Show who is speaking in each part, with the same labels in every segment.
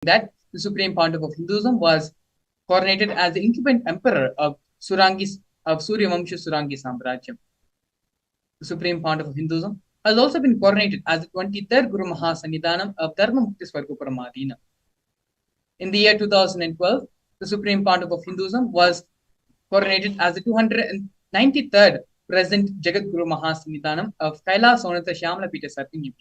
Speaker 1: that the Supreme Pontiff of Hinduism was coronated as the incumbent emperor of Suryavamsha Surangi Samrajyam. The Supreme Pontiff of Hinduism has also been coronated as the 23rd Guru Mahasannidhanam of Dharma Mukti Swargoparamadina. In the year 2012, the Supreme Pontiff of Hinduism was coronated as the 293rd President Jagat Guru Mahasannidhanam of Kailas Sonatha Shyamala Pita Satyam.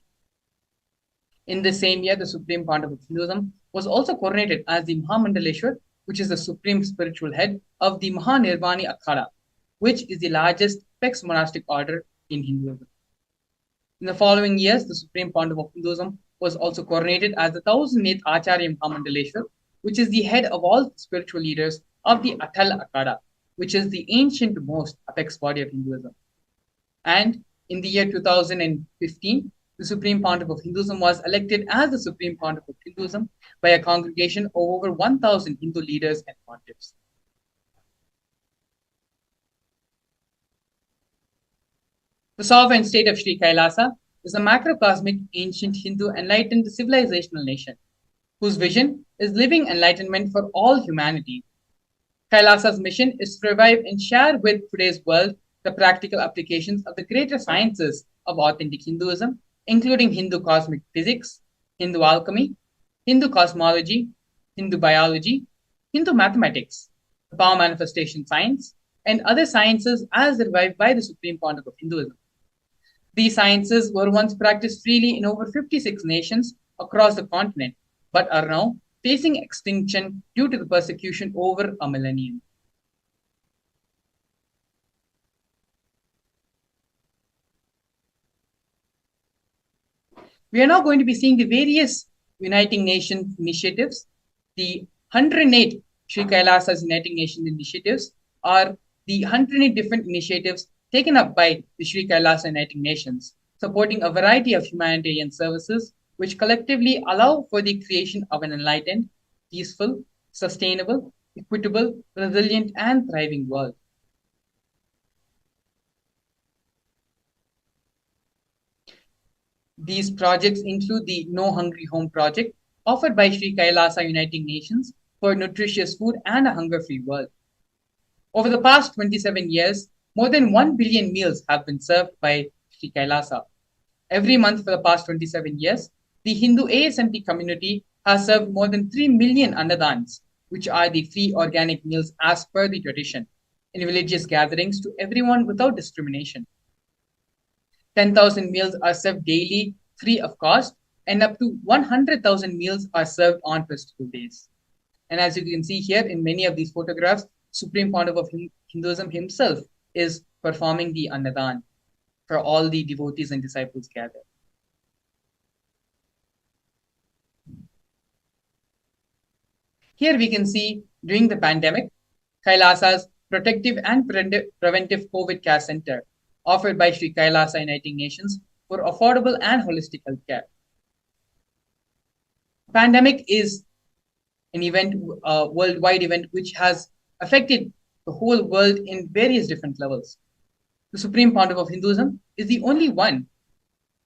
Speaker 1: In the same year, the Supreme Pontiff of Hinduism was also coronated as the Mahamandaleshwar, which is the supreme spiritual head of the Mahanirvani Akhada, which is the largest apex monastic order in Hinduism. In the following years, the Supreme Pontiff of Hinduism was also coronated as the 1008th Acharya Mahamandaleshwar, which is the head of all spiritual leaders of the Atal Akhada, which is the ancient most apex body of Hinduism. And in the year 2015, the Supreme Pontiff of Hinduism was elected as the Supreme Pontiff of Hinduism by a congregation of over 1,000 Hindu leaders and pontiffs. The sovereign state of Sri Kailasa is a macrocosmic, ancient Hindu enlightened civilizational nation, whose vision is living enlightenment for all humanity. Kailasa's mission is to revive and share with today's world the practical applications of the greater sciences of authentic Hinduism, including Hindu cosmic physics, Hindu alchemy, Hindu cosmology, Hindu biology, Hindu mathematics, the power manifestation science, and other sciences as revived by the Supreme Pontiff of Hinduism. These sciences were once practiced freely in over 56 nations across the continent, but are now facing extinction due to the persecution over a millennium. We are now going to be seeing the various Uniting Nations initiatives. The 108 Sri Kailasa's Uniting Nations initiatives are the 108 different initiatives taken up by the Sri Kailasa Uniting Nations, supporting a variety of humanitarian services which collectively allow for the creation of an enlightened, peaceful, sustainable, equitable, resilient, and thriving world. These projects include the No Hungry Home project, offered by Sri Kailasa Uniting Nations for nutritious food and a hunger-free world. Over the past 27 years, more than 1 billion meals have been served by Sri Kailasa. Every month for the past 27 years, the Hindu ASMT community has served more than 3 million annadans, which are the free organic meals as per the tradition, in religious gatherings to everyone without discrimination. 10,000 meals are served daily, free of cost, and up to 100,000 meals are served on festival days. And as you can see here in many of these photographs, Supreme Pontiff of Hinduism himself is performing the Annadan for all the devotees and disciples gathered. Here we can see during the pandemic, Kailasa's Protective and Preventive COVID Care Center, offered by Sri Kailasa Uniting Nations for affordable and holistic healthcare. Pandemic is an event, a worldwide event, which has affected the whole world in various different levels. The Supreme Pontiff of Hinduism is the only one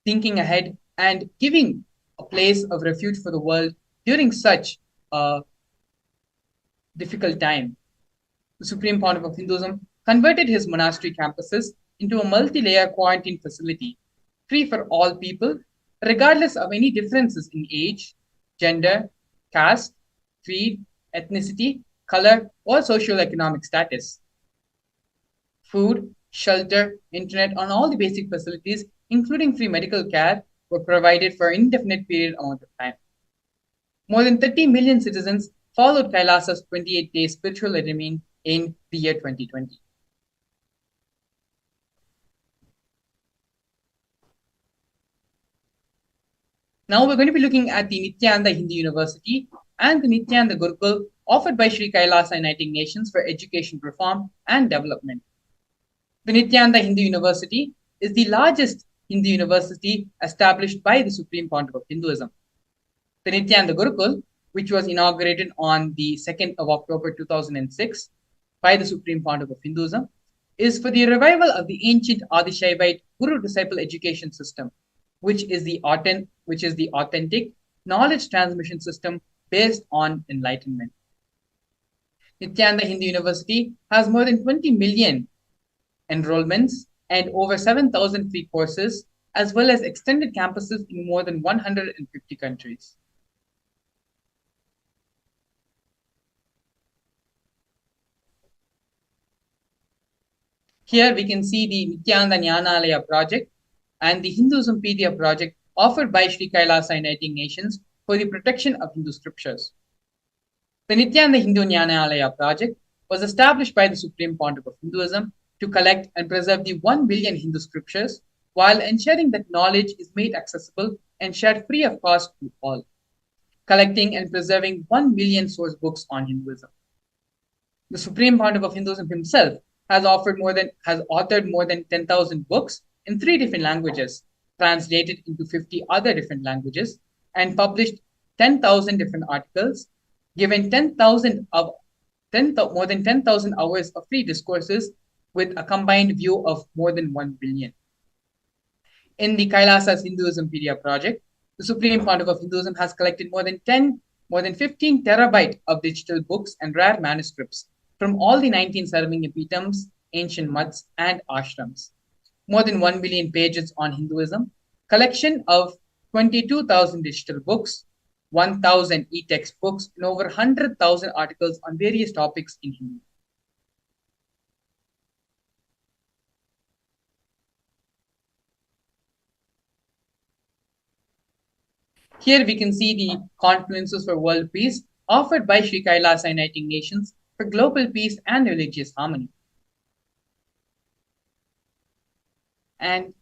Speaker 1: thinking ahead and giving a place of refuge for the world during such a difficult time. The Supreme Pontiff of Hinduism converted his monastery campuses into a multi-layer quarantine facility, free for all people, regardless of any differences in age, gender, caste, creed, ethnicity, color, or socioeconomic status. Food, shelter, internet, and all the basic facilities, including free medical care, were provided for an indefinite period amount of time. More than 30 million citizens followed Kailasa's 28-day spiritual regime in the year 2020. Now we're going to be looking at the Nithyananda Hindu University and the Nithyananda Gurukul offered by Sri Kailasa Uniting Nations for education reform and development. The Nithyananda Hindu University is the largest Hindu university established by the Supreme Pontiff of Hinduism. The Nithyananda Gurukul, which was inaugurated on the 2nd of October 2006 by the Supreme Pontiff of Hinduism, is for the revival of the ancient Adishaivite Guru-disciple education system, which is the authentic knowledge transmission system based on enlightenment. Nithyananda Hindu University has more than 20 million enrollments and over 7,000 free courses, as well as extended campuses in more than 150 countries. Here we can see the Nithyananda Jnanalaya project and the Hinduismpedia project offered by Sri Kailasa Uniting Nations for the protection of Hindu scriptures. The Nithyananda Hindu Jnanalaya project was established by the Supreme Pontiff of Hinduism to collect and preserve the 1 billion Hindu scriptures while ensuring that knowledge is made accessible and shared free of cost to all, collecting and preserving 1 million source books on Hinduism. The Supreme Pontiff of Hinduism himself has authored more than 10,000 books in 3 different languages, translated into 50 other different languages, and published 10,000 different articles, given more than 10,000 hours of free discourses with a combined view of more than 1 billion. In the Kailasa's Hinduismpedia project, the Supreme Pontiff of Hinduism has collected more than 15 terabyte of digital books and rare manuscripts from all the 19 serving epitams, ancient muds, and ashrams. More than 1 billion pages on Hinduism, collection of 22,000 digital books, 1,000 e-text books, and over 100,000 articles on various topics in Hindu. Here we can see the conferences for world peace offered by Sri Kailasa Uniting Nations for global peace and religious harmony. And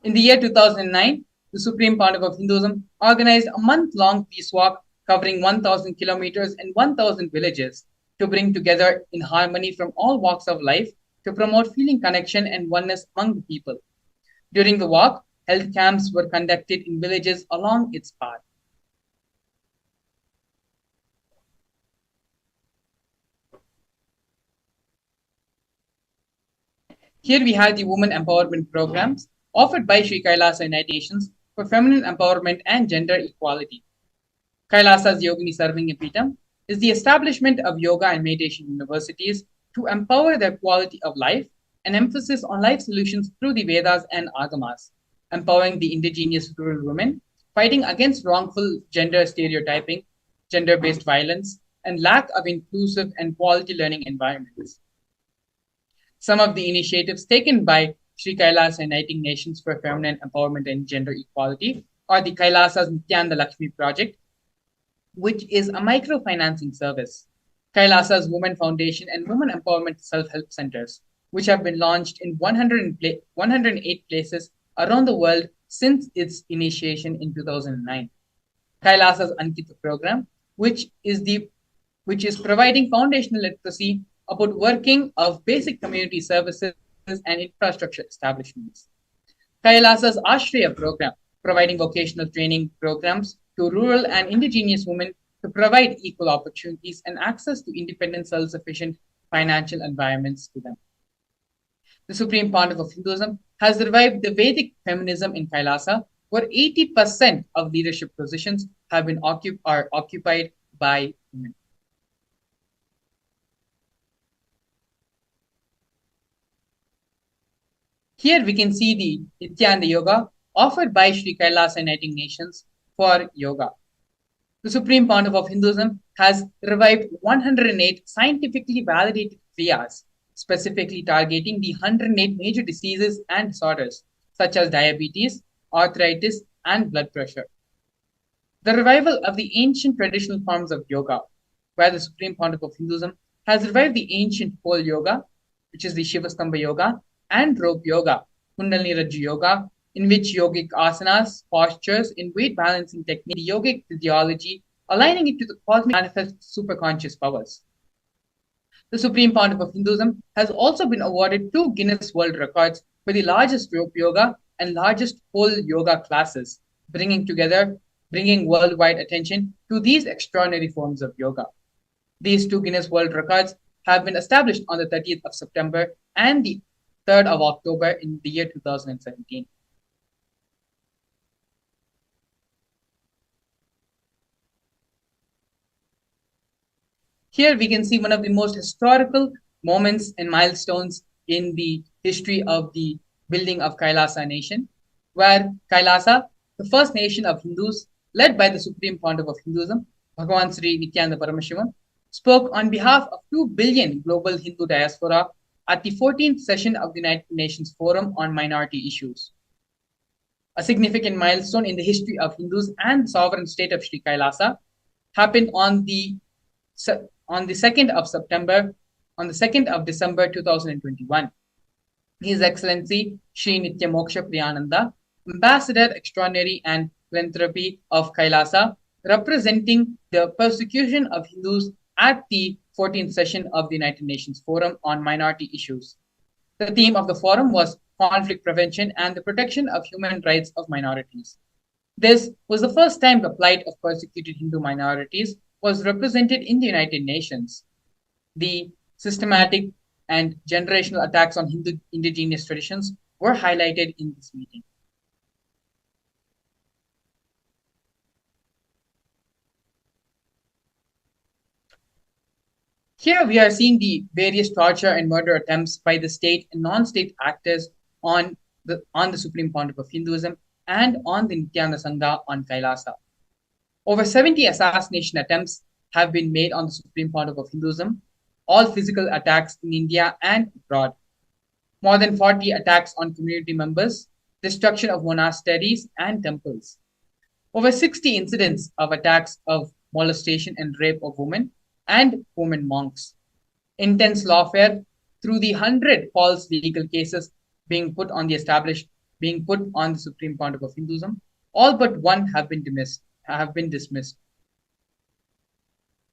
Speaker 1: in the year 2009, the Supreme Pontiff of Hinduism organized a month-long peace walk covering 1,000 kilometers and 1,000 villages to bring together in harmony from all walks of life to promote feeling connection and oneness among the people. During the walk, health camps were conducted in villages along its path. Here we have the women empowerment programs offered by Sri Kailasa United Nations for feminine empowerment and gender equality. Kailasa's Yogini Serving Epitom is the establishment of yoga and meditation universities to empower the quality of life and emphasis on life solutions through the Vedas and Agamas, empowering the indigenous rural women, fighting against wrongful gender stereotyping, gender-based violence, and lack of inclusive and quality learning environments. Some of the initiatives taken by Sri Kailasa Uniting Nations for Feminine Empowerment and Gender Equality are the Kailasa's Nithyananda Lakshmi Project, which is a microfinancing service, Kailasa's Women Foundation and Women Empowerment Self-Help Centers, which have been launched in 108 places around the world since its initiation in 2009. Kailasa's Ankita program, which is providing foundational literacy about working of basic community services and infrastructure establishments. Kailasa's Ashraya program, providing vocational training programs to rural and indigenous women to provide equal opportunities and access to independent, self-sufficient financial environments to them. The Supreme Pontiff of Hinduism has revived the Vedic feminism in Kailasa, where 80% of leadership positions have been occupied by women. Here we can see the Nithyananda Yoga offered by Sri Kailasa Uniting Nations for yoga. The Supreme Pontiff of Hinduism has revived 108 scientifically validated kriyas, specifically targeting the 108 major diseases and disorders, such as diabetes, arthritis, and blood pressure. The revival of the ancient traditional forms of yoga, where the Supreme Pontiff of Hinduism has revived the ancient pole yoga, which is the Shivastamba yoga, and rope yoga, Kundalini Rajju yoga, in which yogic asanas, postures, and weight balancing technique, the yogic physiology, aligning it to the cosmic manifest superconscious powers. The Supreme Pontiff of Hinduism has also been awarded 2 Guinness World Records for the largest rope yoga and largest pole yoga classes, bringing worldwide attention to these extraordinary forms of yoga. These 2 Guinness World Records have been established on the 30th of September and the 3rd of October in the year 2017. Here we can see one of the most historical moments and milestones in the history of the building of Kailasa nation, where Kailasa, the first nation of Hindus, led by the Supreme Pontiff of Hinduism, Bhagavan Sri Nithyananda Paramashivam, spoke on behalf of 2 billion global Hindu diaspora at the 14th session of the United Nations Forum on Minority Issues. A significant milestone in the history of Hindus and the sovereign state of Sri Kailasa happened on the 2nd of December 2021. His Excellency Sri Nityamoksha Priyananda, Ambassador Extraordinary and Philanthropy of Kailasa, representing the persecution of Hindus at the 14th session of the United Nations Forum on Minority Issues. The theme of the forum was conflict prevention and the protection of human rights of minorities. This was the first time the plight of persecuted Hindu minorities was represented in the United Nations. The systematic and generational attacks on Hindu indigenous traditions were highlighted in this meeting. Here we are seeing the various torture and murder attempts by the state and non-state actors on the Supreme Pontiff of Hinduism and on the Nityananda Sangha on Kailasa. Over 70 assassination attempts have been made on the Supreme Pontiff of Hinduism, all physical attacks in India and abroad. More than 40 attacks on community members, destruction of monasteries and temples. Over 60 incidents of attacks of molestation and rape of women and women monks. Intense lawfare through the 100 false legal cases being put on the Supreme Pontiff of Hinduism. All but one have been dismissed.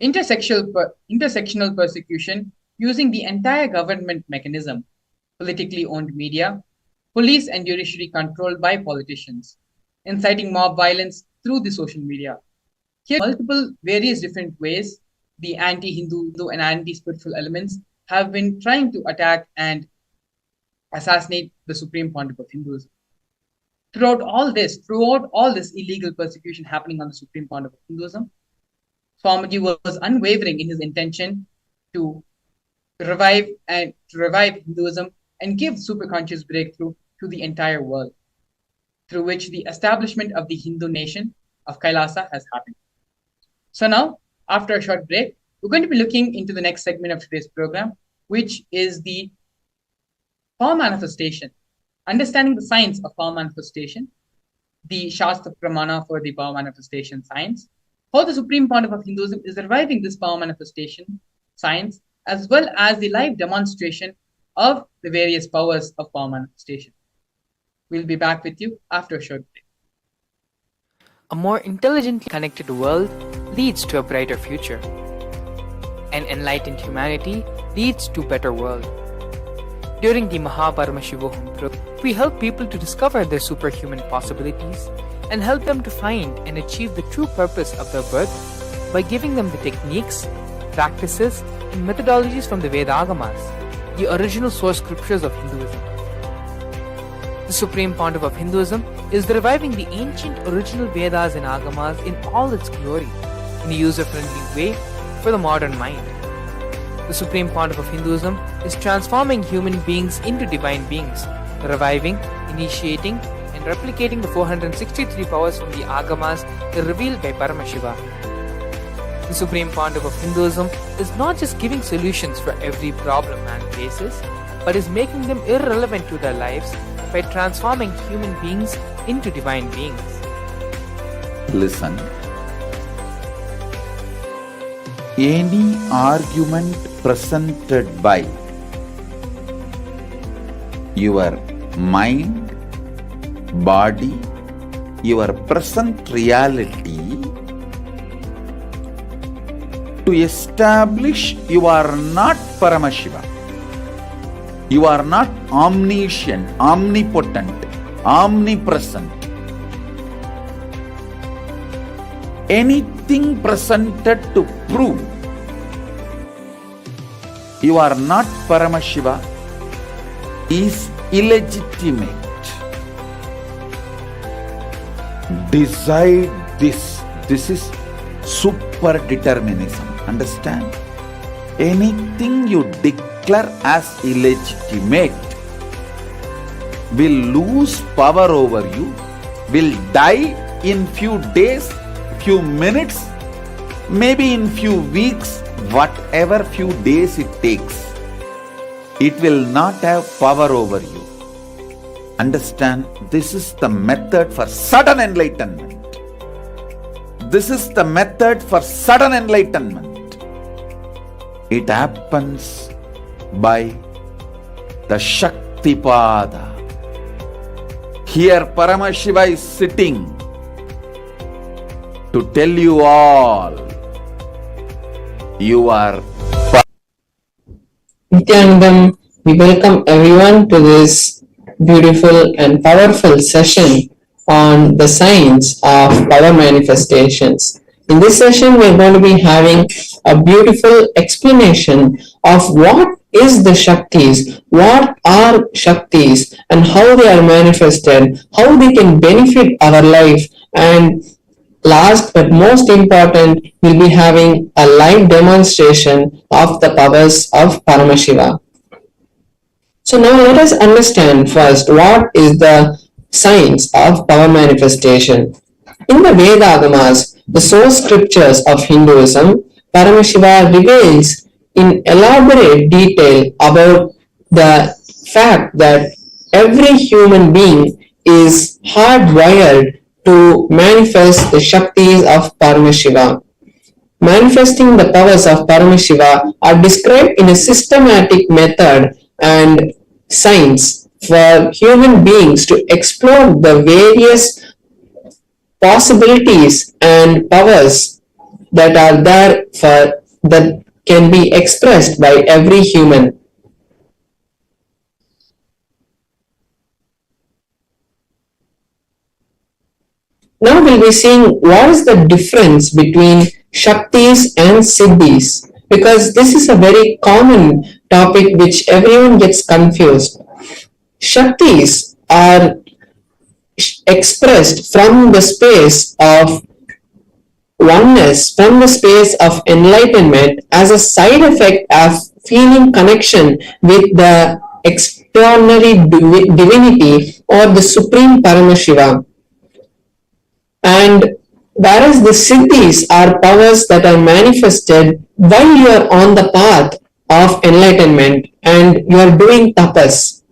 Speaker 1: Intersectional persecution using the entire government mechanism, politically owned media, police and judiciary controlled by politicians, inciting mob violence through the social media. Here, multiple various different ways the anti-Hindu and anti-spiritual elements have been trying to attack and assassinate the Supreme Pontiff of Hinduism. Throughout all this illegal persecution happening on the Supreme Pontiff of Hinduism, Swamiji was unwavering in his intention to revive Hinduism and give superconscious breakthrough to the entire world, through which the establishment of the Hindu nation of Kailasa has happened. So now, after a short break, we're going to be looking into the next segment of today's program, which is the power manifestation, understanding the science of power manifestation, the Shastra Pramana for the power manifestation science, how the Supreme Pontiff of Hinduism is reviving this power manifestation science, as well as the live demonstration of the various powers of power manifestation. We'll be back with you after a short break.
Speaker 2: A more intelligently connected world leads to a brighter future. An enlightened humanity leads to a better world. During the Paramashivam program, we help people to discover their superhuman possibilities and help them to find and achieve the true purpose of their birth by giving them the techniques, practices, and methodologies from the Vedagamas, the original source scriptures of Hinduism. The Supreme Pontiff of Hinduism is reviving the ancient original Vedas and Agamas in all its glory, in a user-friendly way for the modern mind. The Supreme Pontiff of Hinduism is transforming human beings into divine beings, reviving, initiating, and replicating the 463 powers from the Agamas revealed by Paramashivam. The Supreme Pontiff of Hinduism is not just giving solutions for every problem man faces, but is making them irrelevant to their lives by transforming human beings into divine beings.
Speaker 3: Listen. Any argument presented by your mind, body, your present reality to establish you are not Paramashiva. You are not omniscient, omnipotent, omnipresent. Anything presented to prove you are not Paramashiva is illegitimate. Decide this. This is super determinism. Understand? anything you declare as illegitimate will lose power over you, will die in few days, few minutes, maybe in few weeks, whatever few days it takes. It will not have power over you. Understand, this is the method for sudden enlightenment. This is the method for sudden enlightenment. It happens by the Shaktipada. Here Paramashiva is sitting to tell you all, you are
Speaker 4: Nithyanandam, we welcome everyone to this beautiful and powerful session on the science of power manifestations. In this session, we are going to be having a beautiful explanation of what is the Shaktis, what are Shaktis, and how they are manifested, how they can benefit our life, and last but most important, we'll be having a live demonstration of the powers of Paramashiva. So now let us understand first what is the science of power manifestation. In the Vedagamas, the source scriptures of Hinduism, Paramashiva reveals in elaborate detail about the fact that every human being is hardwired to manifest the Shaktis of Paramashiva. Manifesting the powers of Paramashiva are described in a systematic method and science for human beings to explore the various possibilities and powers that are there for that can be expressed by every human. Now we'll be seeing what is the difference between Shaktis and Siddhis, because this is a very common topic which everyone gets confused. Shaktis are expressed from the space of oneness, from the space of enlightenment as a side effect of feeling connection with the extraordinary divinity or the supreme Paramashiva. And whereas the Siddhis are powers that are manifested while you are on the path of enlightenment and you are doing tapas.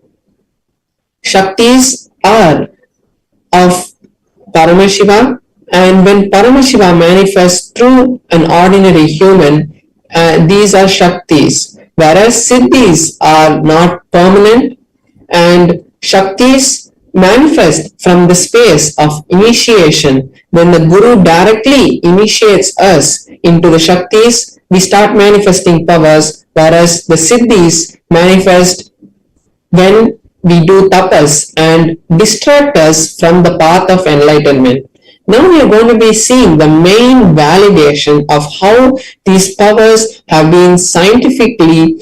Speaker 4: Shaktis are of Paramashiva, and when Paramashiva manifests through an ordinary human, these are Shaktis. Whereas Siddhis are not permanent, and Shaktis manifest from the space of initiation. When the Guru directly initiates us into the Shaktis, we start manifesting powers, whereas the Siddhis manifest when we do tapas and distract us from the path of enlightenment. Now we are going to be seeing the main validation of how these powers have been scientifically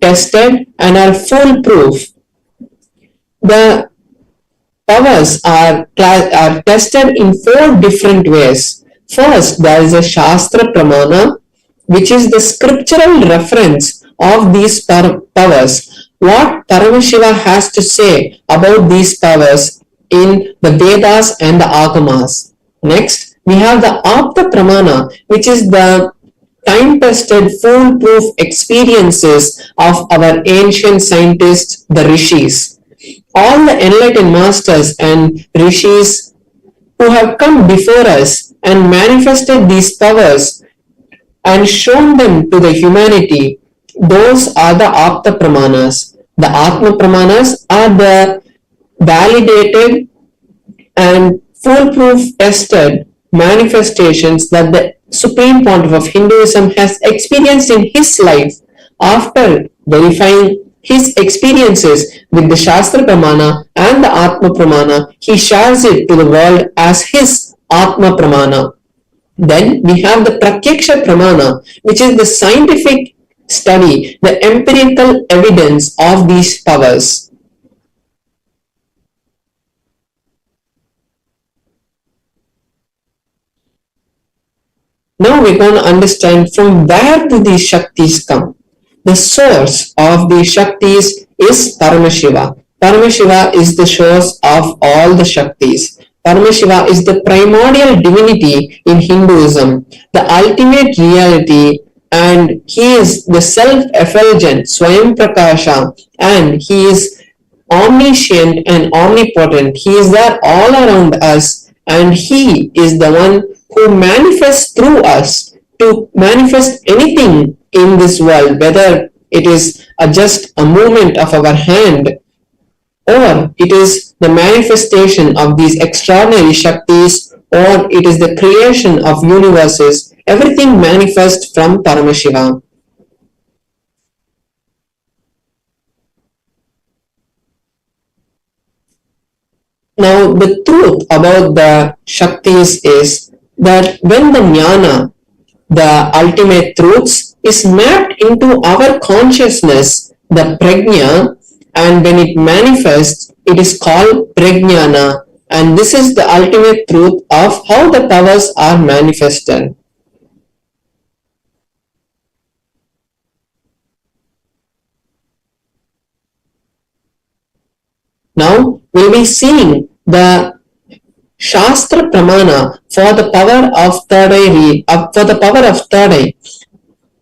Speaker 4: tested and are foolproof. The powers are tested in 4 different ways. First, there is a Shastra Pramana, which is the scriptural reference of these powers. What Paramashiva has to say about these powers in the Vedas and the Agamas. Next, we have the Apta Pramana, which is the time-tested, foolproof experiences of our ancient scientists, the Rishis. All the enlightened masters and Rishis who have come before us and manifested these powers and shown them to the humanity, those are the Apta Pramanas. The Atma Pramanas are the validated and foolproof tested manifestations that the Supreme Pontiff of Hinduism has experienced in his life. After verifying his experiences with the Shastra Pramana and the Atma Pramana, he shares it to the world as his Atma Pramana. Then we have the Pratyaksha Pramana, which is the scientific study, the empirical evidence of these powers. Now we're going to understand from where do these Shaktis come. The source of the Shaktis is Paramashiva. Paramashiva is the source of all the Shaktis. Paramashiva is the primordial divinity in Hinduism, the ultimate reality, and he is the self-effulgent Swayam Prakasha, and he is omniscient and omnipotent. He is there all around us, and he is the one who manifests through us to manifest anything in this world, whether it is just a movement of our hand or it is the manifestation of these extraordinary Shaktis, or it is the creation of universes. Everything manifests from Paramashiva. Now, the truth about the Shaktis is that when the Jnana, the ultimate truths, is mapped into our consciousness, the Prajna, and when it manifests, it is called Prajnana. And this is the ultimate truth of how the powers are manifested. Now we'll be seeing the Shastra Pramana for the power of third eye.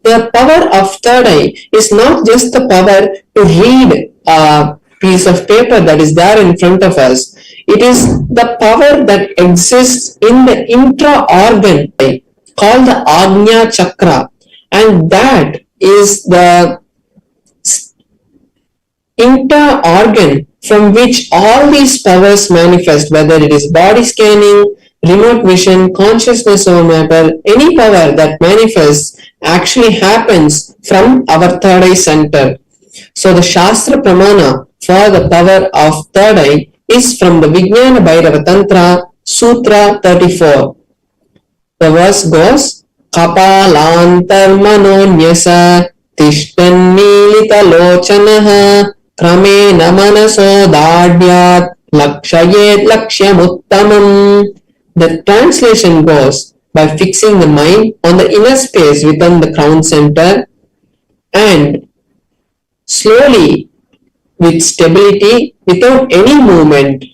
Speaker 4: The power of third eye is not just the power to read a piece of paper that is there in front of us. It is the power that exists in the intra-organ called the Agnya Chakra, and that is the inter-organ from which all these powers manifest, whether it is body scanning, remote vision, consciousness over matter, any power that manifests actually happens from our third eye center. So the Shastra Pramana for the power of third eye is from the Vijnana Bhairava Tantra, Sutra 34. The verse goes, Kapalantarmanonyasa Tishtannilita Lochanaha Kramena Manaso Dadyat Lakshayet Lakshyamuttamam. The translation goes, by fixing the mind on the inner space within the crown center and slowly with stability without any movement,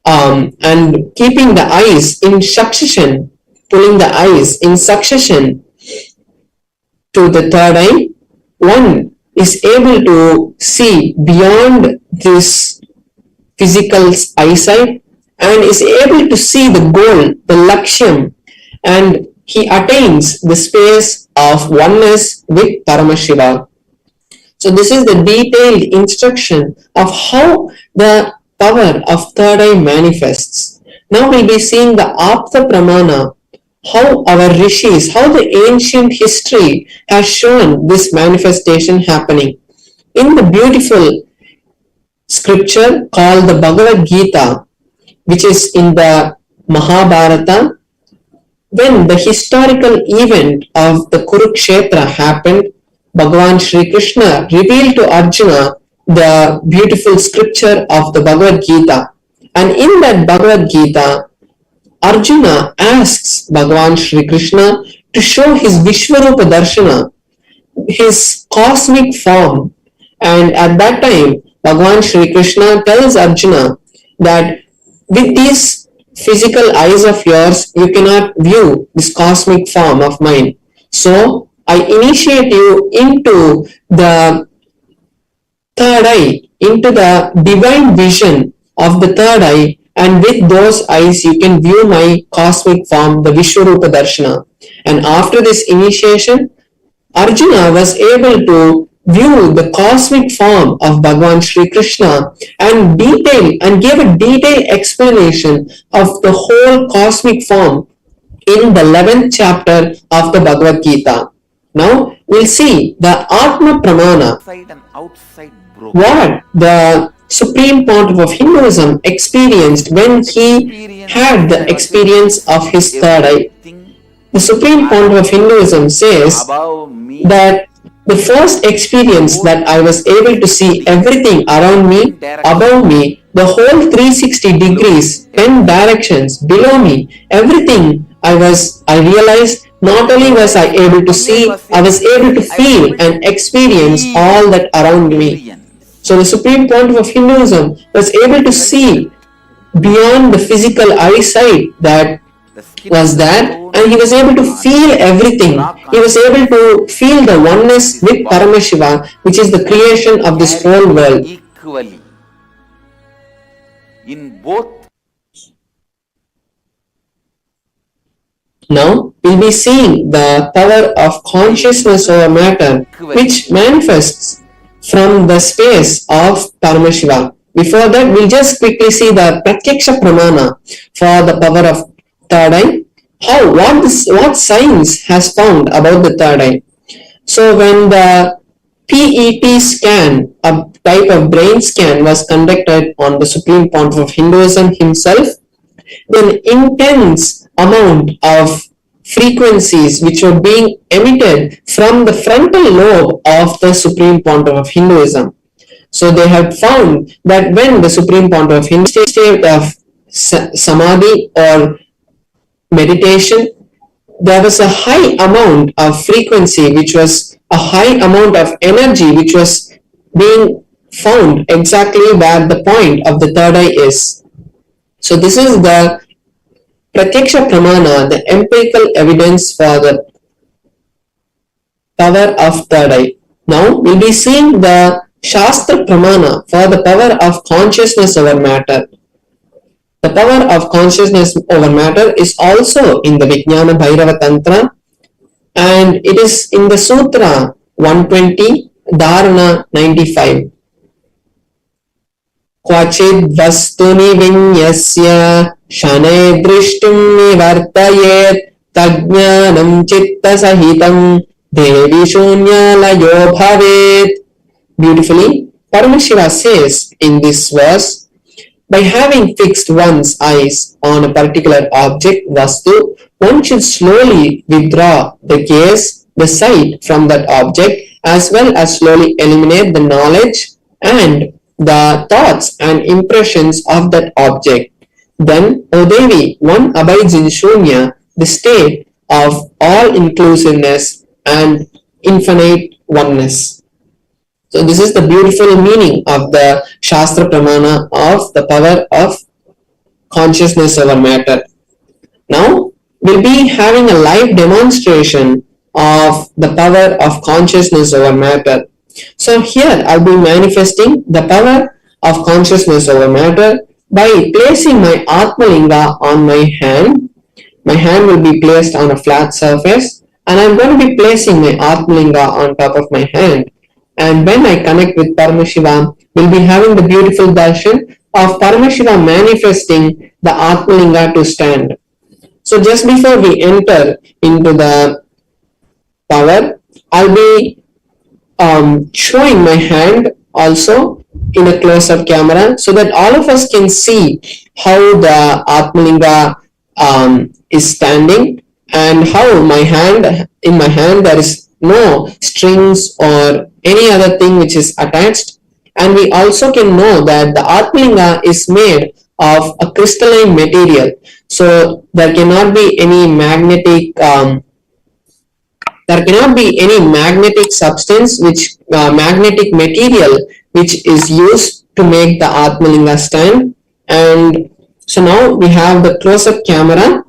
Speaker 4: and keeping the eyes in succession, pulling the eyes in succession to the third eye, one is able to see beyond this physical eyesight and is able to see the goal, the lakshyam, and he attains the space of oneness with Paramashiva. So this is the detailed instruction of how the power of third eye manifests. Now we'll be seeing the Apta Pramana, how our rishis, how the ancient history has shown this manifestation happening. In the beautiful scripture called the Bhagavad Gita, which is in the Mahabharata, when the historical event of the Kurukshetra happened, Bhagavan Shri Krishna revealed to Arjuna the beautiful scripture of the Bhagavad Gita. And in that Bhagavad Gita, Arjuna asks Bhagavan Shri Krishna to show his Vishwarupa Darshana, his cosmic form. And at that time, Bhagavan Shri Krishna tells Arjuna that with these physical eyes of yours, you cannot view this cosmic form of mine. So, I initiate you into the third eye, into the divine vision of the third eye, and with those eyes you can view my cosmic form, the Vishwarupa Darshana. And after this initiation, Arjuna was able to view the cosmic form of Bhagavan Shri Krishna and gave a detailed explanation of the whole cosmic form in the 11th chapter of the Bhagavad Gita. Now we'll see the Atma Pramana, what the Supreme Pontiff of Hinduism experienced when he had the experience of his third eye. The Supreme Pontiff of Hinduism says that the first experience that I was able to see everything around me, above me, the whole 360 degrees, 10 directions below me, everything, I realized Not only was I able to see, I was able to feel and experience all that around me. So the supreme point of Hinduism was able to see beyond the physical eyesight that was there, and he was able to feel everything. He was able to feel the oneness with Paramashiva, which is the creation of this whole world.
Speaker 3: Equally in both.
Speaker 4: Now we'll be seeing the power of consciousness over matter, which manifests from the space of Paramashiva. Before that, we'll just quickly see the Pratyaksha Pramana for the power of third eye. What science has found about the third eye? So when the PET scan, a type of brain scan, was conducted on the supreme pontiff of Hinduism himself, then intense amount of frequencies which were being emitted from the frontal lobe of the supreme pontiff of Hinduism. So they have found that when the supreme pontiff of Hinduism state of Samadhi or meditation, there was a high amount of frequency, which was a high amount of energy, which was being found exactly where the point of the third eye is. So this is the Pratyaksha Pramana, the empirical evidence for the power of third eye. Now we'll be seeing the Shastra Pramana for the power of consciousness over matter. The power of consciousness over matter is also in the Vijnana Bhairava Tantra, and it is in the Sutra 120, Dharana 95. Kvachid vastuni vinyasya shanay drishtum nivartayet tajnanam chitta sahitam devi shunyalayo bhavet. Beautifully, Paramashiva says in this verse, by having fixed one's eyes on a particular object, vastu, one should slowly withdraw the gaze, the sight from that object, as well as slowly eliminate the knowledge and the thoughts and impressions of that object. Then, O Devi, one abides in Shunya, the state of all-inclusiveness and infinite oneness. So this is the beautiful meaning of the Shastra Pramana of the power of consciousness over matter. Now, we'll be having a live demonstration of the power of consciousness over matter. So here I'll be manifesting the power of consciousness over matter by placing my Atmalinga on my hand. My hand will be placed on a flat surface, and I'm going to be placing my Atmalinga on top of my hand. And when I connect with Paramashivam, we'll be having the beautiful darshan of Paramashiva manifesting the Atmalinga to stand. So just before we enter into the power, I'll be showing my hand also in a close-up camera so that all of us can see how the Atmalinga is standing, and how in my hand there is no strings or any other thing which is attached. And we also can know that the Atmalinga is made of a crystalline material, so there cannot be any magnetic substance, magnetic material which is used to make the Atmalinga stand. And so now we have the close-up camera.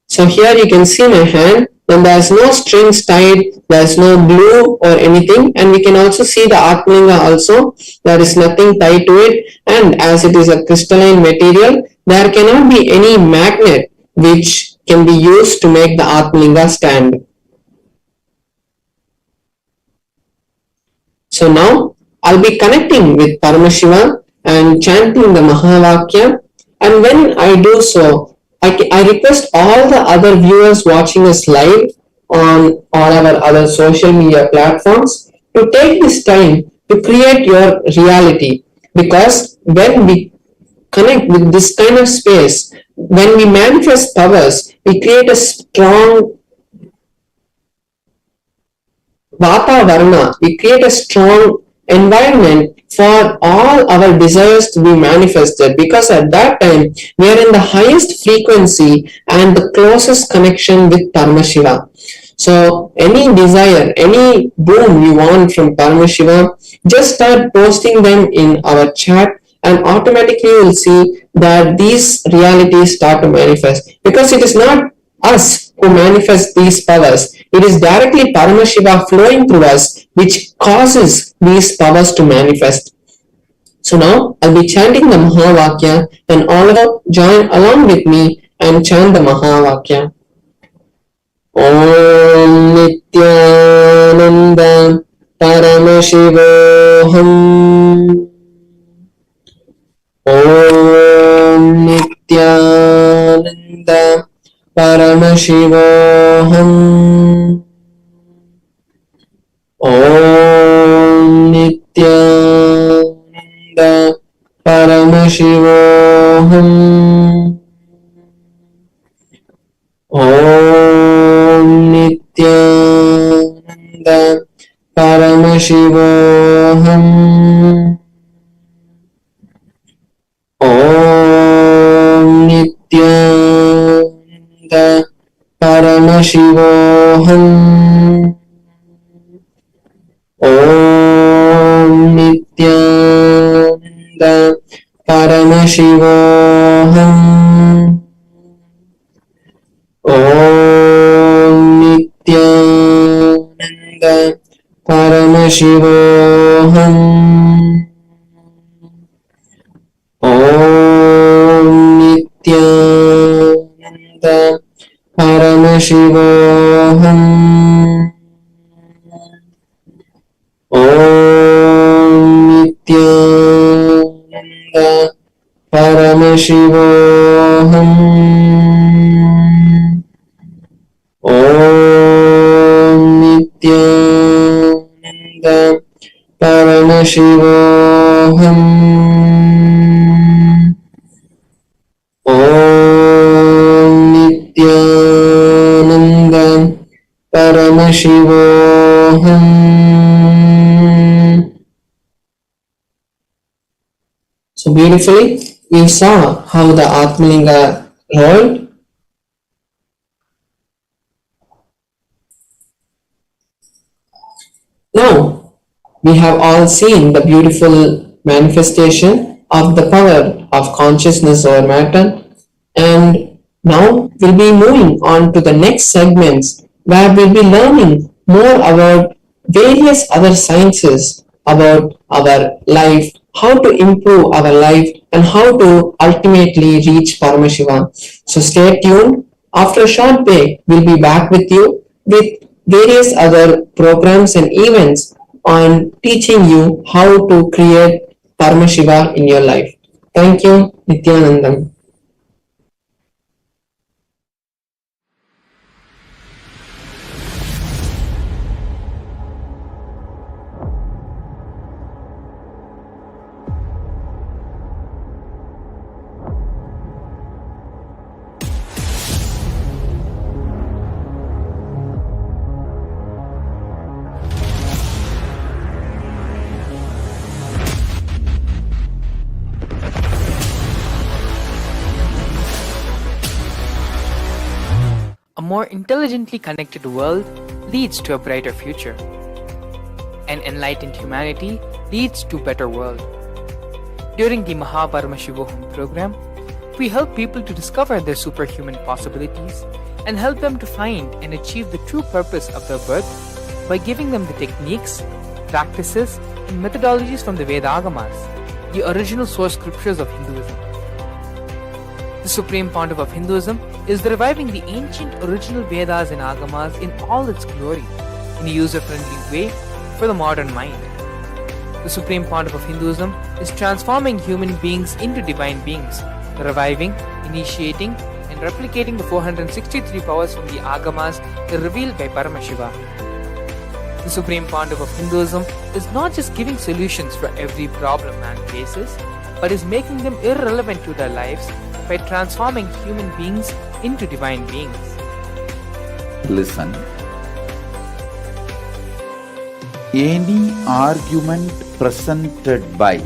Speaker 4: So here you can see my hand, and there's no strings tied, there's no glue or anything, and we can also see the Atmalinga also, there is nothing tied to it, and as it is a crystalline material, there cannot be any magnet which can be used to make the Atmalinga stand. So now I'll be connecting with Paramashiva and chanting the Mahavakya, and when I do so, I request all the other viewers watching us live on all our other social media platforms to take this time to create your reality, because when we connect with this kind of space, when we manifest powers, we create a strong Vatavarana, we create a strong environment for all our desires to be manifested, because at that time we are in the highest frequency and the closest connection with Paramashiva. So any desire, any boon you want from Paramashiva, just start posting them in our chat, and automatically you will see that these realities start to manifest, because it is not us who manifest these powers. It is directly Paramashiva flowing through us which causes these powers to manifest. So now I'll be chanting the Mahavakya, and all of you join along with me and chant the Mahavakya. Om Nithyananda Paramashivoham. Om Nithyananda Paramashivoham. Om Nithyananda Paramashivoham. Om Nithyananda Paramashivoham. Om Nithyananda Paramashivoham. Om Nithyananda Paramashivoham. Om Nithyananda Paramashivoham. Om Nithyananda Paramashivoham. Om Nithyananda Paramashivoham. Om Nithyananda Paramashivoham. Om Nithyananda Paramashivoham. So beautifully, we saw how the Atmalinga rolled. Now, we have all seen the beautiful manifestation of the power of consciousness over matter, and now we'll be moving on to the next segments where we'll be learning more about various other sciences about our life, how to improve our life, and how to ultimately reach Paramashivam. So stay tuned. After a short break, we'll be back with you with various other programs and events on teaching you how to create Paramashiva in your life. Thank you, Nithyanandam.
Speaker 2: A more intelligently connected world leads to a brighter future. An enlightened humanity leads to a better world. During the Paramashivam program, we help people to discover their superhuman possibilities and help them to find and achieve the true purpose of their birth by giving them the techniques, practices, and methodologies from the Vedagamas, the original source scriptures of Hinduism. The Supreme Pontiff of Hinduism is reviving the ancient original Vedas and Agamas in all its glory, in a user-friendly way for the modern mind. The Supreme Pontiff of Hinduism is transforming human beings into divine beings, reviving, initiating, and replicating the 463 powers from the Agamas revealed by Paramashiva. The Supreme Pontiff of Hinduism is not just giving solutions for every problem man faces, but is making them irrelevant to their lives by transforming human beings into divine beings.
Speaker 3: Listen. Any argument represented by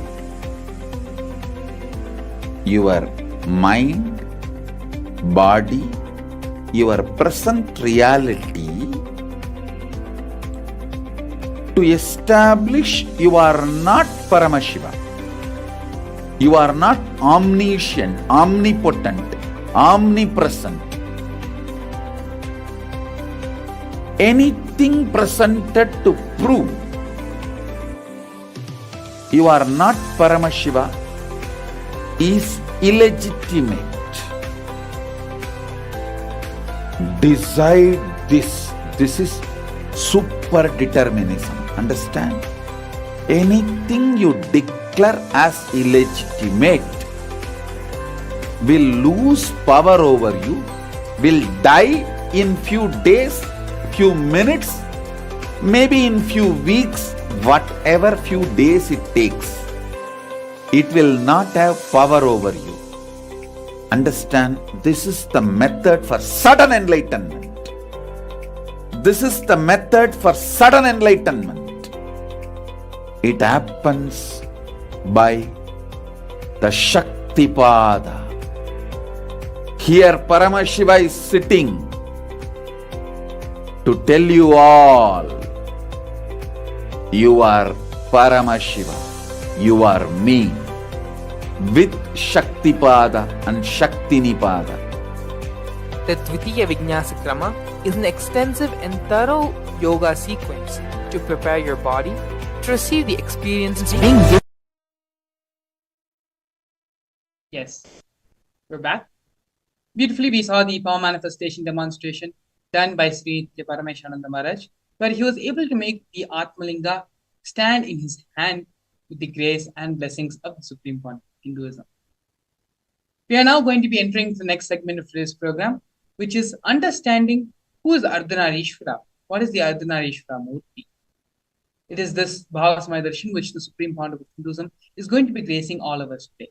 Speaker 3: your mind, body, your present reality. To establish you are not Paramashiva. You are not omniscient, omnipotent, omnipresent. Anything presented to prove you are not Paramashiva is illegitimate. Decide this. This is super determinism. Understand? Anything you declare as illegitimate will lose power over you, will die in few days, few minutes, maybe in few weeks, whatever few days it takes. It will not have power over you. Understand? This is the method for sudden enlightenment. This is the method for sudden enlightenment. It happens by the Shaktipada. Here Paramashiva is sitting to tell you all, you are Paramashiva, you are me, with Shaktipada and Shaktinipada.
Speaker 2: The Dvitiya Vijnasa Krama is an extensive and thorough yoga sequence to prepare your body to receive the experiences being given.
Speaker 1: Yes, we're back. Beautifully, we saw the power manifestation demonstration done by Sri Paramashananda Maharaj, where he was able to make the Atmalinga stand in his hand with the grace and blessings of the Supreme Point of Hinduism. We are now going to be entering the next segment of today's program, which is understanding who is Ardhanareeshwara. What is the Ardhanareeshwara Murti? It is this Bhava Darshan which the Supreme Point of Hinduism is going to be gracing all of us today.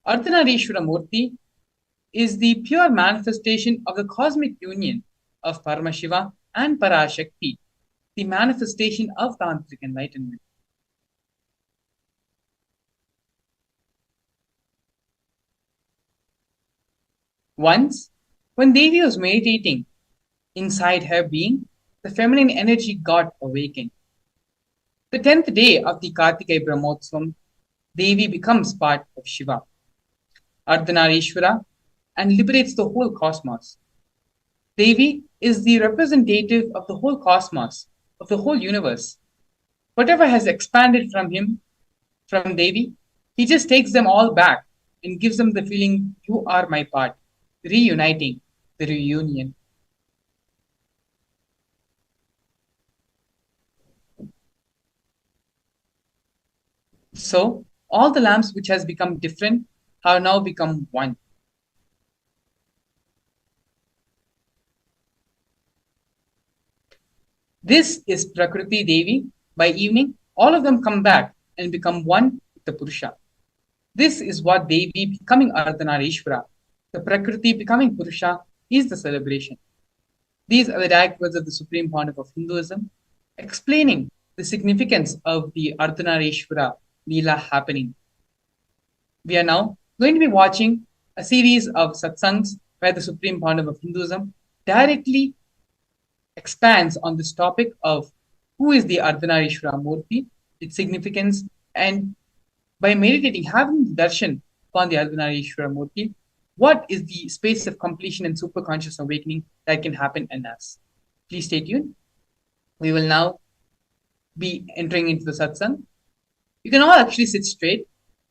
Speaker 1: Ardhanareeshwara Murti is the pure manifestation of the cosmic union of Paramashiva and Parashakti, the manifestation of Tantric enlightenment. Once, when Devi was meditating, inside her being, the feminine energy got awakened. The 10th day of the Kartikeya Brahmotsvam, Devi becomes part of Shiva, Ardhanareeshwara, and liberates the whole cosmos. Devi is the representative of the whole cosmos, of the whole universe. Whatever has expanded from him, from Devi, he just takes them all back and gives them the feeling, you are my part, reuniting, the reunion. So, all the lamps which has become different have now become one. This is Prakriti Devi. By evening, all of them come back and become one with the Purusha. This is what Devi becoming Ardhanareeshwara, the Prakriti becoming Purusha, is the celebration. These are the direct words of the Supreme Pontiff of Hinduism, explaining the significance of the Ardhanareeshwara Leela happening. We are now going to be watching a series of satsangs where the Supreme Pontiff of Hinduism directly expands on this topic of who is the Ardhanareeshwara Murti, its significance, and by meditating, having the darshan upon the Ardhanareeshwara Murti, what is the space of completion and superconscious awakening that can happen in us. Please stay tuned. We will now be entering into the satsang. You can all actually sit straight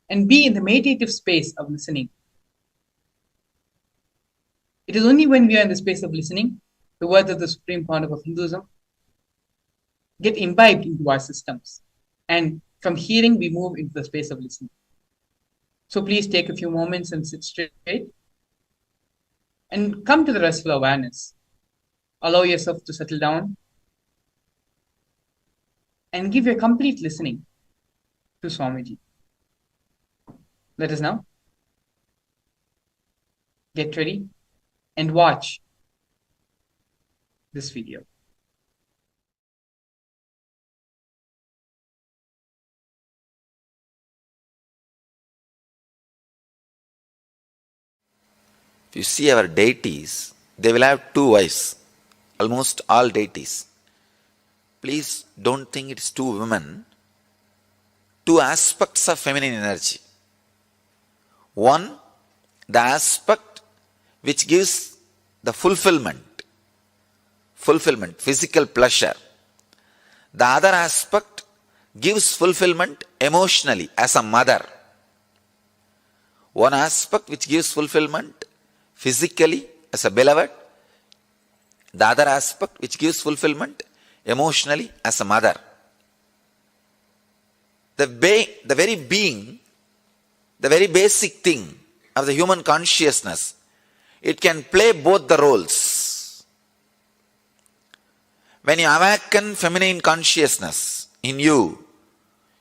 Speaker 1: and be in the meditative space of listening. It is only when we are in the space of listening, the words of the Supreme Pontiff of Hinduism get imbibed into our systems. And from hearing, we move into the space of listening. So please take a few moments and sit straight and come to the restful awareness. Allow yourself to settle down and give your complete listening to Swamiji. Let us now get ready and watch this video.
Speaker 3: If you see our deities, they will have two wives. Almost all deities. Please don't think it's two women. Two aspects of feminine energy. One, the aspect which gives the fulfillment, physical pleasure. The other aspect gives fulfillment emotionally as a mother. One aspect which gives fulfillment physically as a beloved. The other aspect which gives fulfillment emotionally as a mother. The very being, the very basic thing of the human consciousness, it can play both the roles. When you awaken feminine consciousness in you,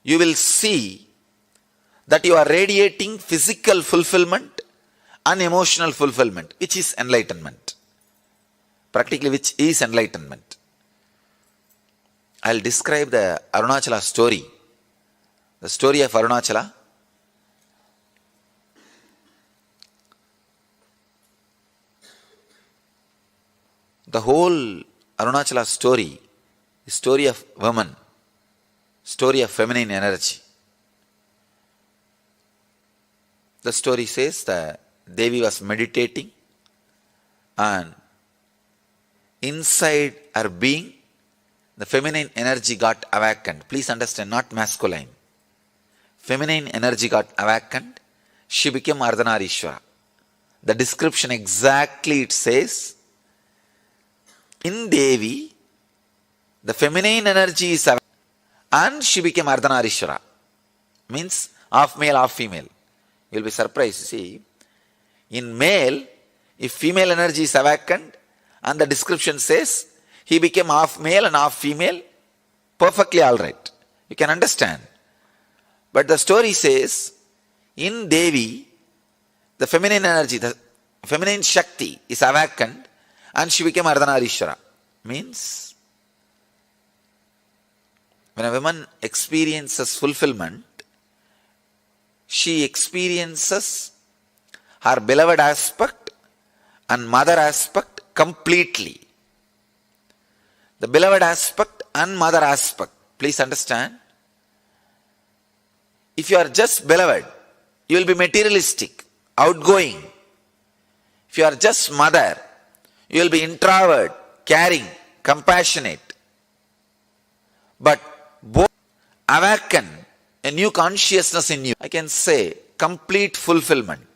Speaker 3: you will see that you are radiating physical fulfillment and emotional fulfillment, which is enlightenment. Practically, which is enlightenment. I'll describe the Arunachala story. The story of Arunachala. The whole Arunachala story is story of women, story of feminine energy. The story says that Devi was meditating and inside her being, the feminine energy got awakened. Please understand, not masculine. Feminine energy got awakened. She became Ardhanareeshwara. The description exactly it says, in Devi, the feminine energy is awakened and she became Ardhanareeshwara. Means half male, half female. You'll be surprised. See, in male, if female energy is awakened, and the description says he became half male and half female, perfectly all right. You can understand. But the story says, in Devi, the feminine energy, the feminine Shakti is awakened and she became Ardhanareeshwara. Means, when a woman experiences fulfillment, she experiences her beloved aspect and mother aspect completely. The beloved aspect and mother aspect. Please understand. If you are just beloved, you will be materialistic, outgoing. If you are just mother, you will be introvert, caring, compassionate. But both awaken a new consciousness in you. I can say complete fulfillment.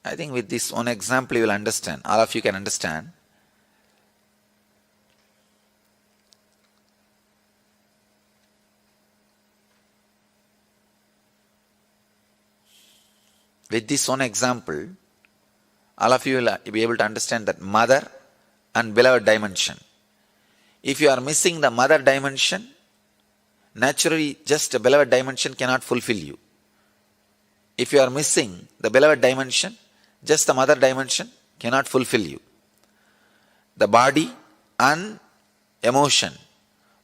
Speaker 3: I think with this one example you will understand. All of you can understand. With this one example, all of you will be able to understand that mother and beloved dimension. If you are missing the mother dimension, naturally just a beloved dimension cannot fulfill you. If you are missing the beloved dimension, just the mother dimension cannot fulfill you. The body and emotion,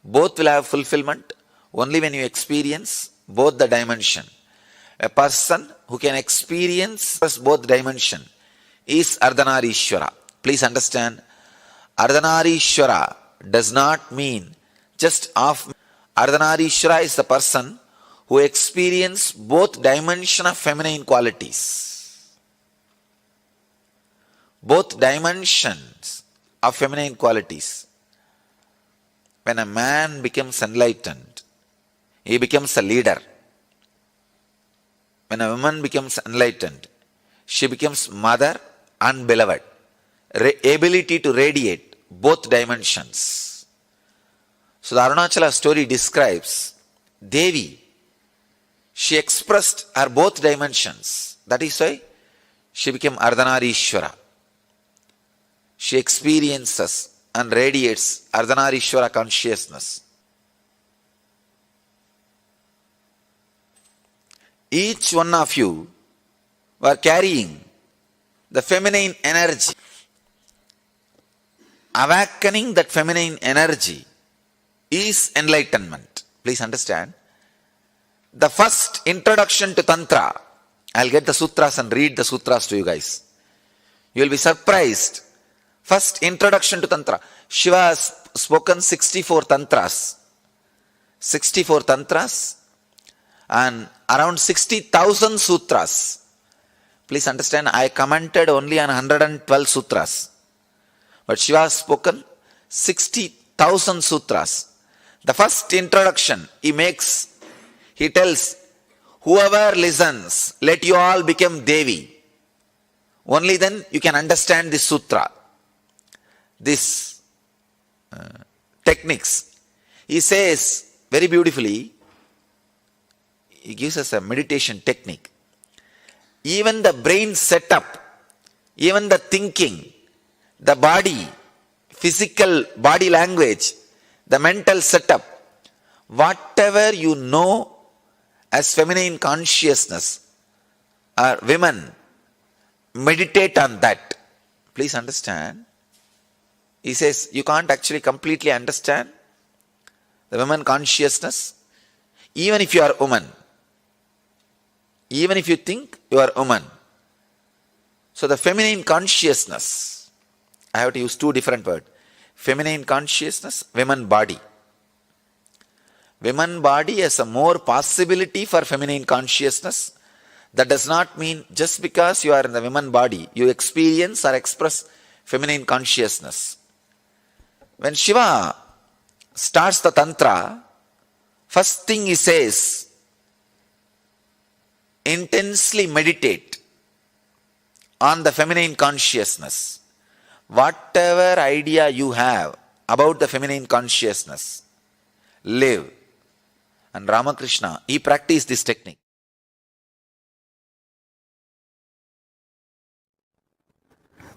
Speaker 3: both will have fulfillment only when you experience both the dimension. A person who can experience both dimension is Ardhanareeshwara. Please understand, Ardhanareeshwara does not mean just half. Ardhanareeshwara is the person who experience both dimension of feminine qualities. Both dimensions of feminine qualities. When a man becomes enlightened, he becomes a leader. When a woman becomes enlightened, she becomes mother and beloved. Ability to radiate both dimensions. So the Arunachala story describes Devi. She expressed her both dimensions. That is why she became Ardhanareeshwara. She experiences and radiates Ardhanareeshwara consciousness. Each one of you were carrying the feminine energy. awakening that feminine energy is enlightenment. Please understand. The first introduction to Tantra, I'll get the sutras and read the sutras to you guys. You will be surprised. First introduction to Tantra. Shiva has spoken 64 Tantras. 64 Tantras and around 60,000 sutras. Please understand, I commented only on 112 sutras. But Shiva has spoken 60,000 sutras. The first introduction he tells, whoever listens, let you all become Devi. Only then you can understand this sutra, this techniques. He says very beautifully, he gives us a meditation technique. Even the brain setup, even the thinking, the body, physical body language, the mental setup, whatever you know as feminine consciousness, or women, meditate on that. Please understand. He says you can't actually completely understand the women consciousness, even if you are a woman. Even if you think you are a woman. So the feminine consciousness, I have to use two different words. Feminine consciousness, women body. Women body has a more possibility for feminine consciousness. That does not mean just because you are in the women body, you experience or express feminine consciousness. When Shiva starts the Tantra, first thing he says, intensely meditate on the feminine consciousness. Whatever idea you have about the feminine consciousness, live. And Ramakrishna, he practiced this technique.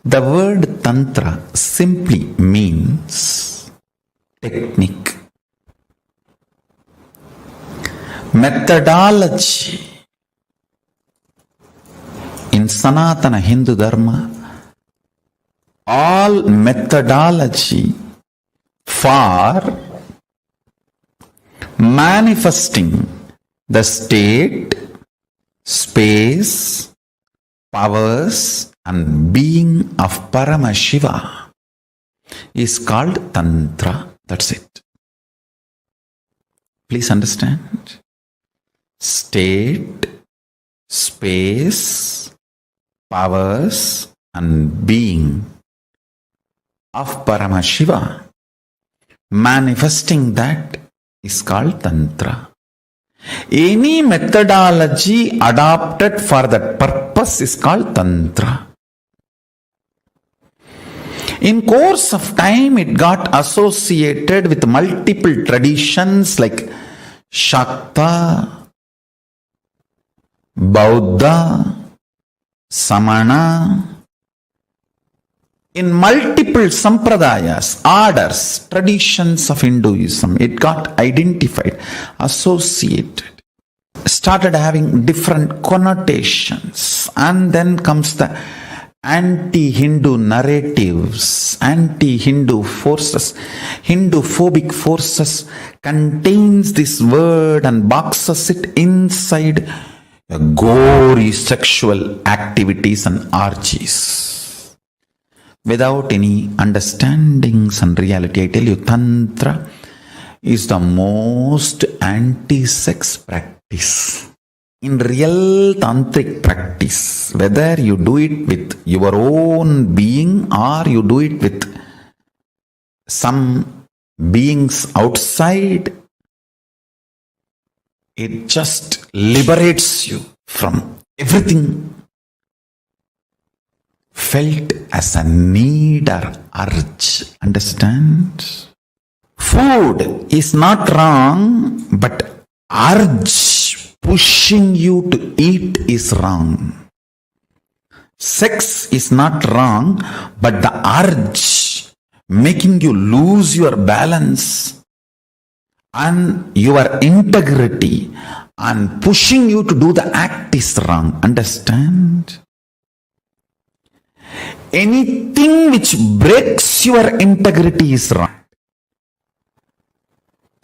Speaker 5: The word Tantra simply means technique, methodology. In Sanatana Hindu Dharma, all methodology for manifesting the state, space, powers and being of Paramashiva is called Tantra. That's it. Please understand. State, space, powers and being of Paramashiva, manifesting that is called Tantra. Any methodology adopted for that purpose is called Tantra. In course of time, it got associated with multiple traditions like Shakta, Bauddha, Samana. In multiple sampradayas, orders, traditions of Hinduism, it got identified, associated, started having different connotations, and then comes the anti-Hindu narratives, anti-Hindu forces, Hindu-phobic forces contains this word and boxes it inside gory sexual activities and orgies. Without any understandings and reality, I tell you, Tantra is the most anti-sex practice. In real tantric practice, whether you do it with your own being or you do it with some beings outside, it just liberates you from everything felt as a need or urge. Understand? Food is not wrong, but urge pushing you to eat is wrong. Sex is not wrong, but the urge making you lose your balance and your integrity and pushing you to do the act is wrong. Understand? Anything which breaks your integrity is wrong.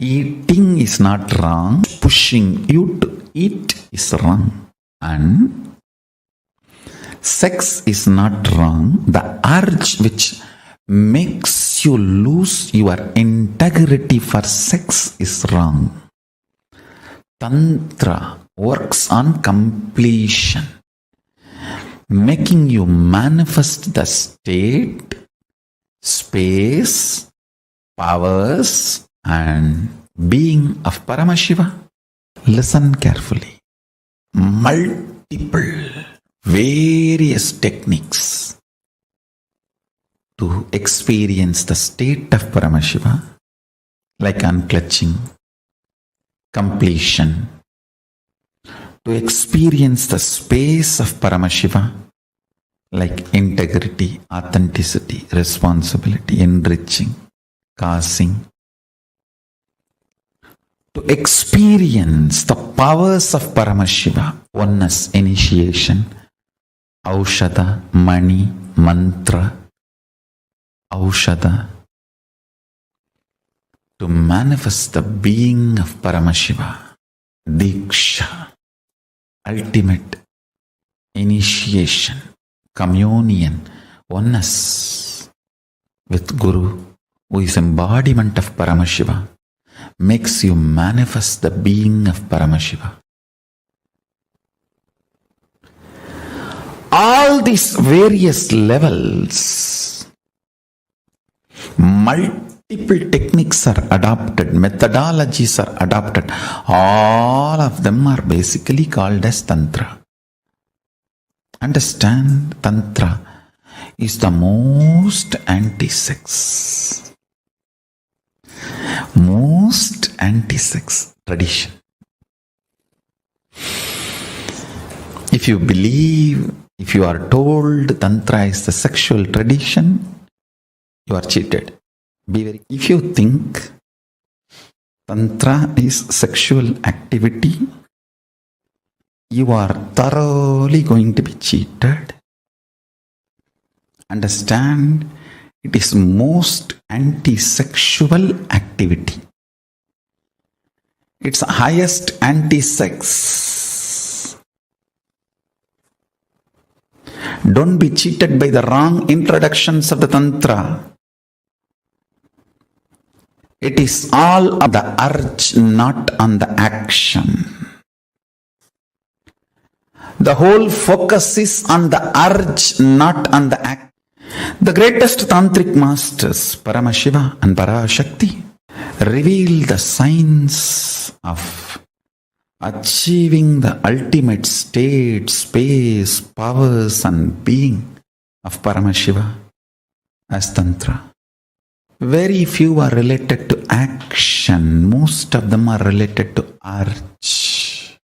Speaker 5: Eating is not wrong. Pushing you to eat is wrong. And sex is not wrong. The urge which makes you lose your integrity for sex is wrong. Tantra works on completion, making you manifest the state, space, powers, and being of Paramashiva. Listen carefully. Multiple, various techniques to experience the state of Paramashiva, like unclutching, completion, to experience the space of Paramashiva, like integrity, authenticity, responsibility, enriching, causing, to experience the powers of Paramashiva, oneness, initiation, aushada, mani, mantra, aushada, to manifest the being of Paramashiva, diksha, ultimate initiation, communion, oneness with Guru, who is embodiment of Paramashiva, makes you manifest the being of Paramashiva. All these various levels, multiple techniques are adopted, methodologies are adopted. All of them are basically called as Tantra. Understand, Tantra is the most anti-sex, most anti-sex tradition. If you believe, if you are told Tantra is the sexual tradition, you are cheated. If you think Tantra is sexual activity, you are thoroughly going to be cheated. Understand, it is most anti-sexual activity. It's highest anti-sex. Don't be cheated by the wrong introductions of the Tantra. It is all of the urge, not on the action. The whole focus is on the urge, not on the act. The greatest tantric masters, Paramashiva and Parashakti, reveal the science of achieving the ultimate state, space, powers, and being of Paramashiva as Tantra. Very few are related to action. Most of them are related to urge.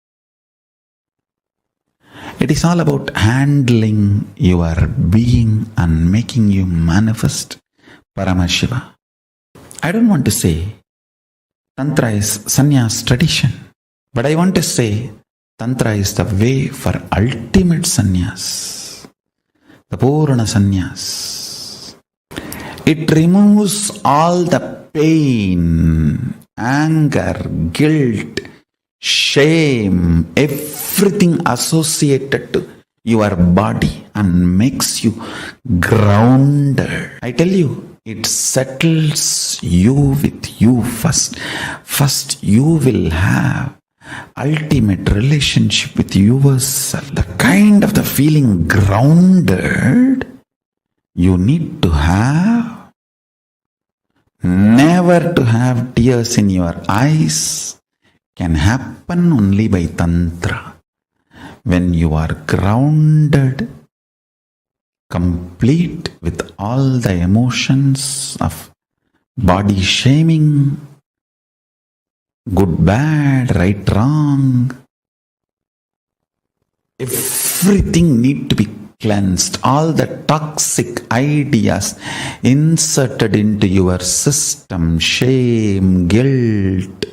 Speaker 5: It is all about handling your being and making you manifest Paramashiva. I don't want to say Tantra is sannyas tradition, but I want to say Tantra is the way for ultimate sannyas, the Purana sannyas. It removes all the pain, anger, guilt, shame, everything associated to your body and makes you grounded. I tell you, it settles you with you first. First, you will have ultimate relationship with yourself. The kind of the feeling grounded you need to have. Never to have tears in your eyes can happen only by Tantra. When you are grounded, complete with all the emotions of body shaming, good, bad, right, wrong, everything need to be cleansed. All the toxic ideas inserted into your system, shame, guilt,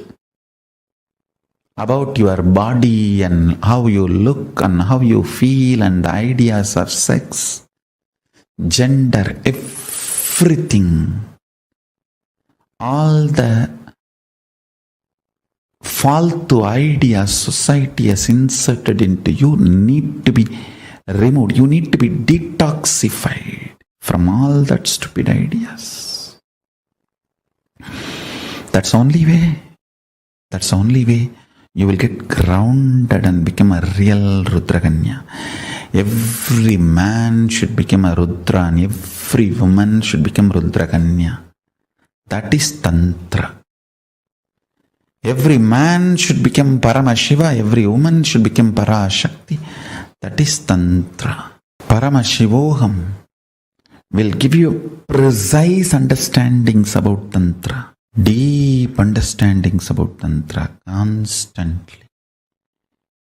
Speaker 5: about your body and how you look and how you feel and the ideas of sex, gender, everything, all the faltu ideas society has inserted into you need to be removed. You need to be detoxified from all that stupid ideas. That's the only way. That's the only way you will get grounded and become a real Rudraganya. Every man should become a Rudra and every woman should become Rudraganya. That is Tantra. Every man should become Paramashiva, every woman should become Parashakti. That is Tantra. Paramashivoham will give you precise understandings about Tantra, deep understandings about Tantra constantly.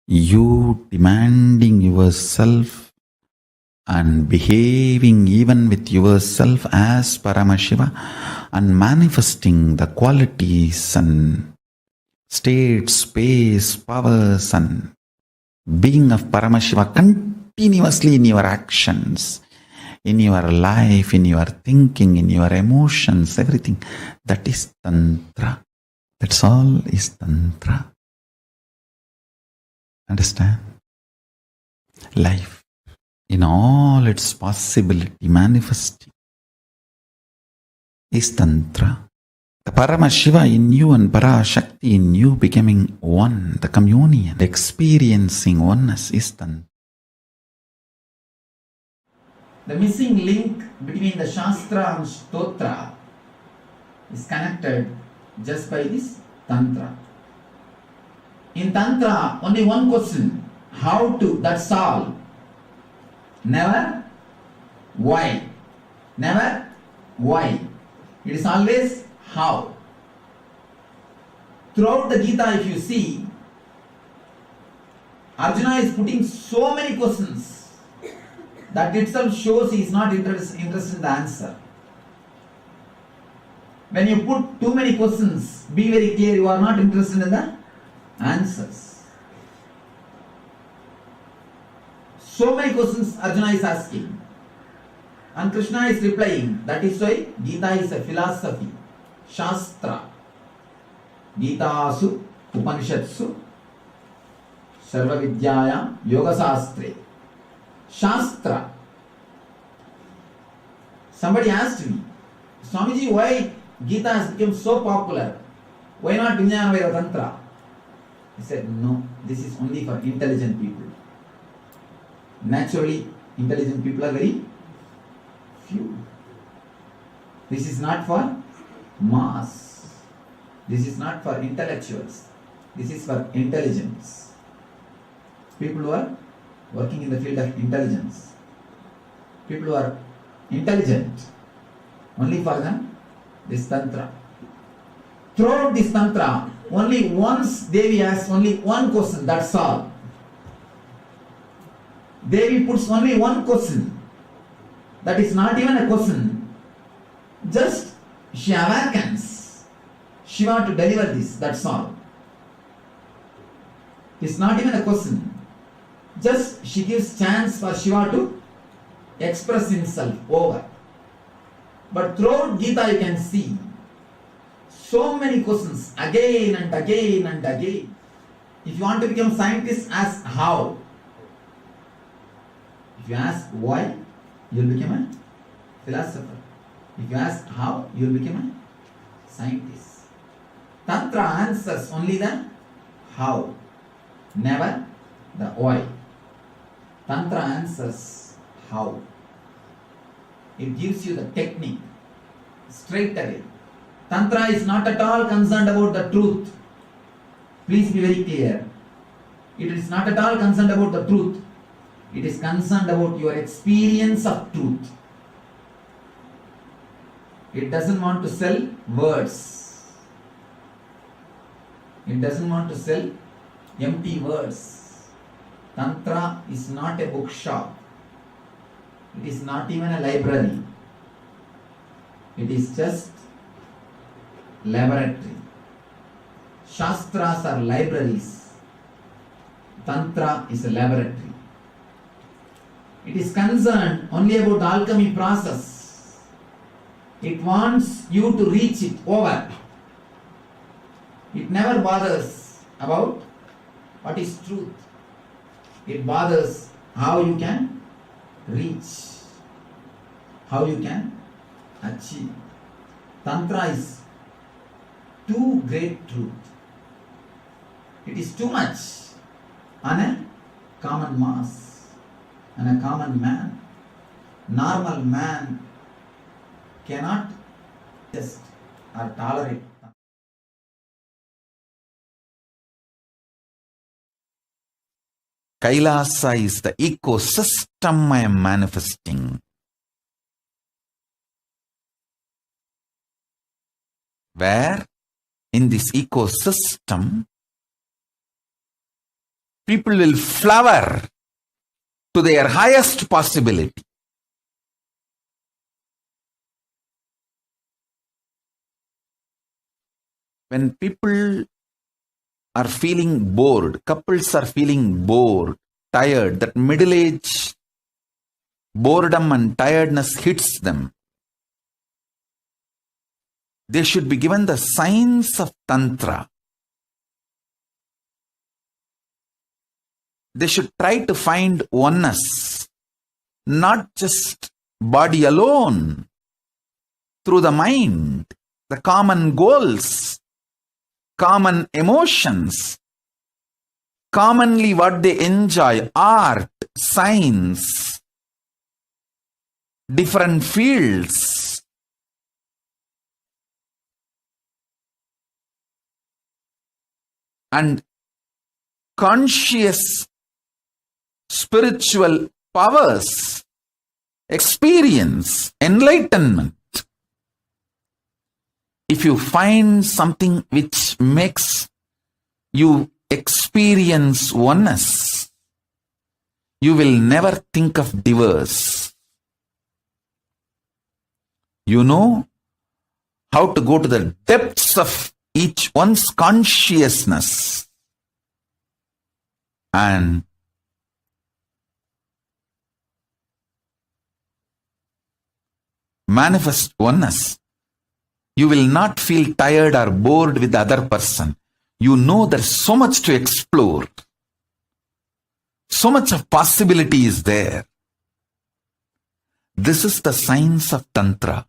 Speaker 5: You demanding yourself and behaving even with yourself as Paramashiva and manifesting the qualities and state, space, powers and being of Paramashiva continuously in your actions, in your life, in your thinking, in your emotions, everything. That is Tantra. That's all is Tantra. Understand? Life in all its possibility manifesting is Tantra. The Paramashiva in you and Parashakti in you becoming one, the communion, the experiencing oneness is Tantra.
Speaker 6: The missing link between the Shastra and Stotra is connected just by this Tantra. In Tantra, only one question, how to, that's all. Never why. Never why. It is always how. Throughout the Gita, if you see, Arjuna is putting so many questions. That itself shows he is not interested in the answer. When you put too many questions, be very clear, you are not interested in the answers. So many questions Arjuna is asking. And Krishna is replying. That is why Gita is a philosophy. Shastra. Gitasu Upanishatsu Sarva Vidyaya Yoga Sastre. Shastra. Somebody asked me, Swamiji, why Gita has become so popular? Why not Vijnana Tantra? He said, no, this is only for intelligent people. Naturally, intelligent people are very few. This is not for mass. This is not for intellectuals. This is for intelligence. People who are working in the field of intelligence. People who are intelligent. Only for them, this Tantra. Throughout this Tantra, only once Devi asks only one question, that's all. Devi puts only one question. That is not even a question. Just she awakens Shiva to deliver this, that's all. It's not even a question. Just she gives chance for Shiva to express himself over. But throughout Gita you can see so many questions again and again and again. If you want to become scientist, ask how. If you ask why, you will become a philosopher. If you ask how, you will become a scientist. Tantra answers only the how, never the why. Tantra answers how. It gives you the technique straight away. Tantra is not at all concerned about the truth. Please be very clear. It is not at all concerned about the truth. It is concerned about your experience of truth. It doesn't want to sell words. It doesn't want to sell empty words. Tantra is not a bookshop. It is not even a library. It is just laboratory. Shastras are libraries. Tantra is a laboratory. It is concerned only about the alchemy process. It wants you to reach it over. It never bothers about what is truth. It bothers how you can reach, how you can achieve. Tantra is too great truth. It is too much on a common mass, on a common man. Normal man cannot just or tolerate.
Speaker 5: Kailasa is the ecosystem I am manifesting, where in this ecosystem people will flower to their highest possibility. When people are feeling bored, couples are feeling bored, tired, that middle age boredom and tiredness hits them, they should be given the signs of Tantra. They should try to find oneness, not just body alone, through the mind, the common goals, common emotions, commonly what they enjoy, art, science, different fields. And conscious spiritual powers, experience, enlightenment. If you find something which makes you experience oneness, you will never think of divorce. You know how to go to the depths of each one's consciousness and manifest oneness. You will not feel tired or bored with the other person. You know there's so much to explore. So much of possibility is there. This is the science of Tantra.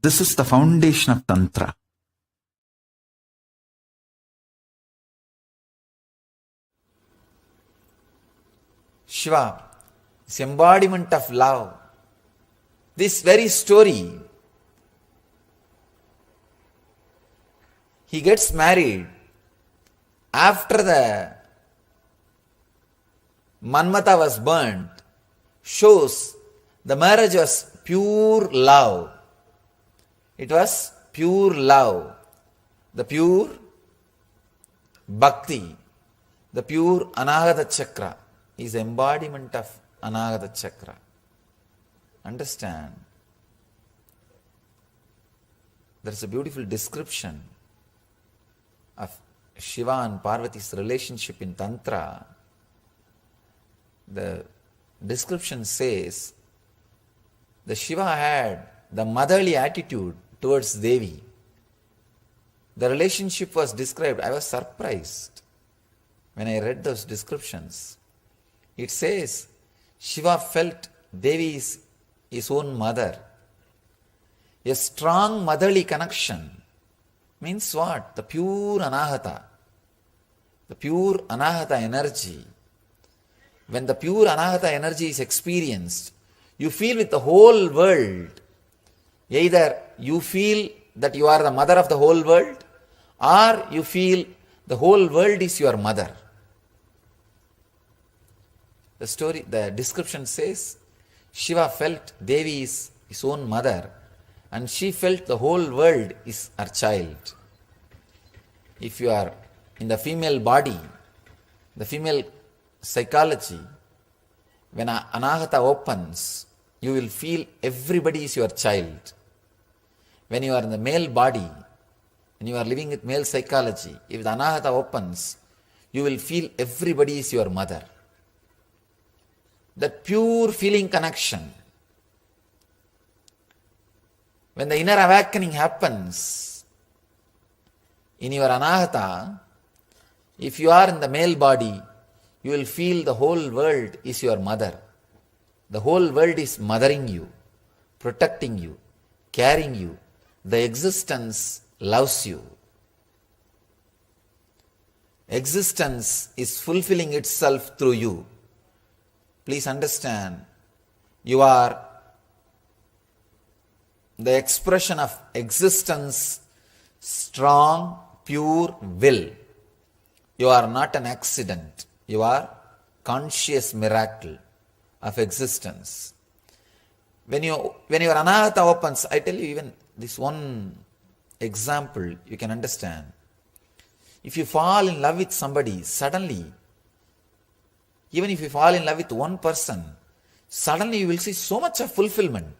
Speaker 5: This is the foundation of Tantra.
Speaker 3: Shiva is embodiment of love. This very story, he gets married after the Manmata was burnt, shows the marriage was pure love. It was pure love, the pure bhakti, the pure Anahata Chakra is embodiment of Anahata Chakra. Understand? There is a beautiful description of Shiva and Parvati's relationship in Tantra. The description says the Shiva had the motherly attitude towards Devi. The relationship was described. I was surprised when I read those descriptions. It says Shiva felt Devi is his own mother. A strong motherly connection means what? The pure Anahata. The pure Anahata energy. When the pure Anahata energy is experienced, you feel with the whole world. Either you feel that you are the mother of the whole world, or you feel the whole world is your mother. The description says, Shiva felt Devi is his own mother, and she felt the whole world is her child. If you are in the female body, the female psychology, when Anahata opens, you will feel everybody is your child. When you are in the male body, when you are living with male psychology, if the Anahata opens, you will feel everybody is your mother. That pure feeling connection. When the inner awakening happens in your anahata, if you are in the male body, you will feel the whole world is your mother. The whole world is mothering you, protecting you, carrying you. The existence loves you. Existence is fulfilling itself through you. Please understand, you are the expression of existence, strong, pure will. You are not an accident. You are conscious miracle of existence. When your anahata opens, I tell you even this one example you can understand. If you fall in love with somebody, suddenly, even if you fall in love with one person, suddenly you will see so much of fulfillment.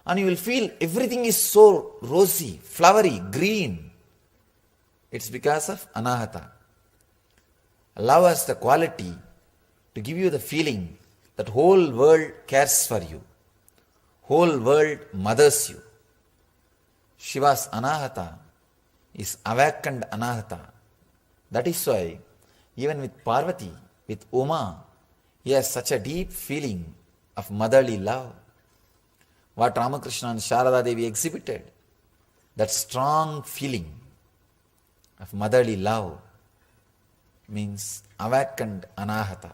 Speaker 3: And you will feel everything is so rosy, flowery, green. It's because of anahata. Love has the quality to give you the feeling that whole world cares for you. Whole world mothers you. Shiva's anahata is awakened anahata. That is why even with Parvati, with Uma, he has such a deep feeling of motherly love. What Ramakrishna and Sharada Devi exhibited, that strong feeling of motherly love means awakened anahata.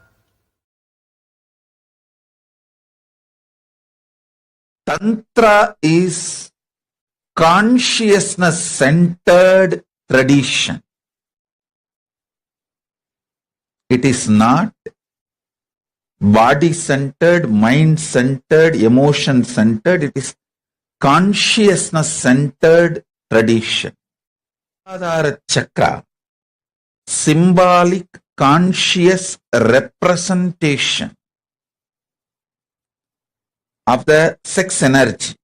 Speaker 5: Tantra is consciousness centered tradition. It is not body centered, mind centered, emotion centered. It is consciousness centered tradition. Adhara chakra, symbolic conscious representation of the sex energy,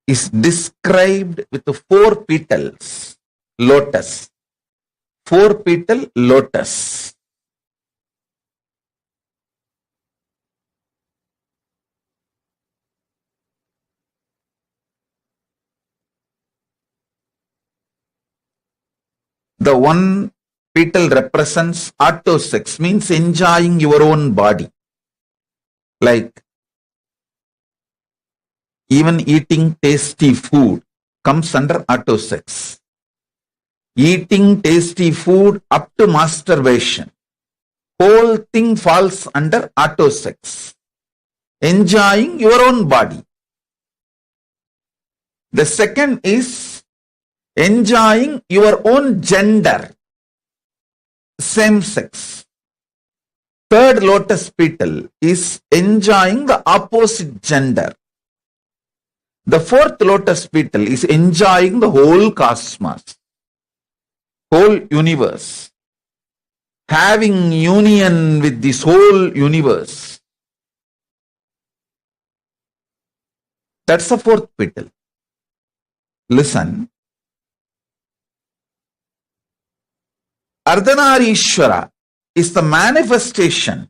Speaker 5: is described with the 4 petals, lotus. 4 petal lotus. The one petal represents autosex, means enjoying your own body. Like even eating tasty food comes under autosex. Eating tasty food up to masturbation, whole thing falls under autosex. Enjoying your own body. The second is enjoying your own gender, same sex. Third lotus petal is enjoying the opposite gender. The fourth lotus petal is enjoying the whole cosmos, whole universe, having union with this whole universe. That's the fourth petal. Listen. Ardhanareeshwara is the manifestation,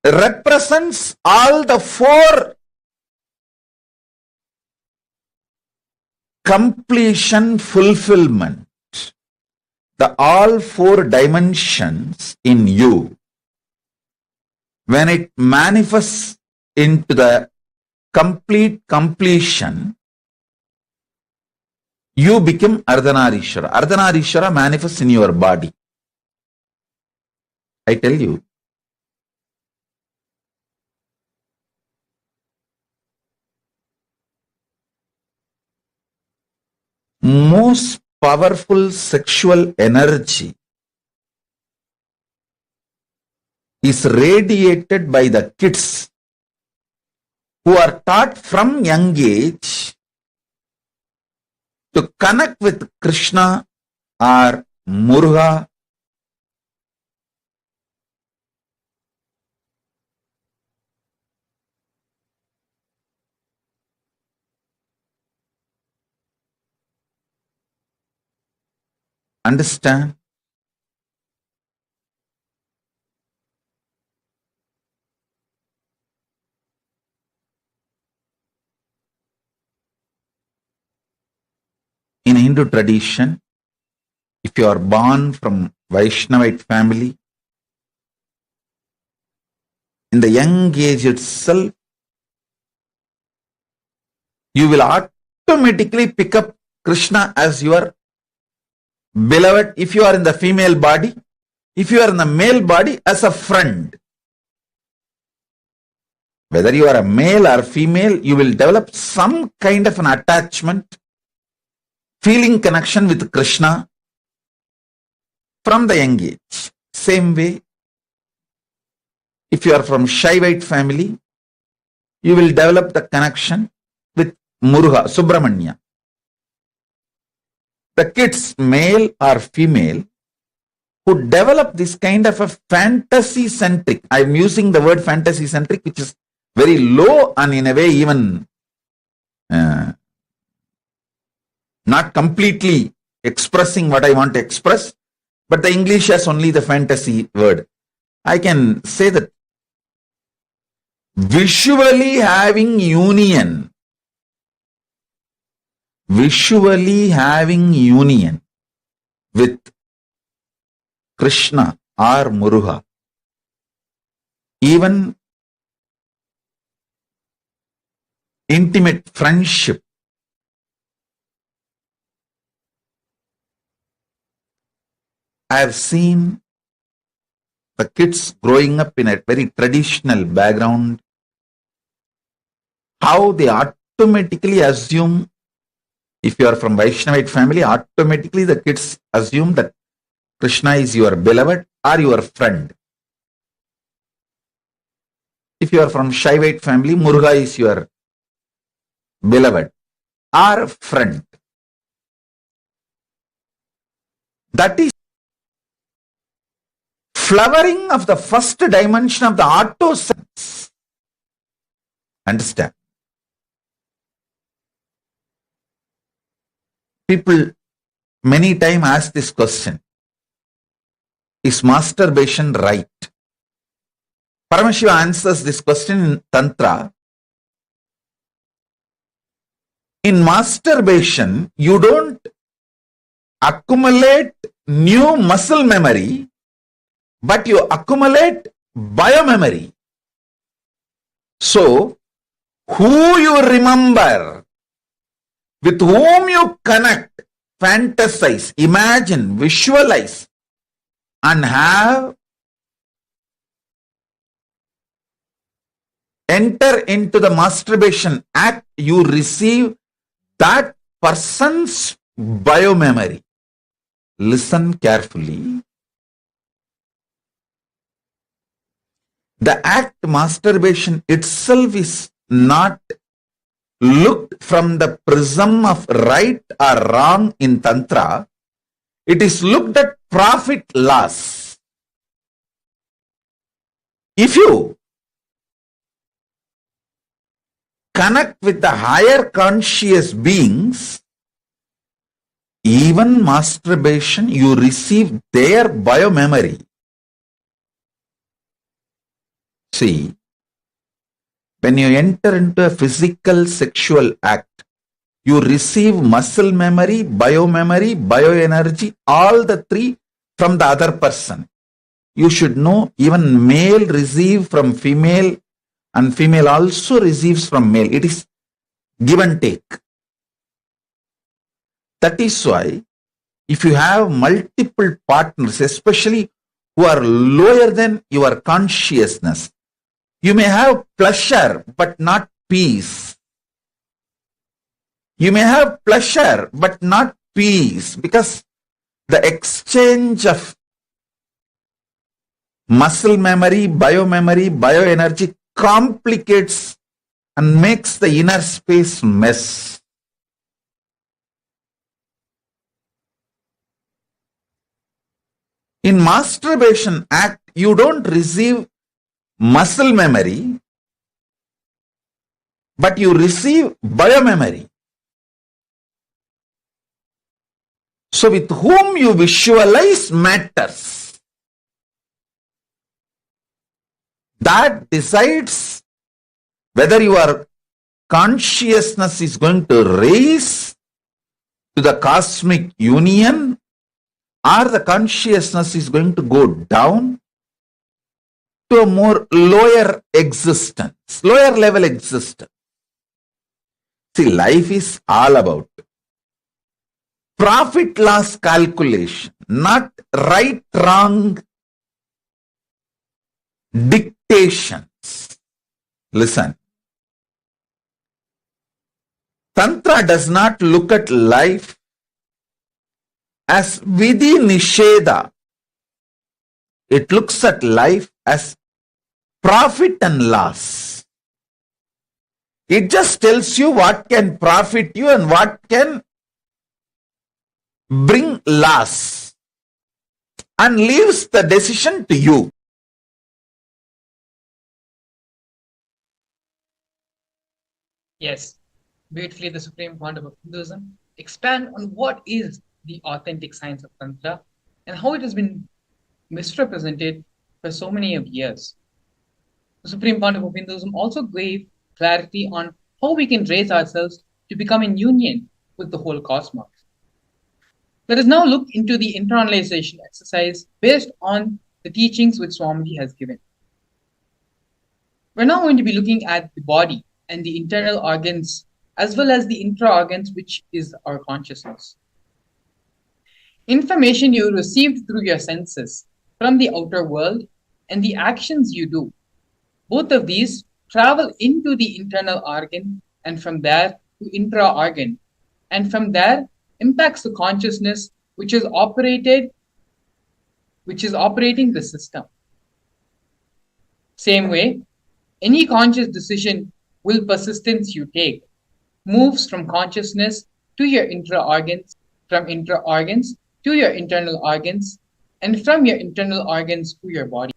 Speaker 5: represents all the 4 completion, fulfillment, the all 4 dimensions in you. When it manifests into the complete completion, you become Ardhanareeshwara. Ardhanareeshwara manifests in your body. I tell you, most powerful sexual energy is radiated by the kids who are taught from young age to connect with Krishna or Muruga. understand? In Hindu tradition, if you are born from Vaishnavite family, in the young age itself, you will automatically pick up Krishna as your beloved if you are in the female body, if you are in the male body as a friend. Whether you are a male or female, you will develop some kind of an attachment, feeling connection with Krishna from the young age. Same way, if you are from Shaivite family, you will develop the connection with Muruga, Subramanya. The kids, male or female, who develop this kind of a fantasy-centric, I'm using the word fantasy-centric, which is very low and in a way even not completely expressing what I want to express, but the English has only the fantasy word. I can say that visually having union with Krishna or Muruga, even intimate friendship, I have seen the kids growing up in a very traditional background, how they automatically assume, if you are from Vaishnavite family, automatically the kids assume that Krishna is your beloved or your friend. If you are from Shaivite family, Muruga is your beloved or friend. That is flowering of the first dimension of the auto sense. Understand? People many times ask this question: is masturbation right? Paramashivam answers this question in Tantra. In masturbation, you don't accumulate new muscle memory, but you accumulate biomemory. So, who you remember, with whom you connect, fantasize, imagine, visualize, and have enter into the masturbation act, you receive that person's biomemory. Listen carefully. The act masturbation itself is not looked from the prism of right or wrong in Tantra. It is looked at profit loss. If you connect with the higher conscious beings, even masturbation, you receive their biomemory. See, when you enter into a physical sexual act, you receive muscle memory, bioenergy, all the three from the other person. You should know even male receive from female and female also receives from male. It is give and take. That is why if you have multiple partners, especially who are lower than your consciousness, you may have pleasure but not peace. You may have pleasure but not peace because the exchange of muscle memory, bioenergy complicates and makes the inner space mess. In masturbation act, you don't receive muscle memory, but you receive biomemory. So with whom you visualize matters. That decides whether your consciousness is going to raise to the cosmic union or the consciousness is going to go down to a more lower existence, lower level existence. See, life is all about profit loss calculation, not right wrong dictations. Listen, Tantra does not look at life as vidhi nisheda. It looks at life as profit and loss. It just tells you what can profit you and what can bring loss and leaves the decision to you.
Speaker 1: Yes, beautifully the supreme founder of Hinduism expand on what is the authentic science of Tantra and how it has been misrepresented for so many of years. The supreme founder of Hinduism also gave clarity on how we can raise ourselves to become in union with the whole cosmos. Let us now look into the internalization exercise based on the teachings which Swamiji has given. We're now going to be looking at the body and the internal organs as well as the intra-organs, which is our consciousness. Information you received through your senses from the outer world and the actions you do, both of these travel into the internal organ and from there to intra-organ, and from there impacts the consciousness which is operating the system. Same way, any conscious decision will persistence you take moves from consciousness to your intra-organs, from intra-organs to your internal organs, and from your internal organs to your body.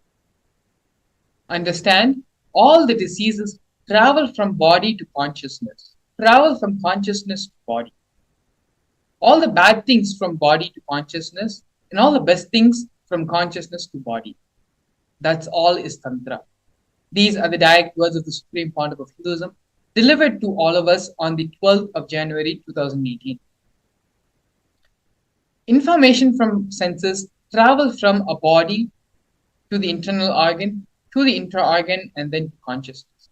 Speaker 1: Understand, all the diseases travel from body to consciousness, travel from consciousness to body. All the bad things from body to consciousness, and all the best things from consciousness to body. That's all is Tantra. These are the direct words of the Supreme Founder of Hinduism, delivered to all of us on the 12th of January 2018. Information from senses travel from a body to the internal organ, to the intra-organ, and then to consciousness.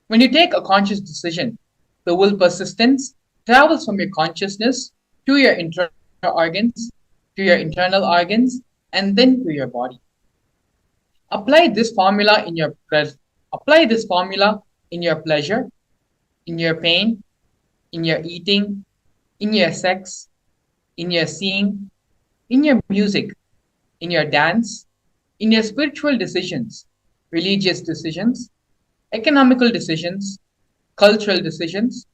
Speaker 1: When you take a conscious decision, the will persistence travels from your consciousness to your intra-organs, to your internal organs, and then to your body. Apply this formula in your pleasure, in your pain, in your eating, in your sex, in your seeing, in your music, in your dance, in your spiritual decisions, religious decisions, economical decisions, cultural decisions,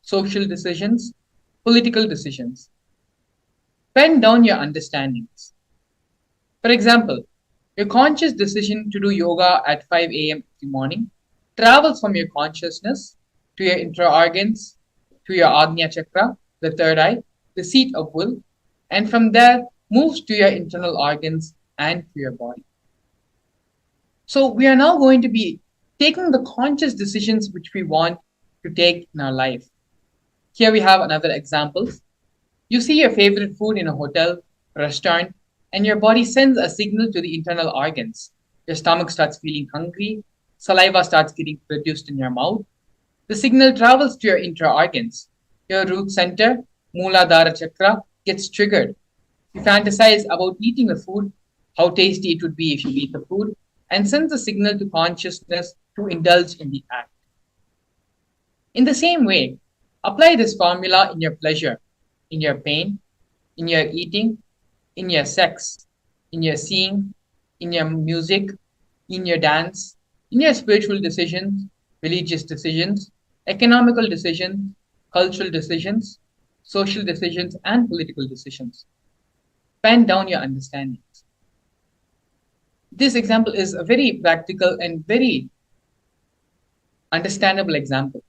Speaker 1: social decisions, political decisions. Pen down your understandings. For example, your conscious decision to do yoga at 5 a.m. in the morning travels from your consciousness to your intra-organs, to your Agnya Chakra, the third eye, the seat of will, and from there moves to your internal organs and to your body. So we are now going to be taking the conscious decisions which we want to take in our life. Here we have another example. You see your favorite food in a hotel, restaurant, and your body sends a signal to the internal organs. Your stomach starts feeling hungry, saliva starts getting produced in your mouth. The signal travels to your intra-organs. Your root center, Mooladhara Chakra, gets triggered. You fantasize about eating the food, how tasty it would be if you eat the food, and sends a signal to consciousness to indulge in the act. In the same way, apply this formula in your pleasure, in your pain, in your eating, in your sex, in your seeing, in your music, in your dance, in your spiritual decisions, religious decisions, economical decisions, cultural decisions, social decisions, and political decisions. Pen down your understandings. This example is a very practical and very understandable example.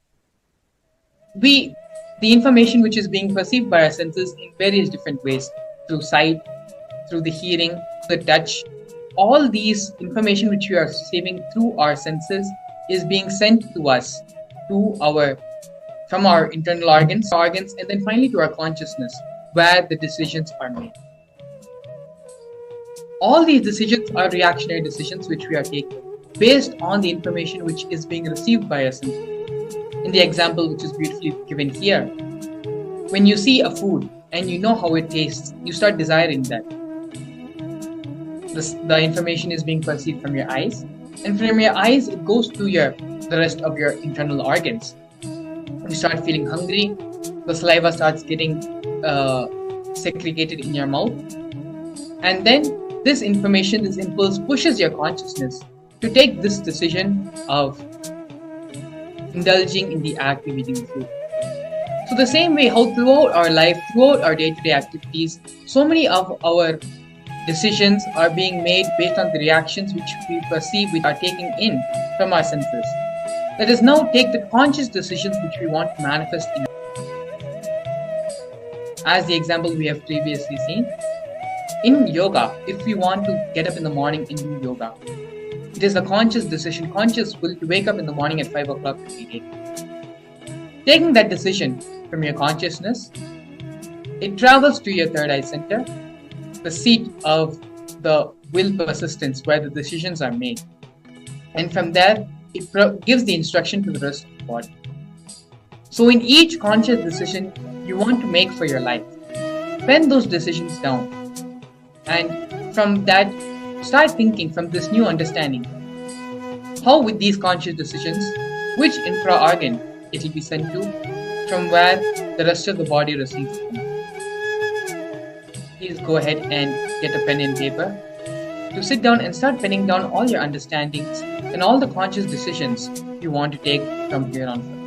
Speaker 1: We the information which is being perceived by our senses in various different ways, through sight, through the hearing, the touch. All these information which we are receiving through our senses is being sent to us, to our from our internal organs, and then finally to our consciousness, where the decisions are made. All these decisions are reactionary decisions which we are taking based on the information which is being received by us. In the example which is beautifully given here, when you see a food and you know how it tastes, you start desiring that. The information is being perceived from your eyes, and from your eyes it goes to the rest of your internal organs. You start feeling hungry, the saliva starts getting segregated in your mouth, and then this information, this impulse pushes your consciousness to take this decision of indulging in the act of eating food. So the same way how throughout our life, throughout our day-to-day activities, so many of our decisions are being made based on the reactions which we perceive, which are taking in from our senses. Let us now take the conscious decisions which we want to manifest in. As the example we have previously seen, in yoga, if we want to get up in the morning and do yoga, it is a conscious decision, conscious will to wake up in the morning at 5 o'clock every day. Taking that decision from your consciousness, it travels to your third eye center, the seat of the will persistence where the decisions are made. And from there, it gives the instruction to the rest of the body. So in each conscious decision you want to make for your life, pen those decisions down. And from that, start thinking from this new understanding, how with these conscious decisions, which infra-organ it will be sent to, from where the rest of the body receives it. Please go ahead and get a pen and paper to sit down and start penning down all your understandings and all the conscious decisions you want to take from here on.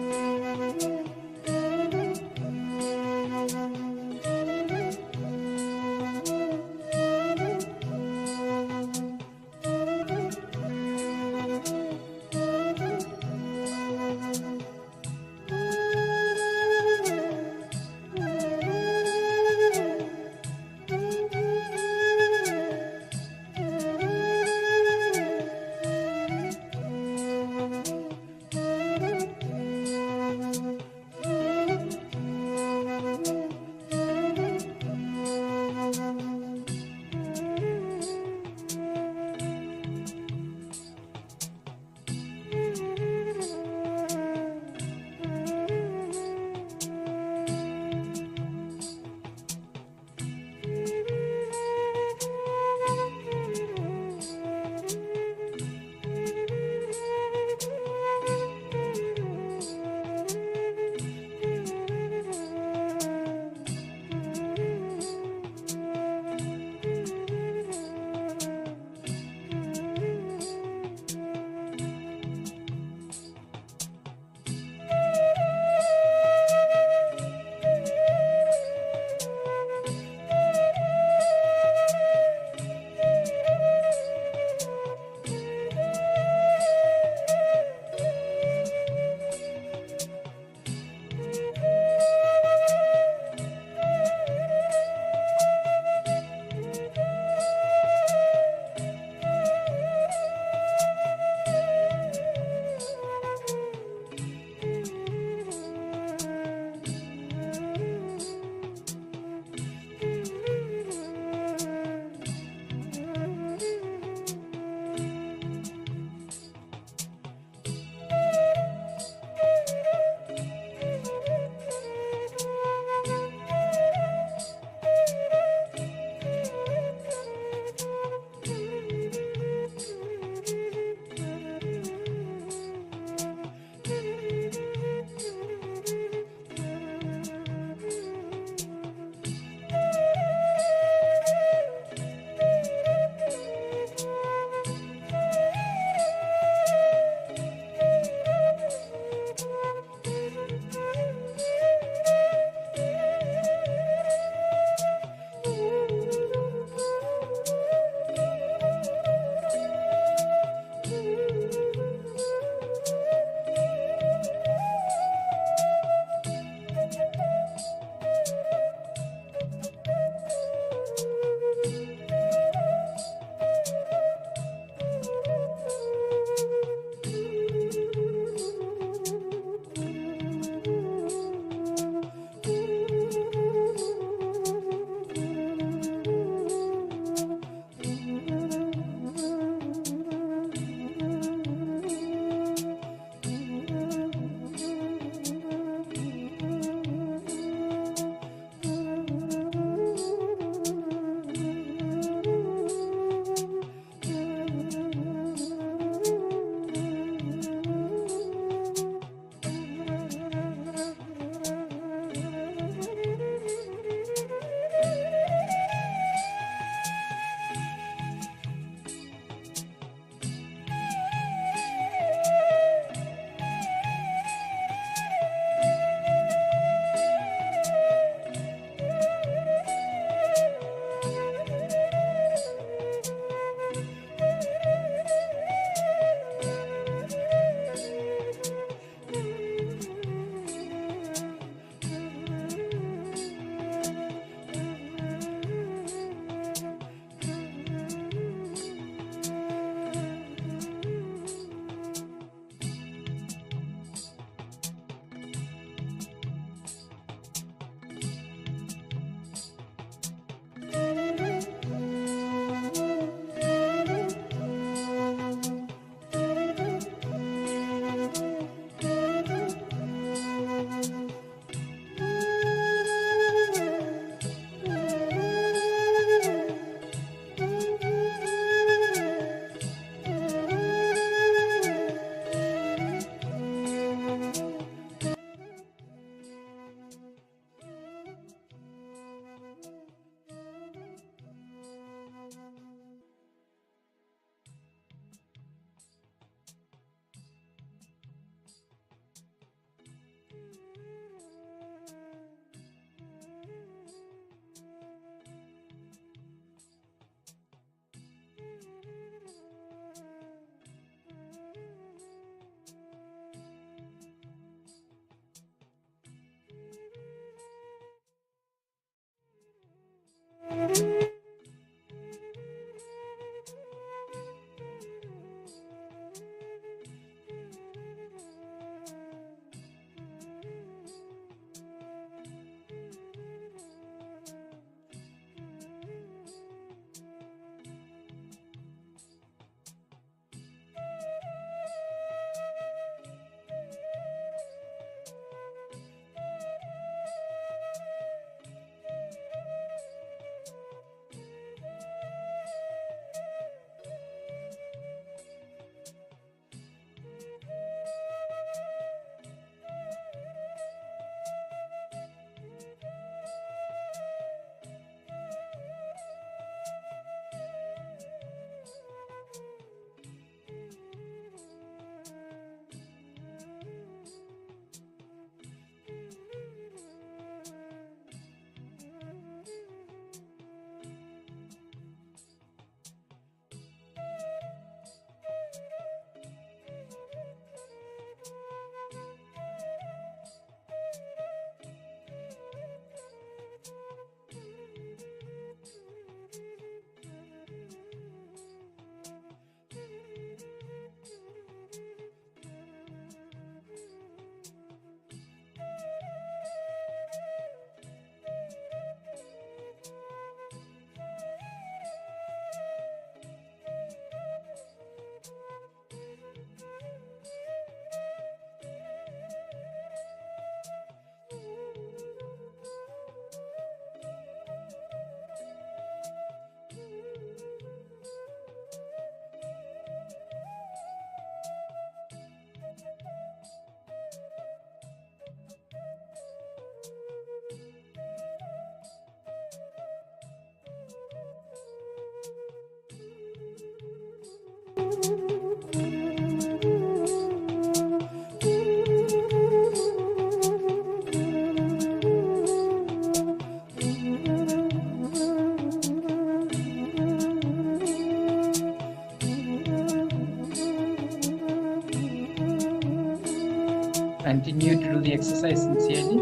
Speaker 1: Continue to do the exercise sincerely.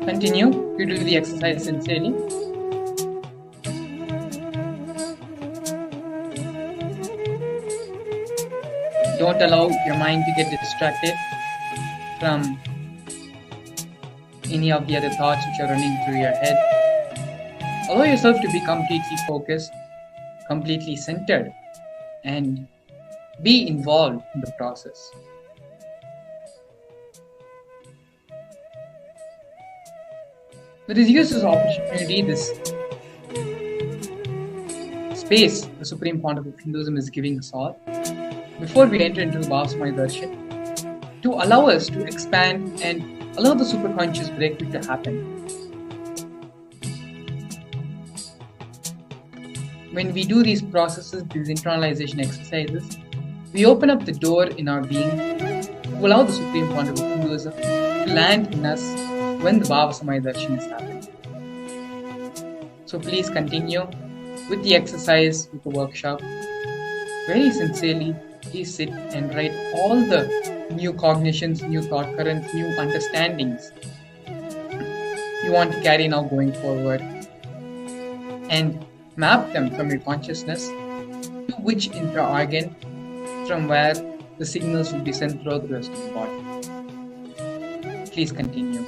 Speaker 1: Continue to do the exercise sincerely. Don't allow your mind to get distracted from any of the other thoughts which are running through your head. Allow yourself to be completely focused, completely centered, and be involved in the process. Let us use this opportunity, this space the Supreme Pontiff of Hinduism is giving us all, before we enter into the Bhava Samadhi Darshan, to allow us to expand and allow the superconscious breakthrough to happen. When we do these processes, these internalization exercises, we open up the door in our being to allow the Supreme Pontiff of Hinduism to land in us when the Bhava Samadhi Darshan is happening. So please continue with the exercise, with the workshop. Very sincerely, please sit and write all the new cognitions, new thought currents, new understandings you want to carry now going forward, and map them from your consciousness to which intra-organ, from where the signals will be sent throughout the rest of the body. Please continue.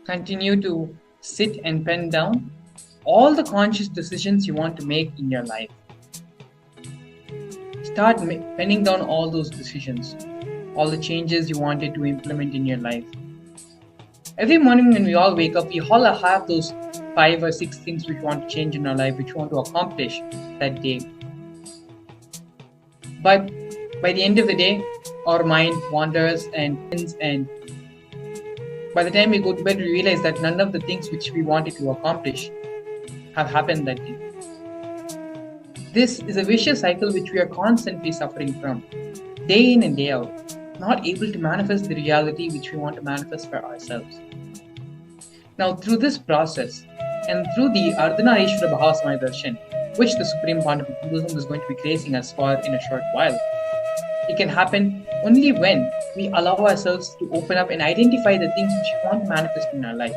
Speaker 1: Continue to sit and pen down all the conscious decisions you want to make in your life. Start penning down all those decisions, all the changes you wanted to implement in your life. Every morning when we all wake up, we all have those 5 or 6 things which we want to change in our life, which we want to accomplish that day. But by the end of the day, our mind wanders and by the time we go to bed, we realize that none of the things which we wanted to accomplish have happened that day. This is a vicious cycle which we are constantly suffering from, day in and day out, not able to manifest the reality which we want to manifest for ourselves. Now, through this process and through the Ardhanareeshwara Bhava Samadhi Darshan, which the Supreme Pontiff of Hinduism is going to be gracing us for in a short while, it can happen only when we allow ourselves to open up and identify the things which we want to manifest in our life.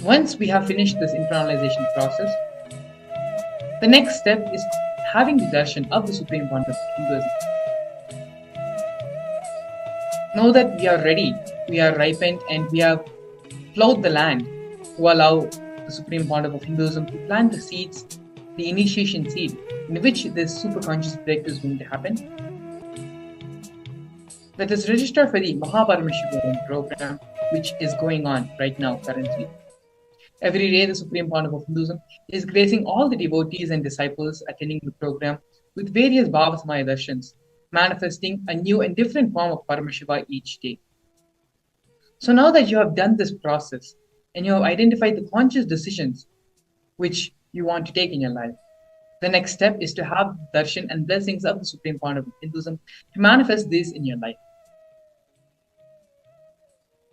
Speaker 1: Once we have finished this internalization process, the next step is having the darshan of the Supreme Pontiff of Hinduism. Know that we are ready, we are ripened, and we have plowed the land to allow the Supreme Pontiff of Hinduism to plant the seeds, the initiation seed, in which this superconscious breakthrough is going to happen. Let us register for the Paramashivam program, which is going on right now currently. Every day, the Supreme Pontiff of Hinduism is gracing all the devotees and disciples attending the program with various Bhava Samadhi Darshans, manifesting a new and different form of Paramashiva each day. So now that you have done this process and you have identified the conscious decisions which you want to take in your life, the next step is to have darshan and blessings of the Supreme Pontiff of Hinduism to manifest this in your life.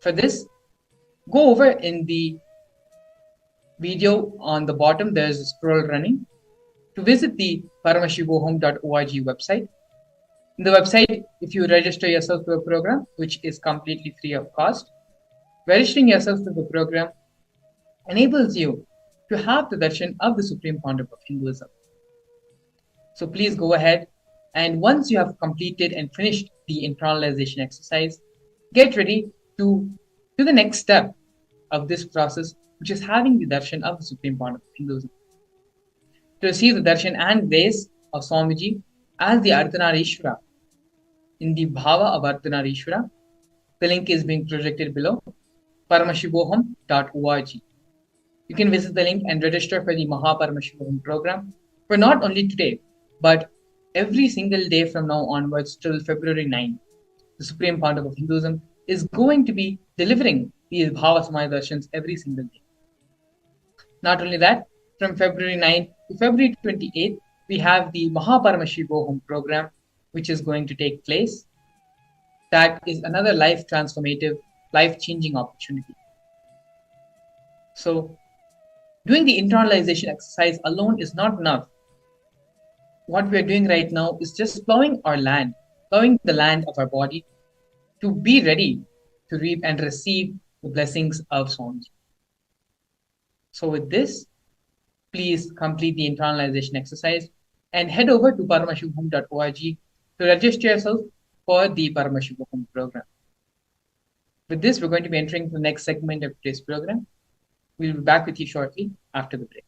Speaker 1: For this, go over in the video on the bottom, there is a scroll running, to visit the paramashivohom.org website. In the website, if you register yourself to a program, which is completely free of cost, registering yourself to the program enables you to have the darshan of the Supreme Pontiff of Hinduism. So please go ahead, and once you have completed and finished the internalization exercise, get ready to do the next step of this process, which is having the darshan of the Supreme Pontiff of Hinduism. To receive the darshan and grace of Swamiji as the Ardhanareeshwara in the Bhava of Ardhanareeshwara, the link is being projected below, paramashivoham.org. You can visit the link and register for the Paramashivam program for not only today, but every single day from now onwards till February 9. The Supreme Pontiff of Hinduism is going to be delivering these Bhava Samadhi Darshans every single day. Not only that, from February 9 to February 28, we have the Paramashivam program, which is going to take place. That is another life transformative life-changing opportunity. So, doing the internalization exercise alone is not enough. What we are doing right now is just plowing the land of our body to be ready to reap and receive the blessings of Samadhi. So with this, please complete the internalization exercise and head over to paramashivam.org to register yourself for the Paramashivam program. With this, we're going to be entering the next segment of today's program. We'll be back with you shortly after the break.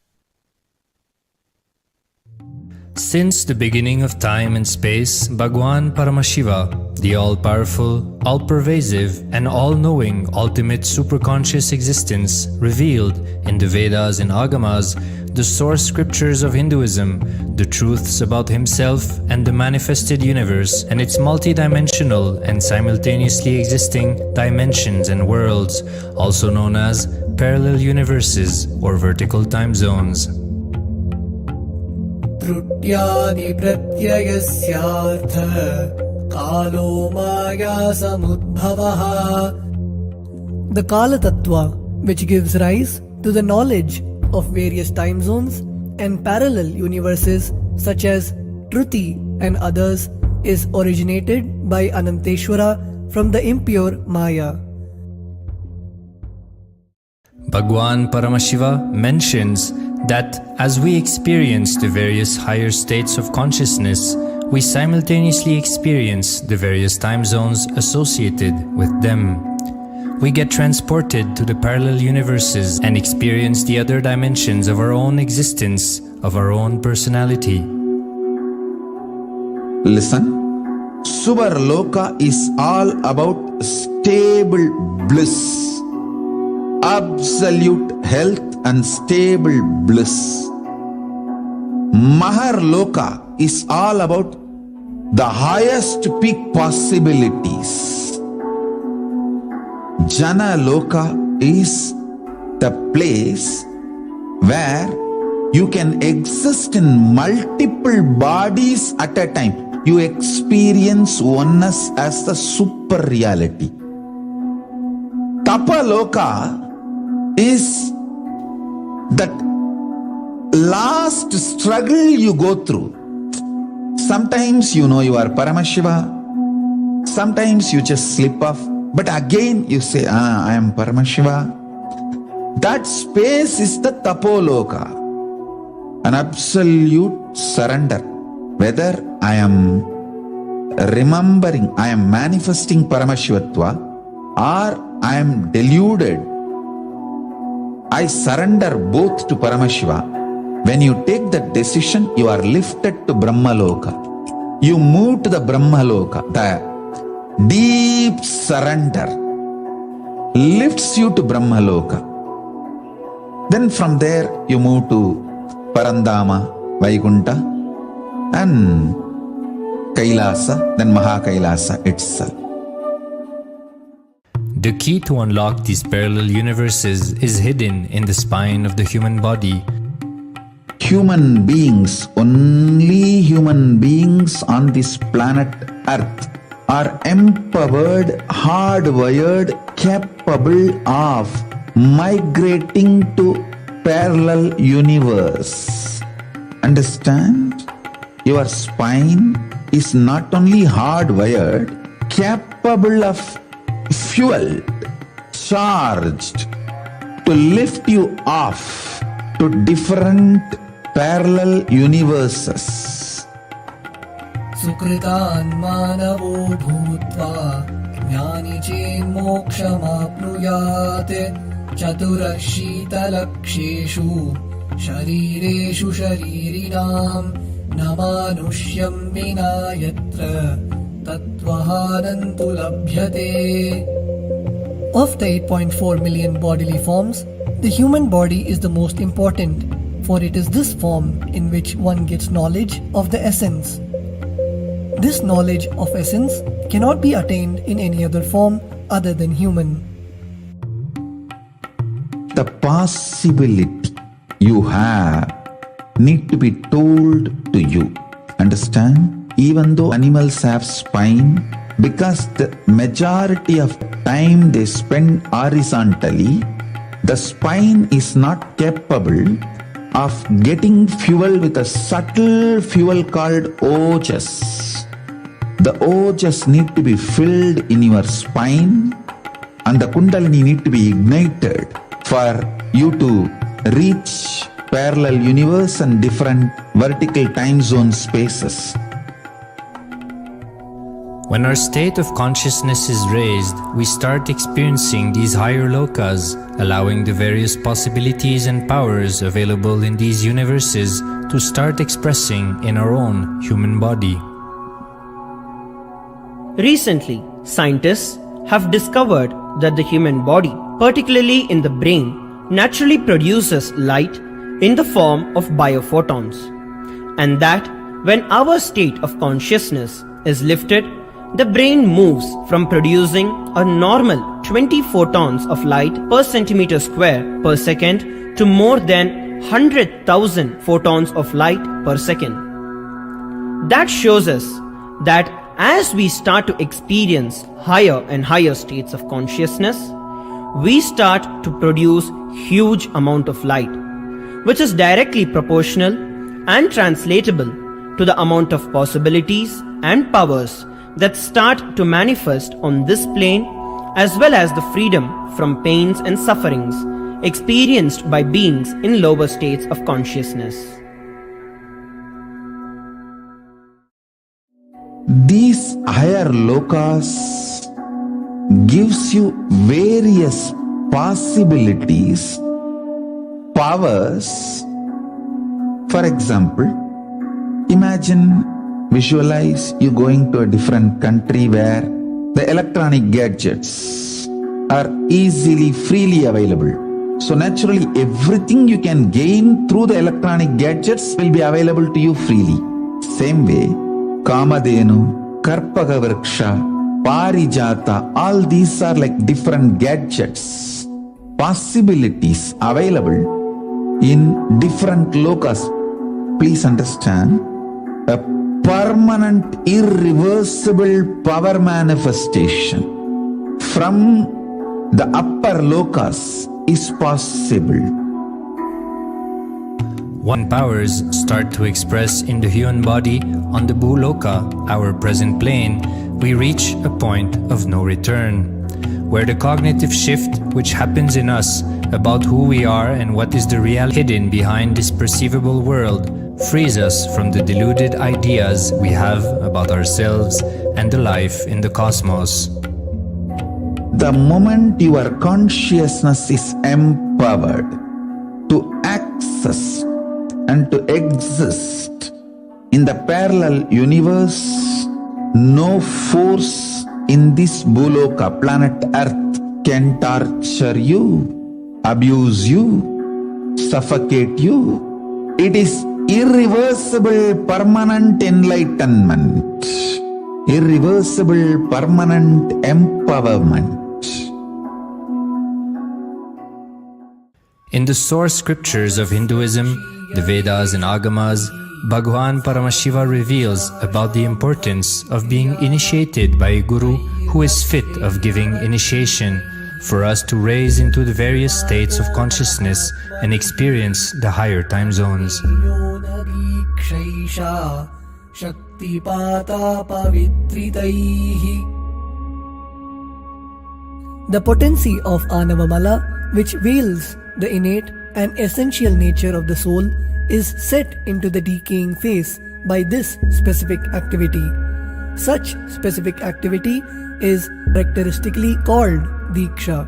Speaker 7: Since the beginning of time and space, Bhagwan Paramashiva, the all-powerful, all-pervasive, and all-knowing ultimate superconscious existence, revealed in the Vedas and Agamas, the source scriptures of Hinduism, the truths about himself and the manifested universe and its multidimensional and simultaneously existing dimensions and worlds, also known as parallel universes or vertical time zones.
Speaker 8: त्रुट्यादि प्रत्ययस्यार्थ कालो माया समुद्भवः. The Kala Tattva, which gives rise to the knowledge of various time zones and parallel universes such as Truti and others, is originated by Ananteshwara from the impure Maya.
Speaker 7: Bhagwan Paramashiva mentions that as we experience the various higher states of consciousness, we simultaneously experience the various time zones associated with them. We get transported to the parallel universes and experience the other dimensions of our own existence, of our own personality.
Speaker 5: Listen, Subarloka is all about stable bliss, absolute health and stable bliss. Maharloka is all about the highest peak possibilities. Jana Loka is the place where you can exist in multiple bodies at a time. You experience oneness as the super reality. Tapa Loka is that last struggle you go through. Sometimes you know you are Paramashiva, sometimes you just slip off, but again you say, I am Paramashiva. That space is the Tapoloka, an absolute surrender. Whether I am remembering, I am manifesting Paramashivatva, or I am deluded, I surrender both to Paramashiva. When you take that decision, you are lifted to Brahmaloka. You move to the Brahmaloka. The deep surrender lifts you to Brahmaloka. Then from there you move to Parandama, Vaikunta, and Kailasa, then Mahakailasa itself.
Speaker 7: The key to unlock these parallel universes is hidden in the spine of the human body.
Speaker 5: Human beings, only human beings on this planet Earth are empowered, hardwired, capable of migrating to parallel universe. Understand? Your spine is not only hardwired, capable of fuel, charged to lift you off to different parallel universes.
Speaker 8: Sukritan manavo bhutva jnani chen mokshamapnuyat chaturashita-laksheshu sharireshu sharirinam namanushyam vina yatra tattvahanantu labhyate. Of the 8.4 million bodily forms, the human body is the most important, for it is this form in which one gets knowledge of the essence. This knowledge of essence cannot be attained in any other form other than human.
Speaker 5: The possibility you have need to be told to you. Understand? Even though animals have spine, because the majority of time they spend horizontally, the spine is not capable of getting fuel with a subtle fuel called ojas. The ojas need to be filled in your spine and the kundalini need to be ignited for you to reach parallel universe and different vertical time zone spaces.
Speaker 7: When our state of consciousness is raised, we start experiencing these higher lokas, allowing the various possibilities and powers available in these universes to start expressing in our own human body.
Speaker 9: Recently, scientists have discovered that the human body, particularly in the brain, naturally produces light in the form of biophotons, and that when our state of consciousness is lifted, the brain moves from producing a normal 20 photons of light per centimeter square per second to more than 100,000 photons of light per second. That shows us that as we start to experience higher and higher states of consciousness, we start to produce huge amount of light, which is directly proportional and translatable to the amount of possibilities and powers that start to manifest on this plane, as well as the freedom from pains and sufferings experienced by beings in lower states of consciousness.
Speaker 5: These higher lokas gives you various possibilities, powers. For example, visualize you going to a different country where the electronic gadgets are easily, freely available. So naturally, everything you can gain through the electronic gadgets will be available to you freely. Same way, Kamadhenu, Karpagavriksha, Parijata, all these are like different gadgets, possibilities available in different lokas. Please understand, a permanent, irreversible power manifestation from the upper lokas is possible.
Speaker 7: When powers start to express in the human body on the Bhuloka, our present plane, we reach a point of no return, where the cognitive shift which happens in us about who we are and what is the real hidden behind this perceivable world frees us from the deluded ideas we have about ourselves and the life in the cosmos.
Speaker 5: The moment your consciousness is empowered to access and to exist in the parallel universe, no force in this Bhuloka, planet Earth, can torture you, abuse you, suffocate you. It is irreversible, permanent enlightenment, irreversible, permanent empowerment.
Speaker 7: In the source scriptures of Hinduism, the Vedas and Agamas, Bhagwan Paramashiva reveals about the importance of being initiated by a guru who is fit of giving initiation for us to raise into the various states of consciousness and experience the higher time zones.
Speaker 8: The potency of Anavamala, which veils the innate and essential nature of the soul, is set into the decaying phase by this specific activity. Such specific activity is characteristically called Diksha.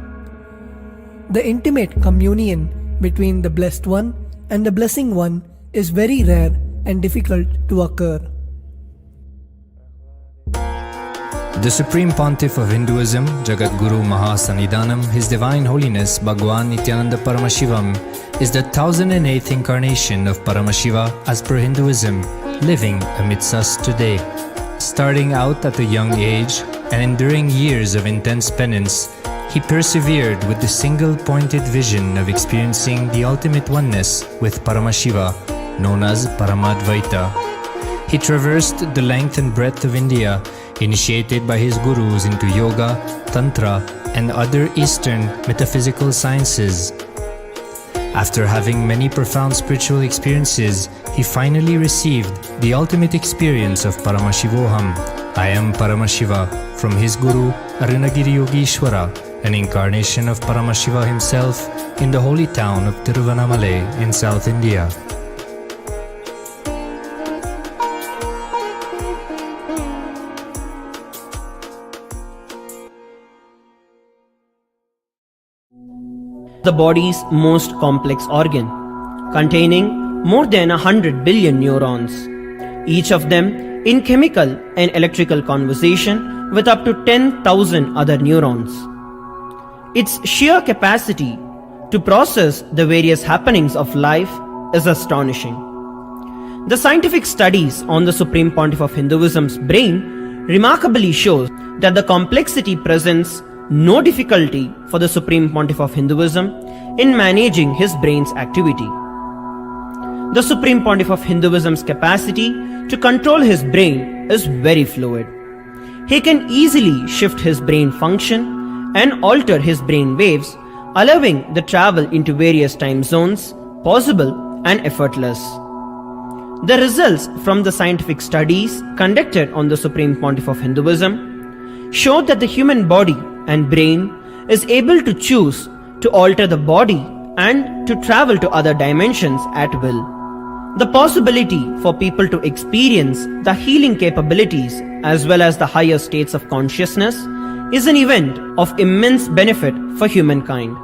Speaker 8: The intimate communion between the Blessed One and the Blessing One is very rare and difficult to occur.
Speaker 7: The Supreme Pontiff of Hinduism, Jagat Guru Mahasannidhanam, His Divine Holiness Bhagwan Nithyananda Paramashivam, is the 1008th incarnation of Paramashiva as per Hinduism, living amidst us today. Starting out at a young age and enduring years of intense penance, he persevered with the single-pointed vision of experiencing the ultimate oneness with Paramashiva, known as Paramadvaita. He traversed the length and breadth of India initiated by his gurus into yoga, tantra, and other Eastern metaphysical sciences. After having many profound spiritual experiences, he finally received the ultimate experience of Paramashivoham, I am Paramashiva, from his guru Ardhanareeshwara, an incarnation of Paramashiva himself in the holy town of Tiruvannamalai in South India.
Speaker 9: The body's most complex organ, containing more than 100 billion neurons, each of them in chemical and electrical conversation with up to 10,000 other neurons. Its sheer capacity to process the various happenings of life is astonishing. The scientific studies on the Supreme Pontiff of Hinduism's brain remarkably shows that the complexity presents no difficulty for the Supreme Pontiff of Hinduism in managing his brain's activity. The Supreme Pontiff of Hinduism's capacity to control his brain is very fluid. He can easily shift his brain function and alter his brain waves, allowing the travel into various time zones possible and effortless. The results from the scientific studies conducted on the Supreme Pontiff of Hinduism showed that the human body and brain is able to choose to alter the body and to travel to other dimensions at will. The possibility for people to experience the healing capabilities as well as the higher states of consciousness is an event of immense benefit for humankind.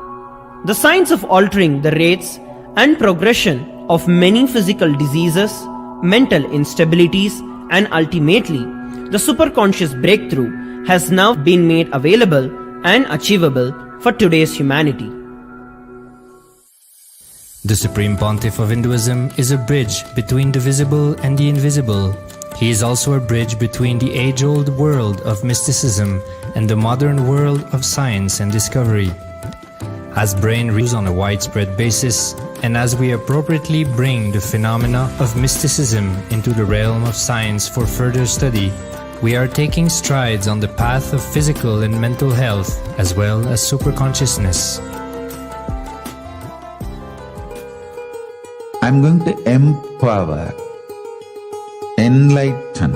Speaker 9: The science of altering the rates and progression of many physical diseases, mental instabilities, and ultimately the superconscious breakthrough has now been made available and achievable for today's humanity.
Speaker 7: The Supreme Pontiff of Hinduism is a bridge between the visible and the invisible. He is also a bridge between the age-old world of mysticism and the modern world of science and discovery. As brain reviews on a widespread basis, and as we appropriately bring the phenomena of mysticism into the realm of science for further study, we are taking strides on the path of physical and mental health as well as superconsciousness.
Speaker 5: I'm going to empower, enlighten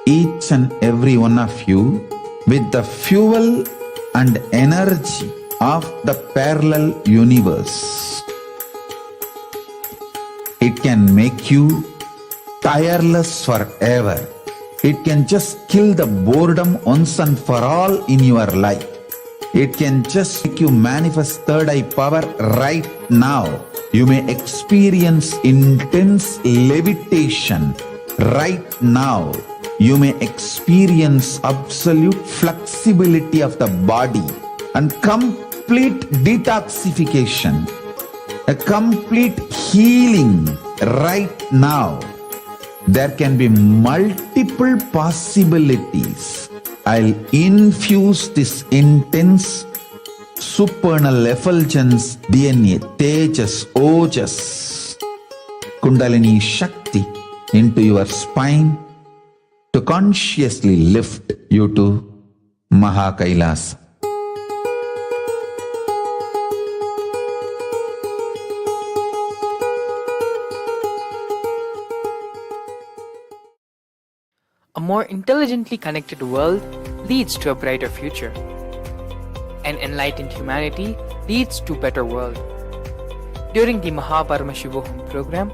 Speaker 5: each and every one of you with the fuel and energy of the parallel universe. It can make you tireless forever. It can just kill the boredom once and for all in your life. It can just make you manifest third eye power right now. You may experience intense levitation right now. You may experience absolute flexibility of the body and complete detoxification, a complete healing right now. There can be multiple possibilities. I'll infuse this intense supernal effulgence, DNA, Tejas, Ojas, Kundalini Shakti into your spine to consciously lift you to Mahakailasa.
Speaker 2: A more intelligently connected world leads to a brighter future. An enlightened humanity leads to a better world. During the Paramashivam program,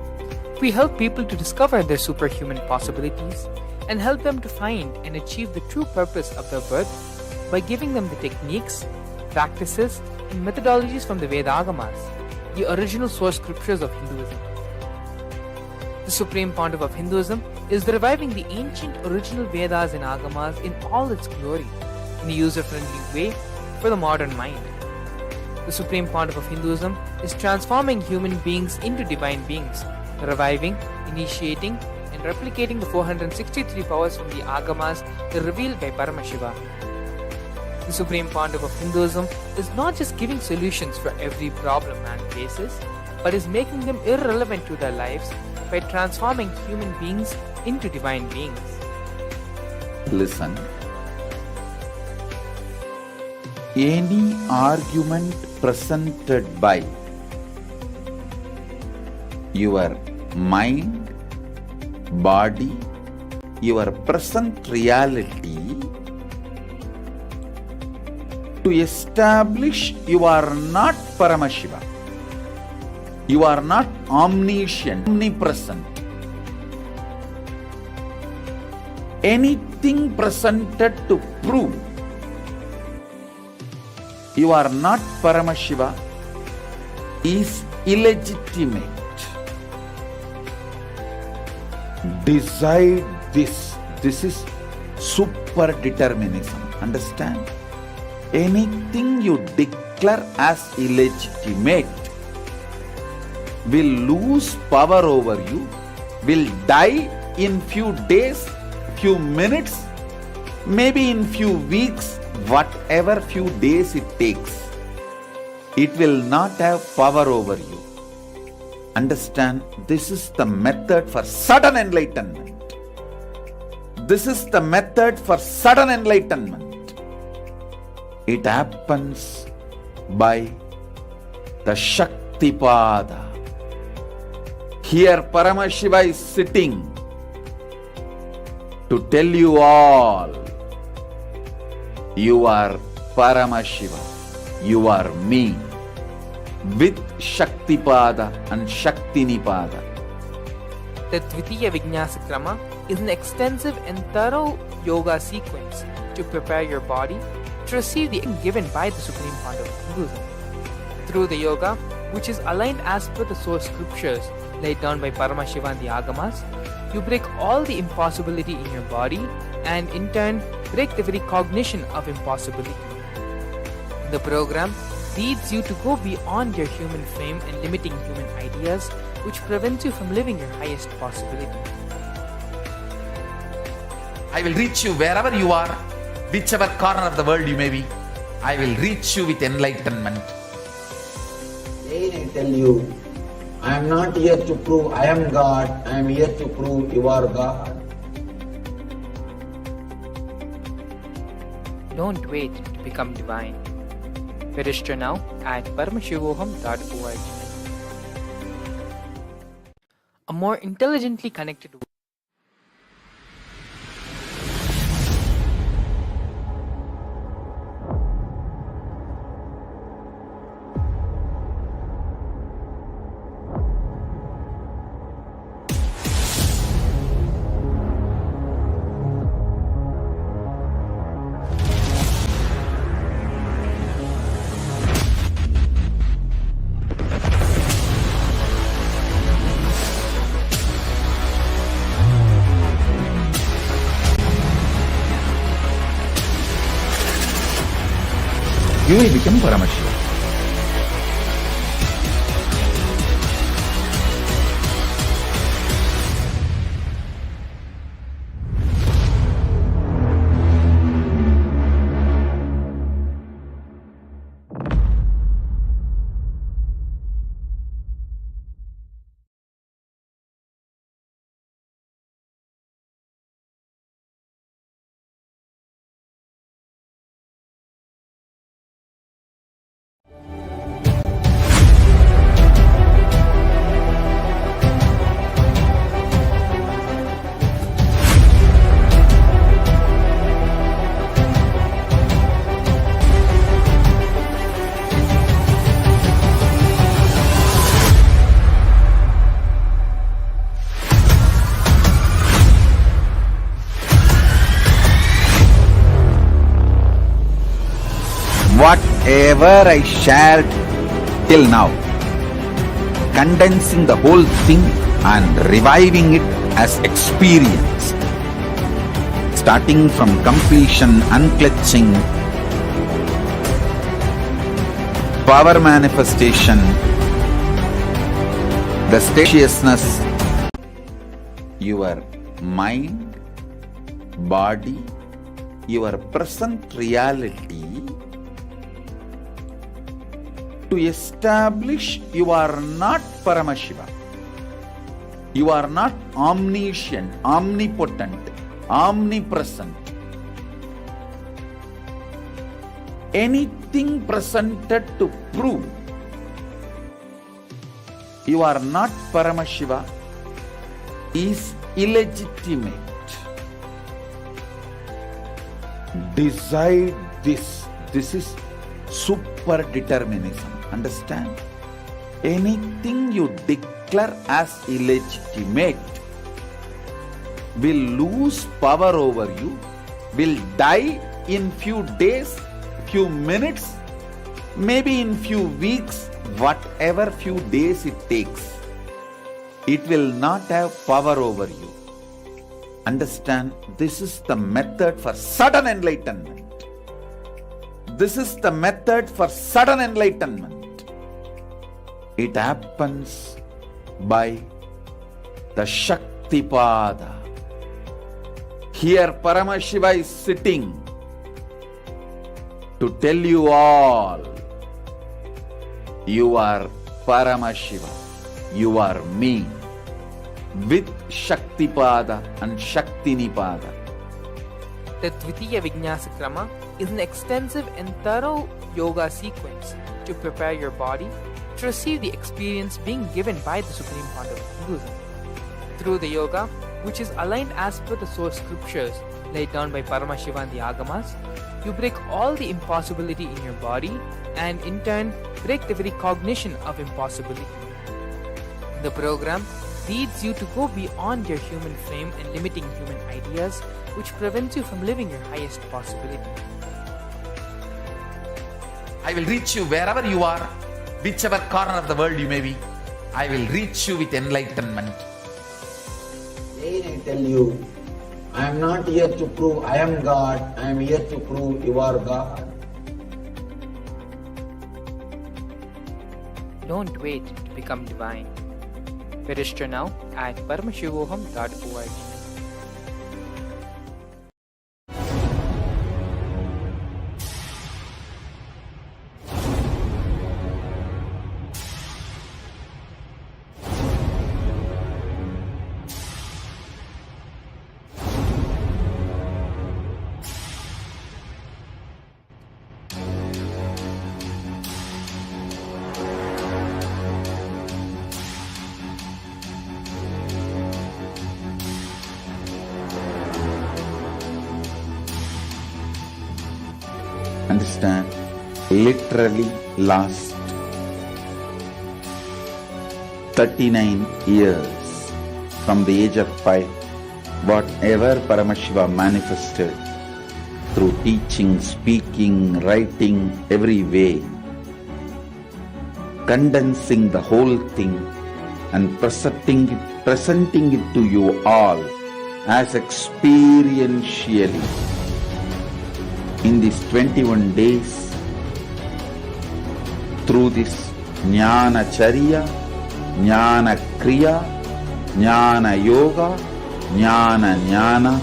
Speaker 2: we help people to discover their superhuman possibilities and help them to find and achieve the true purpose of their birth by giving them the techniques, practices, and methodologies from the Vedagamas, the original source scriptures of Hinduism. The Supreme Pontiff of Hinduism is reviving the ancient original Vedas and Agamas in all its glory, in a user-friendly way for the modern mind. The Supreme Pontiff of Hinduism is transforming human beings into divine beings, reviving, initiating, and replicating the 463 powers from the Agamas revealed by Paramashiva. The Supreme Pontiff of Hinduism is not just giving solutions for every problem man faces, but is making them irrelevant to their lives by transforming human beings into divine beings.
Speaker 5: listen. Any argument presented by your mind, body, your present reality to establish you are not Paramashiva, you are not omniscient, omnipresent. Anything presented to prove you are not Paramashiva is illegitimate. Decide this. This is super determinism. Understand? Anything you declare as illegitimate will lose power over you, will die in few days, few minutes, maybe in few weeks, whatever few days it takes. It will not have power over you. Understand, this is the method for sudden enlightenment. This is the method for sudden enlightenment. It happens by the Shaktipada. Here Paramashiva is sitting to tell you all, you are Paramashiva, you are me, with Shaktipada and Shaktinipada.
Speaker 2: The Dvitiya Vijnasa Krama is an extensive and thorough yoga sequence to prepare your body to receive the given by the Supreme Founder of Hinduism. Through the yoga, which is aligned as per the source scriptures laid down by Paramashiva and the Agamas, you break all the impossibility in your body and in turn break the very cognition of impossibility. The program leads you to go beyond your human frame and limiting human ideas, which prevents you from living your highest possibility.
Speaker 3: I will reach you wherever you are, whichever corner of the world you may be. I will reach you with enlightenment.
Speaker 6: Again I tell you, I am not here to prove I am God, I am here to prove you are God.
Speaker 2: Don't wait to become divine. Register now at paramashivoham.org. A more intelligently connected world.
Speaker 5: You will become Paramashiva. Whatever I shared till now, condensing the whole thing and reviving it as experience, starting from completion, unclutching, power manifestation, the spaciousness, your mind, body, your present reality, to establish you are not Paramashiva. You are not omniscient, omnipotent, omnipresent. anything presented to prove you are not Paramashiva is illegitimate. Decide this. This is super determinism. Understand? Anything you declare as illegitimate will lose power over you, will die in few days, few minutes, maybe in few weeks, whatever few days it takes. It will not have power over you. Understand, this is the method for sudden enlightenment. This is the method for sudden enlightenment. It happens by the Shaktipada. Here Paramashiva is sitting to tell you all, you are Paramashiva, you are me, with Shaktipada and Shaktinipada.
Speaker 2: The Dvitiya Vijnasa Krama is an extensive and thorough yoga sequence to prepare your body to receive the experience being given by the Supreme Founder of Hinduism. Through the yoga, which is aligned as per the source scriptures laid down by Paramashiva and the Agamas, you break all the impossibility in your body and in turn break the very cognition of impossibility. The program leads you to go beyond your human frame and limiting human ideas, which prevents you from living your highest possibility.
Speaker 3: I will reach you wherever you are, whichever corner of the world you may be. I will reach you with enlightenment.
Speaker 6: Again I tell you, I am not here to prove I am God, I am here to prove you are God.
Speaker 2: Don't wait to become divine. Register now at paramashivoham.org.
Speaker 5: Understand, literally last 39 years from the age of 5, whatever Paramashiva manifested through teaching, speaking, writing, every way, condensing the whole thing and presenting it to you all as experientially in these 21 days through this Jnana Charya, Jnana Kriya, Jnana Yoga, Jnana Jnana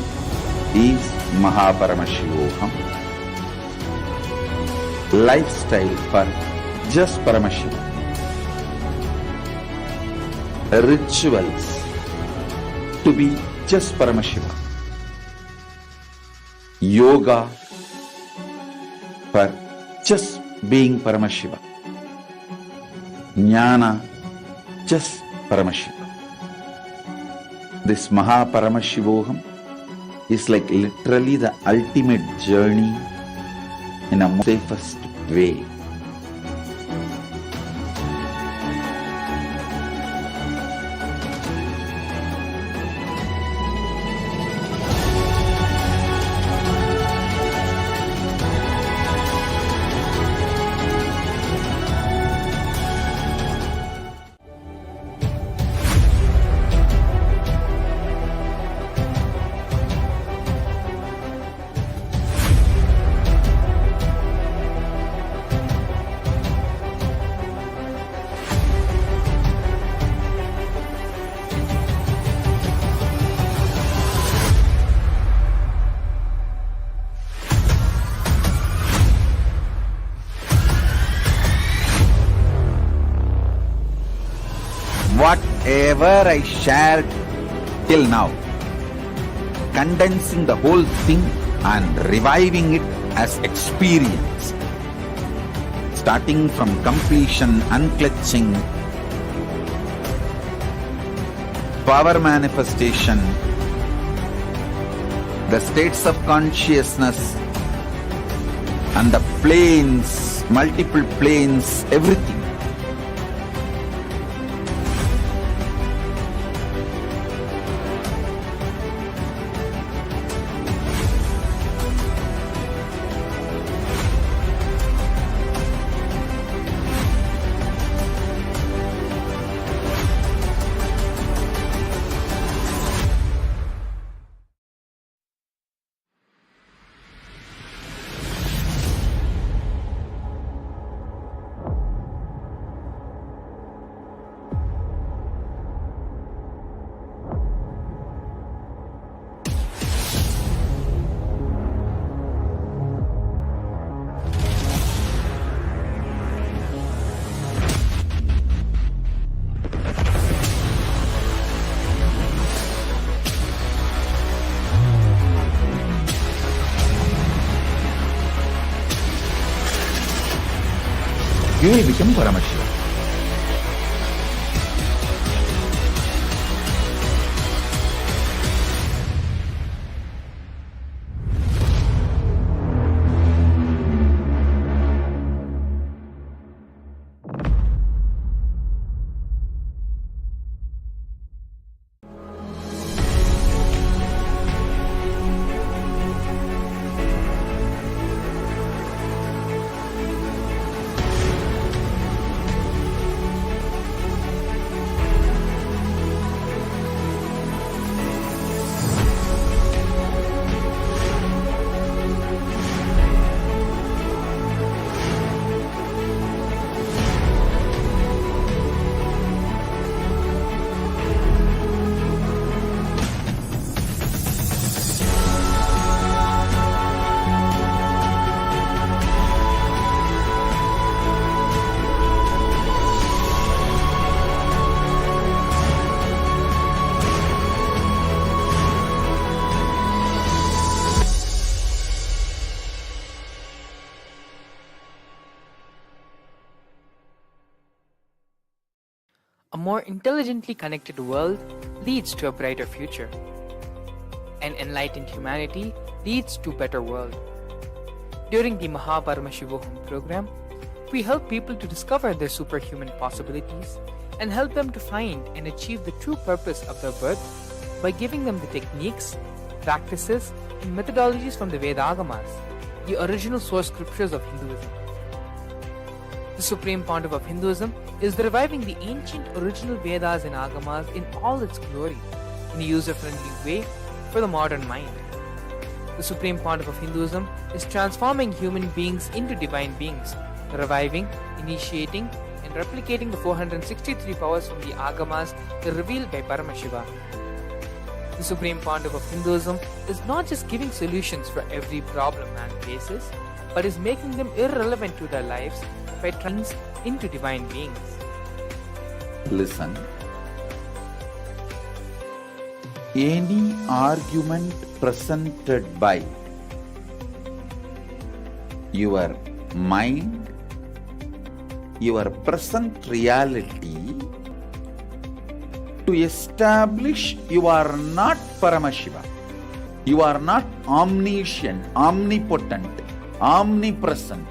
Speaker 5: is Mahaparamashivoham. Lifestyle for just Paramashiva. Rituals to be just Paramashiva. Yoga for just being Paramashiva. Jnana, just Paramashiva. This Mahaparamashivoham is like literally the ultimate journey in a safest way. Whatever I shared till now, condensing the whole thing and reviving it as experience, starting from completion, unclutching, power manifestation, the states of consciousness, and the planes, multiple planes, everything. You will become Paramashivam.
Speaker 2: A more intelligently connected world leads to a brighter future. An enlightened humanity leads to a better world. During the Paramashivam program, we help people to discover their superhuman possibilities and help them to find and achieve the true purpose of their birth by giving them the techniques, practices, and methodologies from the Vedagamas, the original source scriptures of Hinduism. The Supreme Pontiff of Hinduism is reviving the ancient original Vedas and Agamas in all its glory, in a user-friendly way for the modern mind. The Supreme Pontiff of Hinduism is transforming human beings into divine beings, reviving, initiating, and replicating the 463 powers from the Agamas revealed by Paramashiva. The Supreme Pontiff of Hinduism is not just giving solutions for every problem man faces, but is making them irrelevant to their lives by turning into divine beings.
Speaker 5: Listen. Any argument presented by your mind, your present reality, to establish you are not Paramashiva, you are not omniscient, omnipotent, omnipresent.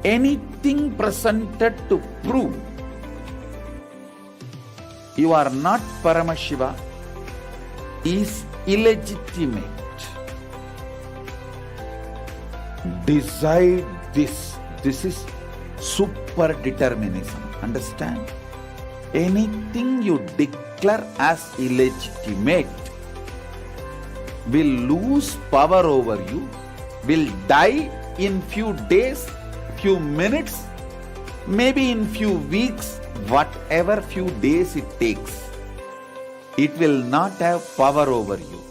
Speaker 5: Anything presented to prove you are not Paramashiva is illegitimate. Decide this. This is super determinism. Understand? Anything you declare as illegitimate will lose power over you, will die in few days, few minutes, maybe in few weeks, whatever few days it takes. It will not have power over you.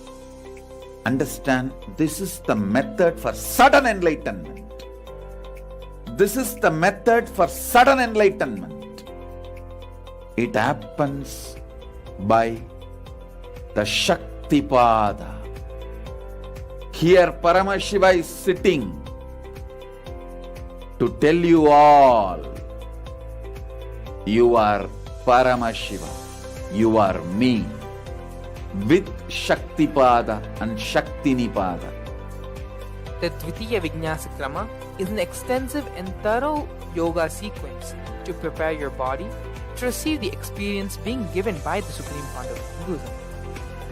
Speaker 5: Understand, this is the method for sudden enlightenment. This is the method for sudden enlightenment. It happens by the Shaktipada. Here Paramashiva is sitting to tell you all, you are Paramashiva, you are me, with Shaktipada and Shaktinipada.
Speaker 2: The Dvitiya Vinyasa Krama is an extensive and thorough yoga sequence to prepare your body to receive the experience being given by the Supreme Founder of Hinduism.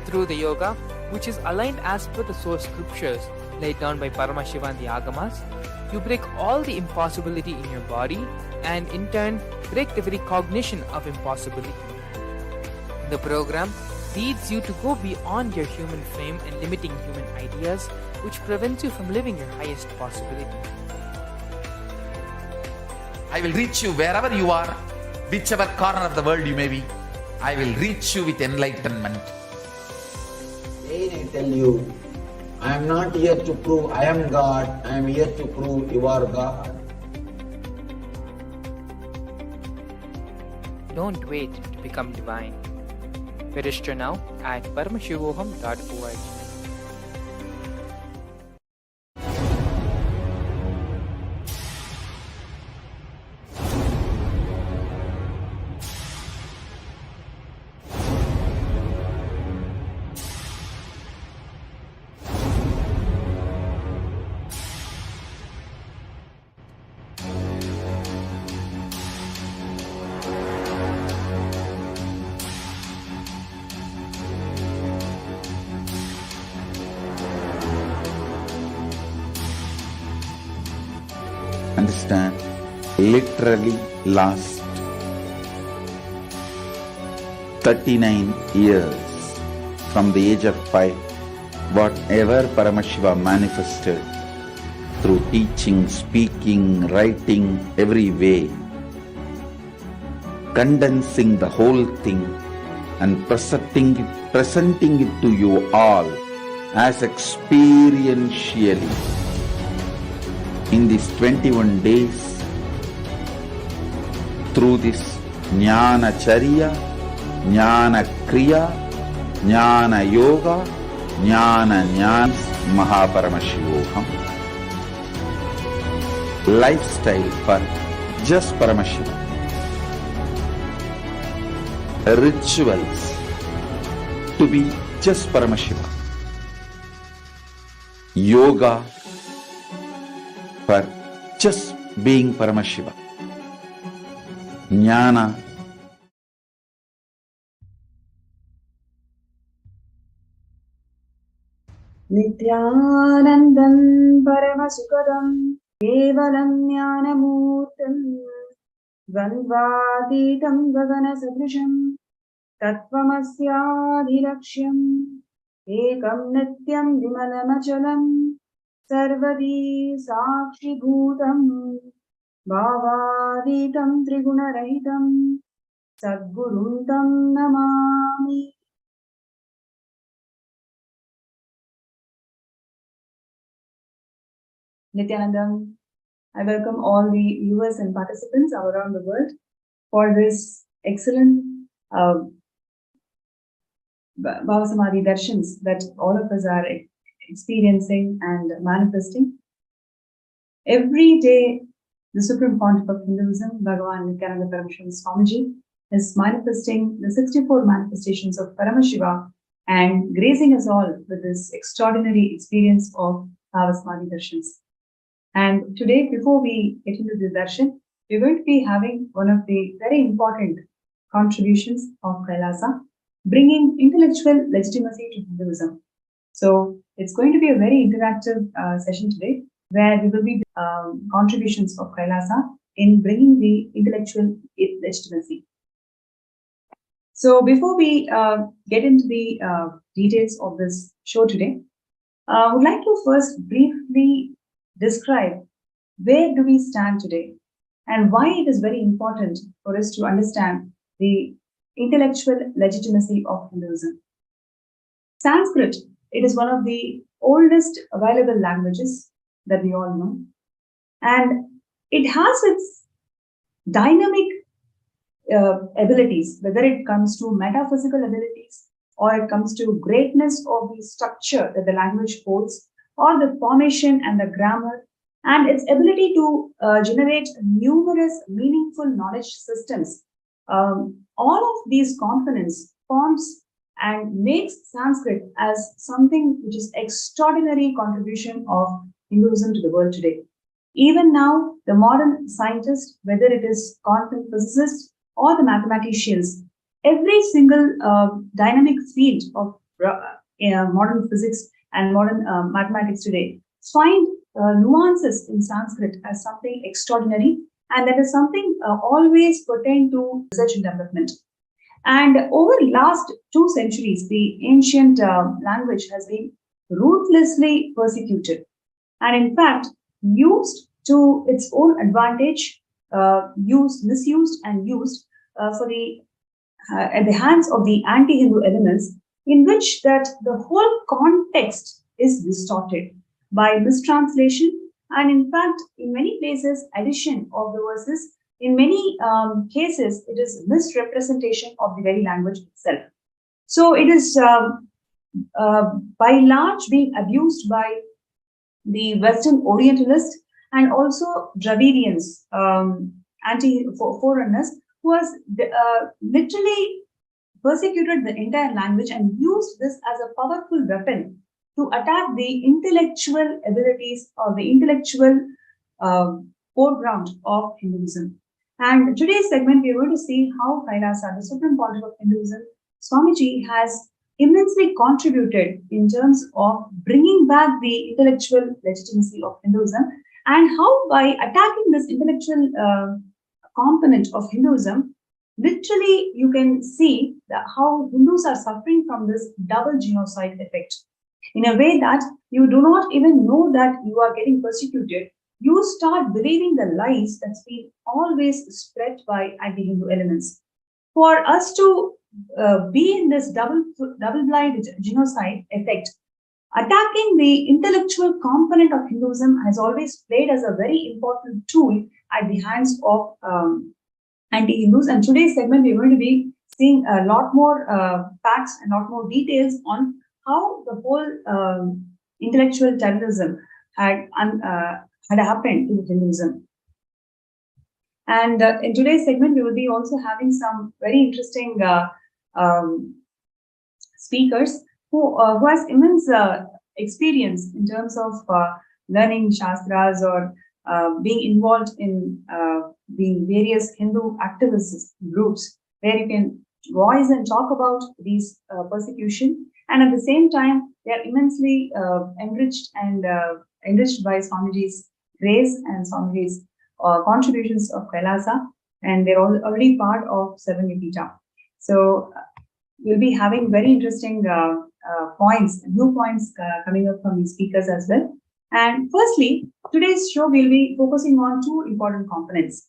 Speaker 2: Through the yoga, which is aligned as per the source scriptures laid down by Paramashivam and the Agamas, you break all the impossibility in your body and in turn break the very cognition of impossibility. The program leads you to go beyond your human frame and limiting human ideas, which prevents you from living your highest possibility.
Speaker 3: I will reach you wherever you are, whichever corner of the world you may be. I will reach you with enlightenment.
Speaker 6: Again I tell you, I am not here to prove I am God, I am here to prove you are God.
Speaker 2: Don't wait to become divine. Register now at paramashivoham.org.
Speaker 5: Understand? Literally last 39 years from the age of 5, whatever Paramashiva manifested through teaching, speaking, writing, every way, condensing the whole thing and presenting it to you all as experientially in these 21 days through this Jnana Charya, Jnana Kriya, Jnana Yoga, Jnana Mahaparamashivoham. Lifestyle for just Paramashiva. Rituals to be just Paramashiva. Yoga for just being Paramashiva. Jnana
Speaker 10: Nithyanandam Paramasukadam Kevalam Jnanamurtam Dvandvatitam Gagana Sadrisham Tattvamasyaadhilaksham Ekam Nityam Vimalamachalam Sarvadi Sakshi Bhutam Bhavaditam Trigunarahitam Sadguruntam Namami. Nithyanandam, I welcome all the viewers and participants around the world for this excellent Bhava Samadhi Darshans that all of us are experiencing and manifesting. Every day, the Supreme Pontiff of Hinduism, Bhagavan Nithyananda Paramashivam Swamiji, is manifesting the 64 manifestations of Paramashiva and gracing us all with this extraordinary experience of Bhava Samadhi Darshans. And today, before we get into the darshan, we're going to be having one of the very important contributions of Kailasa, bringing intellectual legitimacy to Hinduism. So it's going to be a very interactive session today, where we will be contributions of Kailasa in bringing the intellectual legitimacy. So before we get into the details of this show today, I would like to first briefly describe where do we stand today and why it is very important for us to understand the intellectual legitimacy of Hinduism. Sanskrit, it is one of the oldest available languages that we all know, and it has its dynamic abilities, whether it comes to metaphysical abilities or it comes to greatness of the structure that the language holds, or the formation and the grammar, and its ability to generate numerous meaningful knowledge systems. All of these components forms and makes Sanskrit as something which is extraordinary contribution of Hinduism to the world today. Even now, the modern scientists, whether it is quantum physicists or the mathematicians, every single dynamic field of modern physics and modern mathematics today find nuances in Sanskrit as something extraordinary, and that is something always pertain to research and development. And over the last 2 centuries, the ancient language has been ruthlessly persecuted, and in fact used to its own advantage, misused and used for the at the hands of the anti-Hindu elements, in which that the whole context is distorted by mistranslation, and in fact, in many places, addition of the verses. In many cases, it is misrepresentation of the very language itself. So it is by large being abused by the Western Orientalists and also Dravidians, foreigners, who has literally persecuted the entire language and used this as a powerful weapon to attack the intellectual abilities or the intellectual foreground of Hinduism. And today's segment, we are going to see how Kailasa, the supreme pontiff of Hinduism, Swamiji, has immensely contributed in terms of bringing back the intellectual legitimacy of Hinduism, and how by attacking this intellectual component of Hinduism, literally you can see that how Hindus are suffering from this double genocide effect. In a way that you do not even know that you are getting persecuted, you start believing the lies that's been always spread by anti-Hindu elements. For us to be in this double-blind genocide effect, attacking the intellectual component of Hinduism has always played as a very important tool at the hands of anti-Hindus. And today's segment, we're going to be seeing a lot more facts and a lot more details on how the whole intellectual terrorism had happened to Hinduism. And in today's segment, we will be also having some very interesting speakers who has immense experience in terms of learning Shastras or being involved in the various Hindu activist groups, where you can voice and talk about these persecution. And at the same time, they are immensely enriched by Swamiji's grace and Swamiji's contributions of Kailasa, and they're already part of Seven Vipita. So we'll be having very interesting new points coming up from these speakers as well. And firstly, today's show will be focusing on two important components.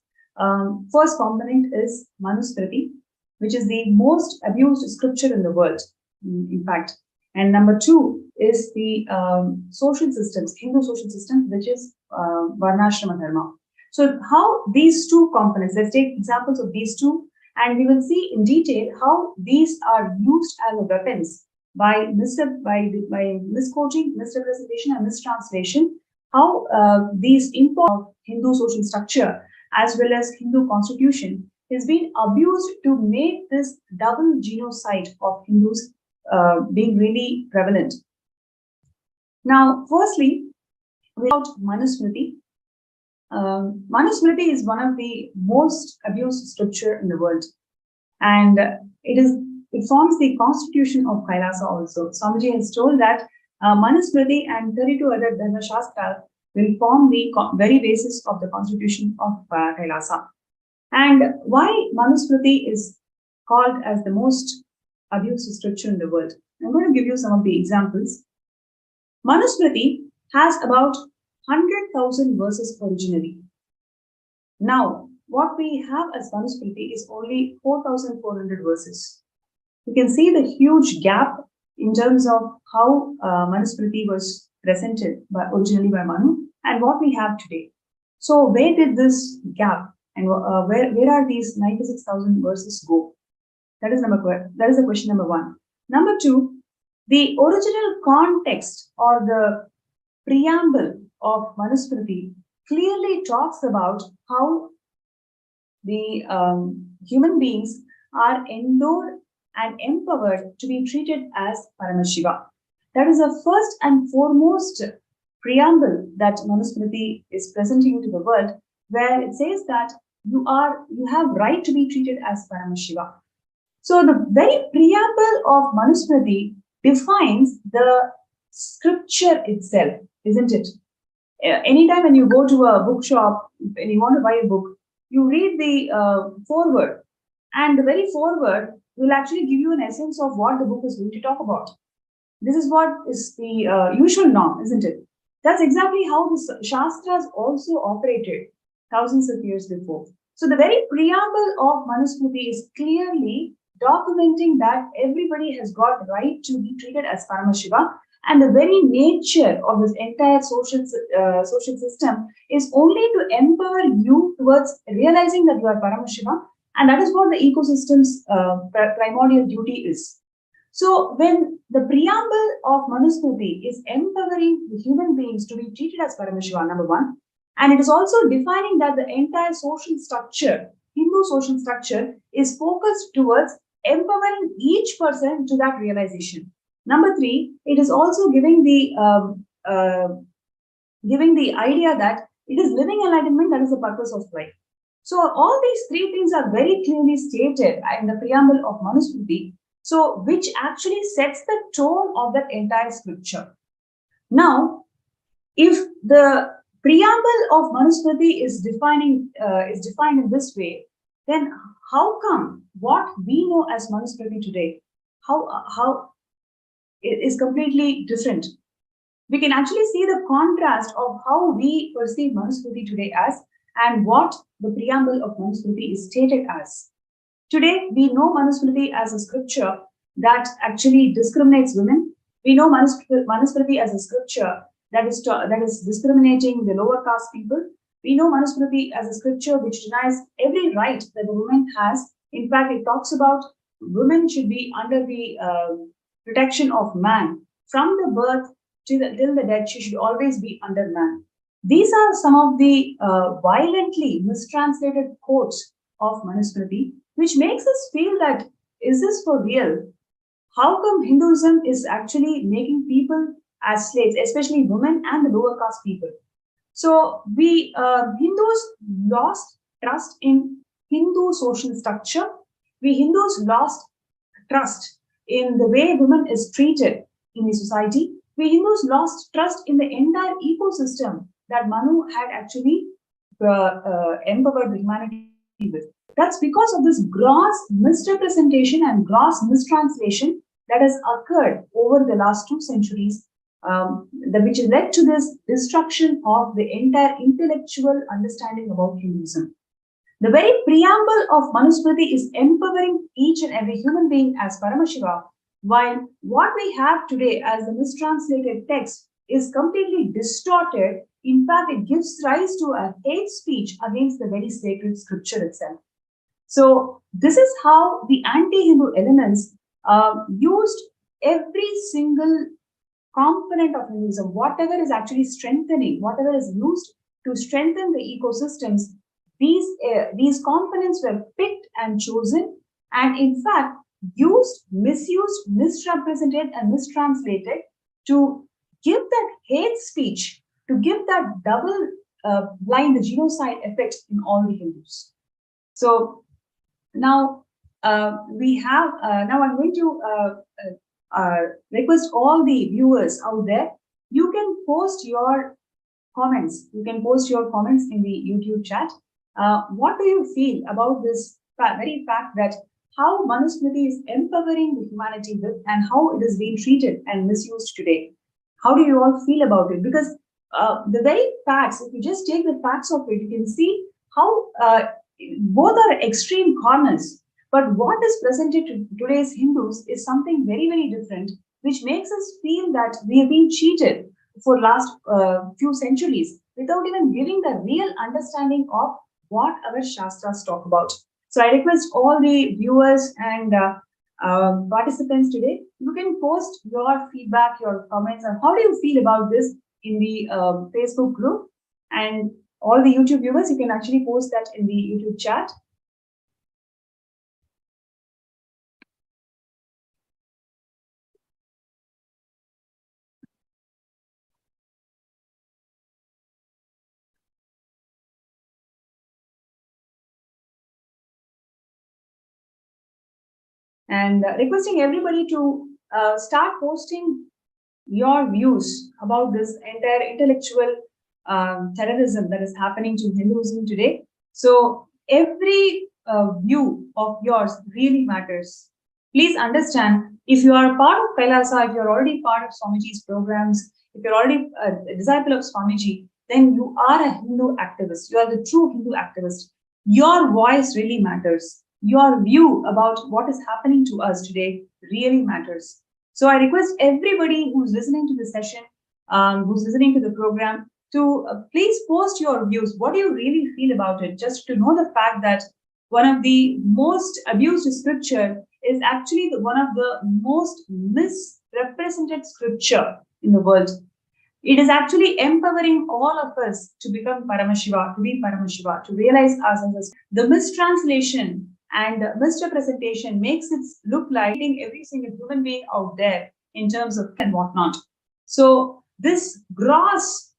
Speaker 10: First component is Manusmriti, which is the most abused scripture in the world, in fact. And number two is the social systems, Hindu social systems, which is Varnashrama Dharma. So how these two components, let's take examples of these two, and we will see in detail how these are used as weapons by misquoting, misrepresentation, and mistranslation, how these import Hindu social structure as well as Hindu constitution is being abused to make this double genocide of Hindus being really prevalent. Now, firstly, without Manusmriti. Manusmriti is one of the most abused scripture in the world, and it forms the constitution of Kailasa also. Swamiji has told that Manusmriti and 32 other Dharma Shastras will form the very basis of the constitution of Kailasa. And why Manusmriti is called as the most abused scripture in the world? I'm going to give you some of the examples. Manusmriti has about 100,000 verses originally. Now, what we have as Manusmriti is only 4,400 verses. You can see the huge gap in terms of how Manusmriti was presented originally by Manu and what we have today. So where did this gap and where are these 96,000 verses go? That is the question number one. Number two, the original context or the preamble of Manusmriti clearly talks about how the human beings are endowed and empowered to be treated as Paramashiva. That is the first and foremost preamble that Manusmriti is presenting to the world, where it says that you have right to be treated as Paramashiva. So the very preamble of Manusmriti defines the scripture itself, isn't it? Anytime when you go to a bookshop and you want to buy a book, you read the foreword, and the very foreword will actually give you an essence of what the book is going to talk about. This is what is the usual norm, isn't it? That's exactly how the Shastras also operated thousands of years before. So the very preamble of Manusmriti is clearly documenting that everybody has got right to be treated as Paramashiva, and the very nature of this entire social system is only to empower you towards realizing that you are Paramashiva, and that is what the ecosystem's primordial duty is. So when the preamble of Manusmriti is empowering the human beings to be treated as Paramashiva, number one, and it is also defining that the entire social structure, Hindu social structure, is focused towards empowering each person to that realization. Number three, it is also giving the idea that it is living enlightenment that is the purpose of life. So all these three things are very clearly stated in the preamble of Manusmriti, so which actually sets the tone of that entire scripture. Now, if the preamble of Manusmriti is defined in this way, then how come what we know as Manusmriti today, how it is completely different? We can actually see the contrast of how we perceive Manusmriti today as, and what the preamble of Manusmriti is stated as. Today, we know Manusmriti as a scripture that actually discriminates women. We know Manusmriti as a scripture that is discriminating the lower caste people. We know Manusmriti as a scripture which denies every right that the woman has. In fact, it talks about women should be under the protection of man. From the birth till the death, she should always be under man. These are some of the violently mistranslated quotes of Manusmriti, which makes us feel that, is this for real? How come Hinduism is actually making people as slaves, especially women and the lower caste people? So we Hindus lost trust in Hindu social structure. We Hindus lost trust in the way women is treated in the society. We Hindus lost trust in the entire ecosystem that Manu had actually empowered the humanity with. That's because of this gross misrepresentation and gross mistranslation that has occurred over the last 2 centuries, which led to this destruction of the entire intellectual understanding about Hinduism. The very preamble of Manusmriti is empowering each and every human being as Paramashiva, while what we have today as the mistranslated text is completely distorted. In fact, it gives rise to a hate speech against the very sacred scripture itself. So this is how the anti-Hindu elements used every single component of Hinduism, whatever is actually strengthening, whatever is used to strengthen the ecosystems. These components were picked and chosen, and in fact used, misused, misrepresented, and mistranslated to give that hate speech, to give that double blind genocide effect in all the Hindus. So now we have, now I'm going to request all the viewers out there, you can post your comments. You can post your comments in the YouTube chat. What do you feel about this very fact that how Manusmriti is empowering the humanity with, and how it is being treated and misused today? How do you all feel about it? Because the very facts, if you just take the facts of it, you can see how both are extreme corners. But what is presented to today's Hindus is something very, very different, which makes us feel that we have been cheated for last few centuries without even giving the real understanding of what our Shastras talk about. So I request all the viewers and participants today, you can post your feedback, your comments, and how do you feel about this in the Facebook group. And all the YouTube viewers, you can actually post that in the YouTube chat. And requesting everybody to start posting your views about this entire intellectual terrorism that is happening to Hinduism today. So every view of yours really matters. Please understand, if you are a part of Kailasa, if you're already part of Swamiji's programs, if you're already a disciple of Swamiji, then you are a Hindu activist. You are the true Hindu activist. Your voice really matters. Your view about what is happening to us today really matters. So I request everybody who's listening to the session, who's listening to the program, to please post your views. What do you really feel about it? Just to know the fact that one of the most abused scripture is actually one of the most misrepresented scripture in the world. It is actually empowering all of us to become Paramashiva, to be Paramashiva, to realize ourselves as the mistranslation and misrepresentation makes it look like every single human being out there in terms of and whatnot. So this gross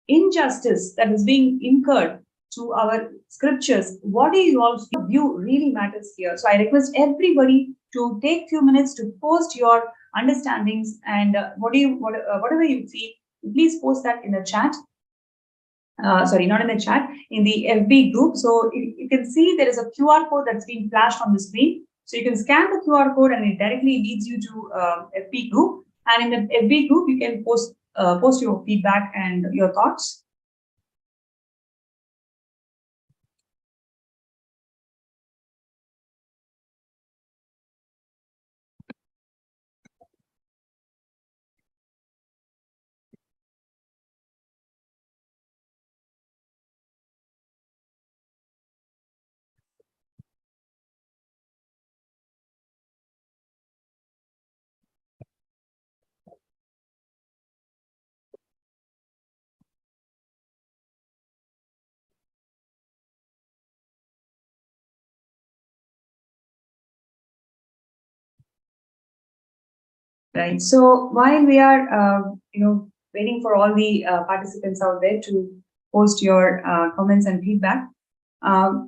Speaker 10: injustice that is being incurred to our scriptures, what do you all view really matters here? So I request everybody to take few minutes to post your understandings and whatever you feel, please post that in the chat. Sorry, not in the chat, in the FB group. So you can see there is a QR code that's being flashed on the screen. So you can scan the QR code and it directly leads you to FB group. And in the FB group, you can post your feedback and your thoughts. Right. So while we are, waiting for all the participants out there to post your comments and feedback,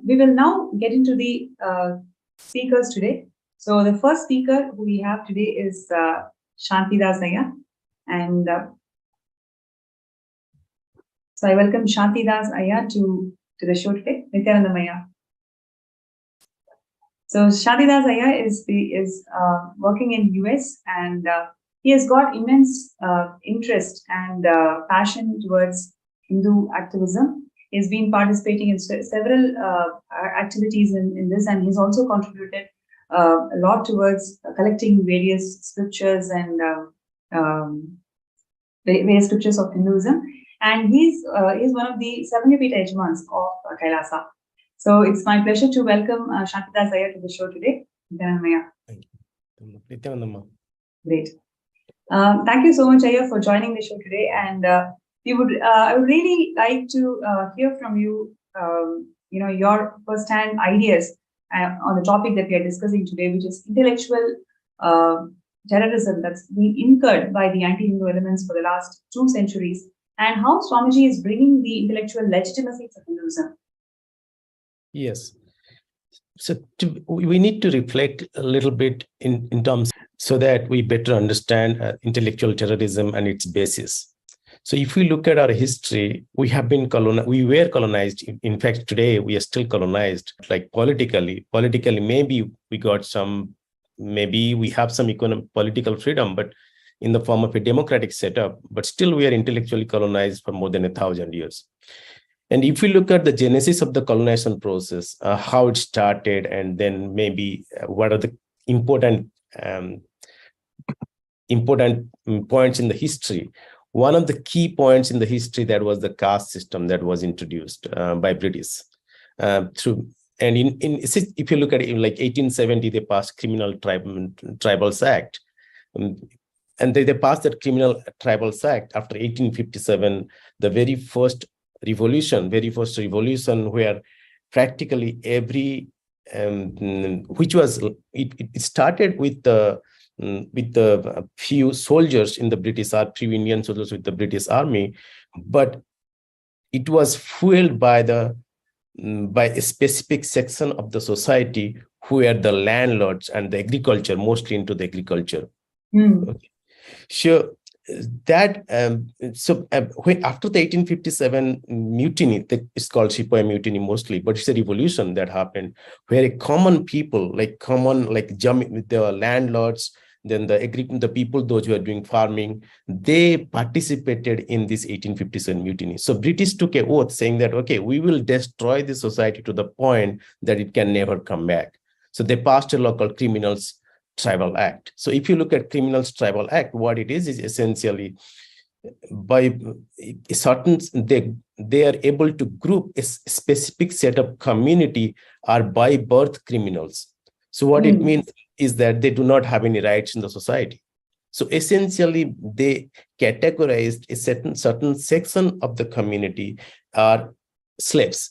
Speaker 10: we will now get into the speakers today. So the first speaker who we have today is Shantidas Ayya, and so I welcome Shantidas Ayya to the show today. Nithyananda Ayya. So Shantidas Ayya is working in US, and he has got immense interest and passion towards Hindu activism. He's been participating in several activities in this, and he's also contributed a lot towards collecting various scriptures and various scriptures of Hinduism. And he's one of the Savanyapita Yajamans of Kailasa. So it's my pleasure to welcome Shantidas Ayya to the show today.
Speaker 11: Thank you. Nithyananda.
Speaker 10: Great. Thank you so much, Ayya, for joining the show today. And I would really like to hear from you, your first-hand ideas on the topic that we are discussing today, which is intellectual terrorism that's been incurred by the anti-Hindu elements for the last 2 centuries, and how Swamiji is bringing the intellectual legitimacy of Hinduism.
Speaker 11: Yes. So we need to reflect a little bit in terms so that we better understand intellectual terrorism and its basis. So if we look at our history, we have been we were colonized. In fact, today we are still colonized, like politically. Politically, maybe we got maybe we have some political freedom, but in the form of a democratic setup, but still we are intellectually colonized for more than 1,000 years. And if we look at the genesis of the colonization process, how it started, and then maybe what are the important points in the history. One of the key points in the history, that was the caste system that was introduced by British if you look at it, in like 1870, they passed Criminal Tribals Act. And they passed that Criminal Tribals Act after 1857. The very first revolution, very first revolution, where practically every which was it started with the few soldiers in the British Army, few Indian soldiers with the British Army, but it was fueled by a specific section of the society who were the landlords and the agriculture, mostly into the agriculture. Okay. So that when after the 1857 mutiny, it's called Sepoy Mutiny mostly, but it's a revolution that happened where a common people, like the landlords, then the people, those who are doing farming, they participated in this 1857 mutiny. So British took an oath saying that, okay, we will destroy the society to the point that it can never come back. So they passed a law called Criminals Tribal Act. So if you look at Criminals Tribal Act, what it is essentially by a certain, they are able to group a specific set of community are by birth criminals. So what it means is that they do not have any rights in the society. So essentially, they categorized a certain section of the community are slaves.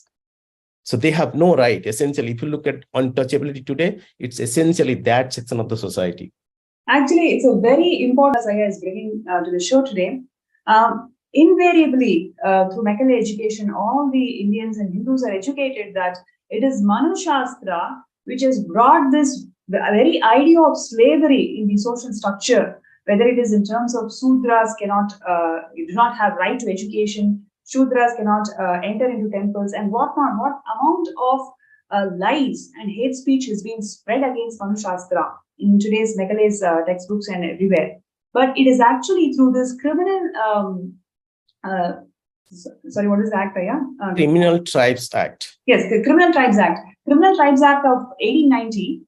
Speaker 11: So they have no right. Essentially, if you look at untouchability today, it's essentially that section of the society.
Speaker 10: Actually, it's a very important Saya is bringing to the show today. Invariably, through Macaulay education, all the Indians and Hindus are educated that it is Manu Shastra which has brought this very idea of slavery in the social structure, whether it is in terms of Sudras do not have right to education, Shudras cannot enter into temples, and whatnot. What amount of lies and hate speech has been spread against Manu Shastra in today's Macaulay's textbooks and everywhere. But it is actually through this criminal, sorry, what is the act, Aya?
Speaker 11: Criminal Tribes Act.
Speaker 10: Yes, the Criminal Tribes Act. Criminal Tribes Act of 1890.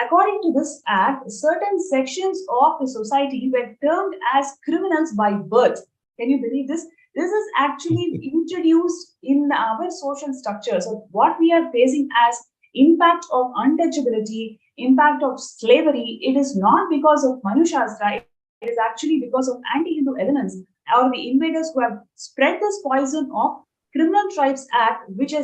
Speaker 10: According to this act, certain sections of the society were termed as criminals by birth. Can you believe this? This is actually introduced in our social structure. So what we are facing as impact of untouchability, impact of slavery, it is not because of Manu Shastra, it is actually because of anti-Hindu elements or the invaders who have spread this poison of Criminal Tribes Act, which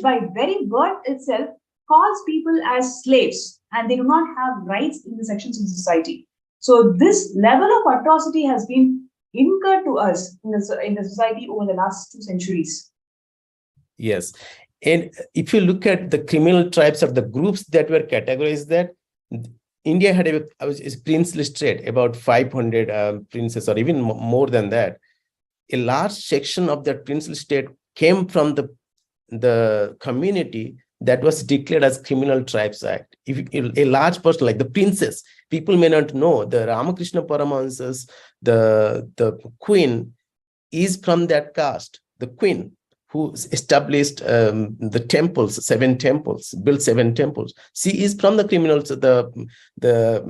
Speaker 10: by very birth itself calls people as slaves, and they do not have rights in the sections of society. So this level of atrocity has been incurred to us in the society over the last 2 centuries.
Speaker 11: Yes. And if you look at the criminal tribes or the groups that were categorized, that India had a princely state, about 500 princes or even more than that. A large section of that princely state came from the community that was declared as Criminal Tribes Act. If a large person, like the princes, people may not know, the Ramakrishna Paramahansas, the queen is from that caste. The queen who established the temples, 7 temples, built 7 temples. She is from the criminals, under the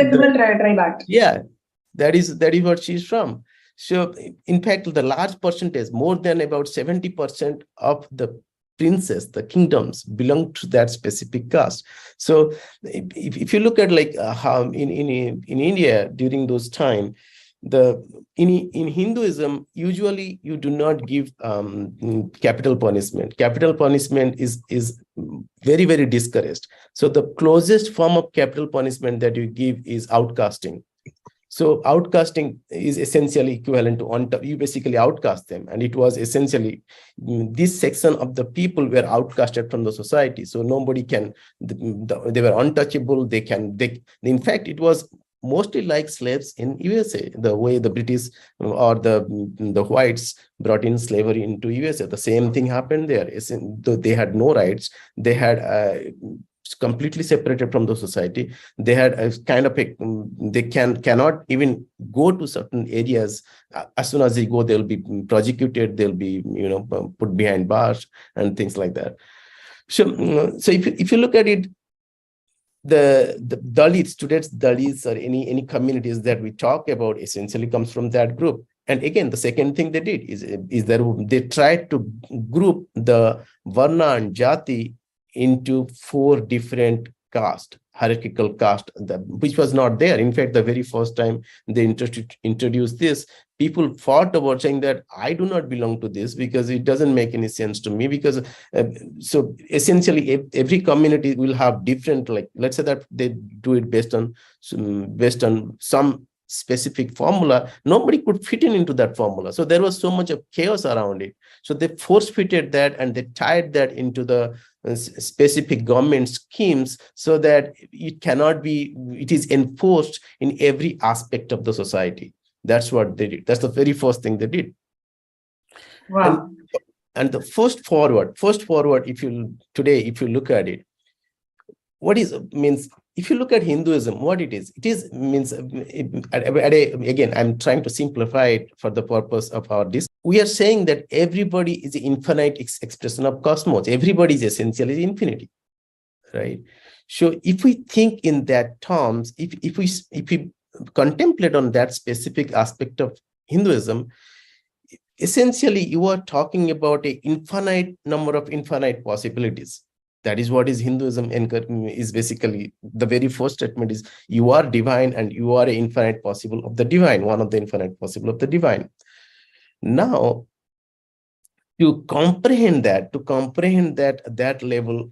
Speaker 10: Criminal Tribe Act.
Speaker 11: Yeah, that is what she is from. So, in fact, the large percentage, more than about 70% of the princes, the kingdoms, belong to that specific caste. So, if you look at how in India during those time, in Hinduism, usually you do not give capital punishment. Capital punishment is very, very discouraged. So the closest form of capital punishment that you give is outcasting. So outcasting is essentially equivalent to you basically outcast them, and it was essentially this section of the people were outcasted from the society. So nobody can. They were untouchable. In fact, it was mostly like slaves in USA, the way the British or the whites brought in slavery into USA. The same thing happened there. They had no rights. They had completely separated from the society. They had a kind of they cannot even go to certain areas. As soon as they go, they'll be prosecuted. They'll be put behind bars and things like that. So if you look at it, the Dalits, today's Dalits or any communities that we talk about essentially comes from that group. And again, the second thing they did is that they tried to group the Varna and Jati into 4 different castes. hierarchical caste, which was not there. In fact, the very first time they introduced this, people fought about saying that I do not belong to this because it doesn't make any sense to me. Because so essentially, every community will have different, like, let's say that they do it based on some specific formula. Nobody could fit into that formula, so there was so much of chaos around it. So they force fitted that, and they tied that into the specific government schemes, so that it is enforced in every aspect of the society. That's what they did. That's the very first thing they did.
Speaker 10: Wow.
Speaker 11: And the first forward, if you look at it, what is means, if you look at Hinduism, what it is means, again, I'm trying to simplify it for the purpose of our discussion. We are saying that everybody is an infinite expression of cosmos. Everybody is essentially infinity, right? So if we think in that terms, if we contemplate on that specific aspect of Hinduism, essentially you are talking about an infinite number of infinite possibilities. That is what is Hinduism is basically. The very first statement is you are divine and you are an infinite possible of the divine, one of the infinite possible of the divine. Now, to comprehend that level,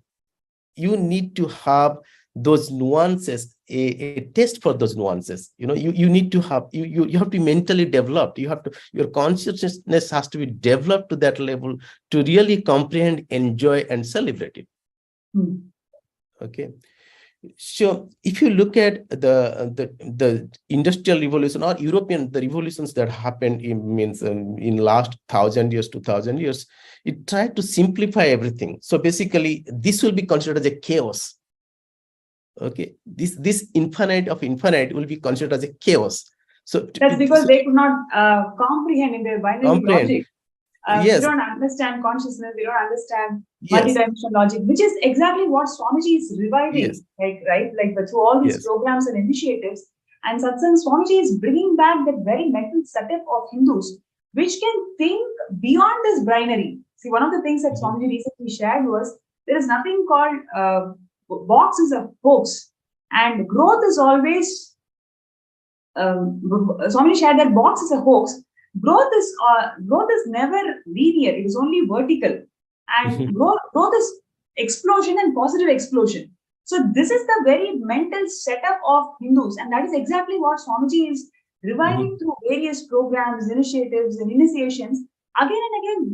Speaker 11: you need to have those nuances, a test for those nuances. You need to have, you have to be mentally developed. Your consciousness has to be developed to that level to really comprehend, enjoy, and celebrate it. Okay, so if you look at the industrial revolution or the revolutions that happened in last 1,000 years, 2,000 years, it tried to simplify everything. So basically, this will be considered as a chaos. Okay, this infinite of infinite will be considered as a chaos. So
Speaker 10: that's because they could not comprehend in their binary logic.
Speaker 11: Yes.
Speaker 10: We don't understand consciousness, we don't understand multidimensional logic, which is exactly what Swamiji is reviving, right? Like through all these programs and initiatives. And Satsang, Swamiji is bringing back that very mental setup of Hindus, which can think beyond this binary. See, one of the things that Swamiji recently shared was there is nothing called box is a hoax, and growth is always. Swamiji shared that box is a hoax. Growth is never linear; it is only vertical, and growth is explosion and positive explosion. So this is the very mental setup of Hindus, and that is exactly what Swamiji is reviving through various programs, initiatives, and initiations. Again and again,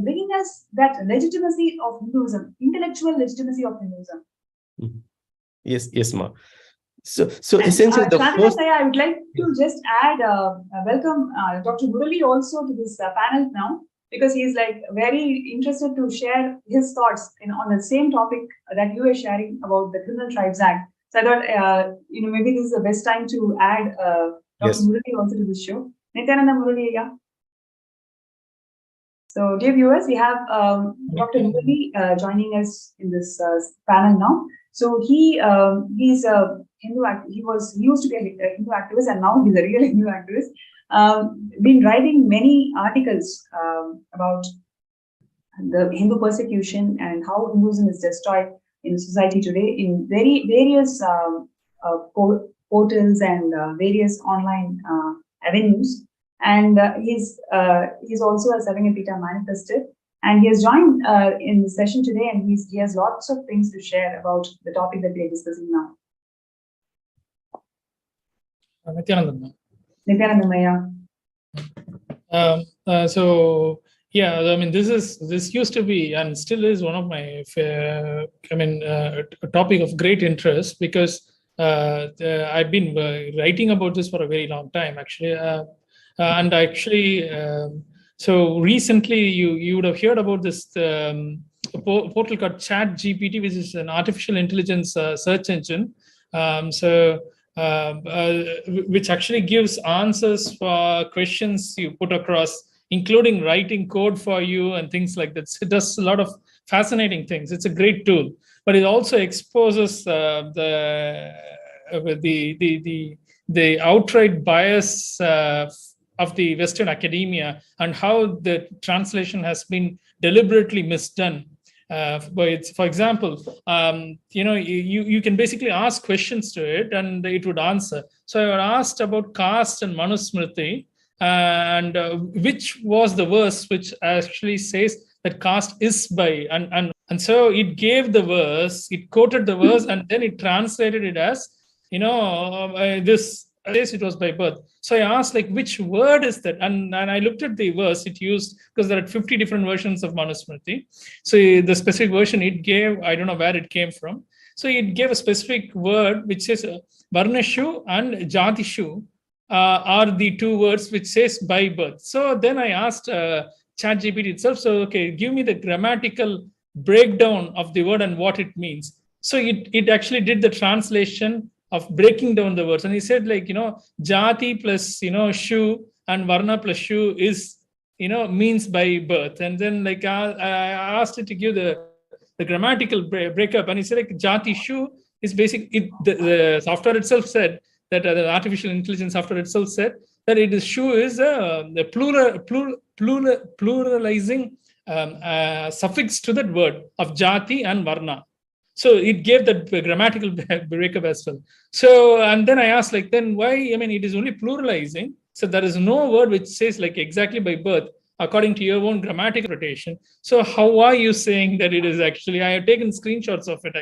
Speaker 10: bringing us that legitimacy of Hinduism, intellectual legitimacy of Hinduism.
Speaker 11: Yes, ma. So essentially,
Speaker 10: I would like to just add, welcome Dr. Murali also to this panel now, because he is very interested to share his thoughts on the same topic that you were sharing about the Criminal Tribes Act. So I thought, maybe this is the best time to add Dr. Murali also to this show. Nithyananda Murali, yeah. So, dear viewers, we have Dr. Murali joining us in this panel now. So he's a Hindu he used to be a Hindu activist, and now he's a real Hindu activist. Been writing many articles about the Hindu persecution and how Hinduism is destroyed in society today in various portals and various online avenues. And he's also a Savangapita manifestor. And he has joined in the session today, and he has lots of things to share about the topic that we are discussing now. Nithyananda.
Speaker 12: So yeah, I mean, this used to be and still is one of my a topic of great interest, because I've been writing about this for a very long time, actually, and actually. So recently, you would have heard about this portal called ChatGPT, which is an artificial intelligence search engine. Which actually gives answers for questions you put across, including writing code for you and things like that. It does a lot of fascinating things. It's a great tool, but it also exposes the outright bias of the Western academia, and how the translation has been deliberately misdone. For example, you can basically ask questions to it and it would answer. So I asked about caste and Manusmriti, and which was the verse which actually says that caste is by, and so it gave the verse, it quoted the verse, and then it translated it as, this says it was by birth. So I asked, like, which word is that? And I looked at the verse it used, because there are 50 different versions of Manusmriti. So the specific version it gave, I don't know where it came from. So it gave a specific word which says Varnashu and Jatishu are the two words which says by birth. So then I asked ChatGPT itself, so okay, give me the grammatical breakdown of the word and what it means. So it actually did the translation of breaking down the words, and he said, like, jati plus shu and varna plus shu is means by birth. And then, like, I asked it to give the grammatical breakup, and he said, like, jati shu is basically the software itself said that the artificial intelligence software itself said that it is shu is the pluralizing suffix to that word of jati and varna. So it gave that grammatical breakup as well. So, and then I asked, like, then why? I mean, it is only pluralizing. So there is no word which says, like, exactly by birth, according to your own grammatical interpretation. So how are you saying that it is actually? I have taken screenshots of it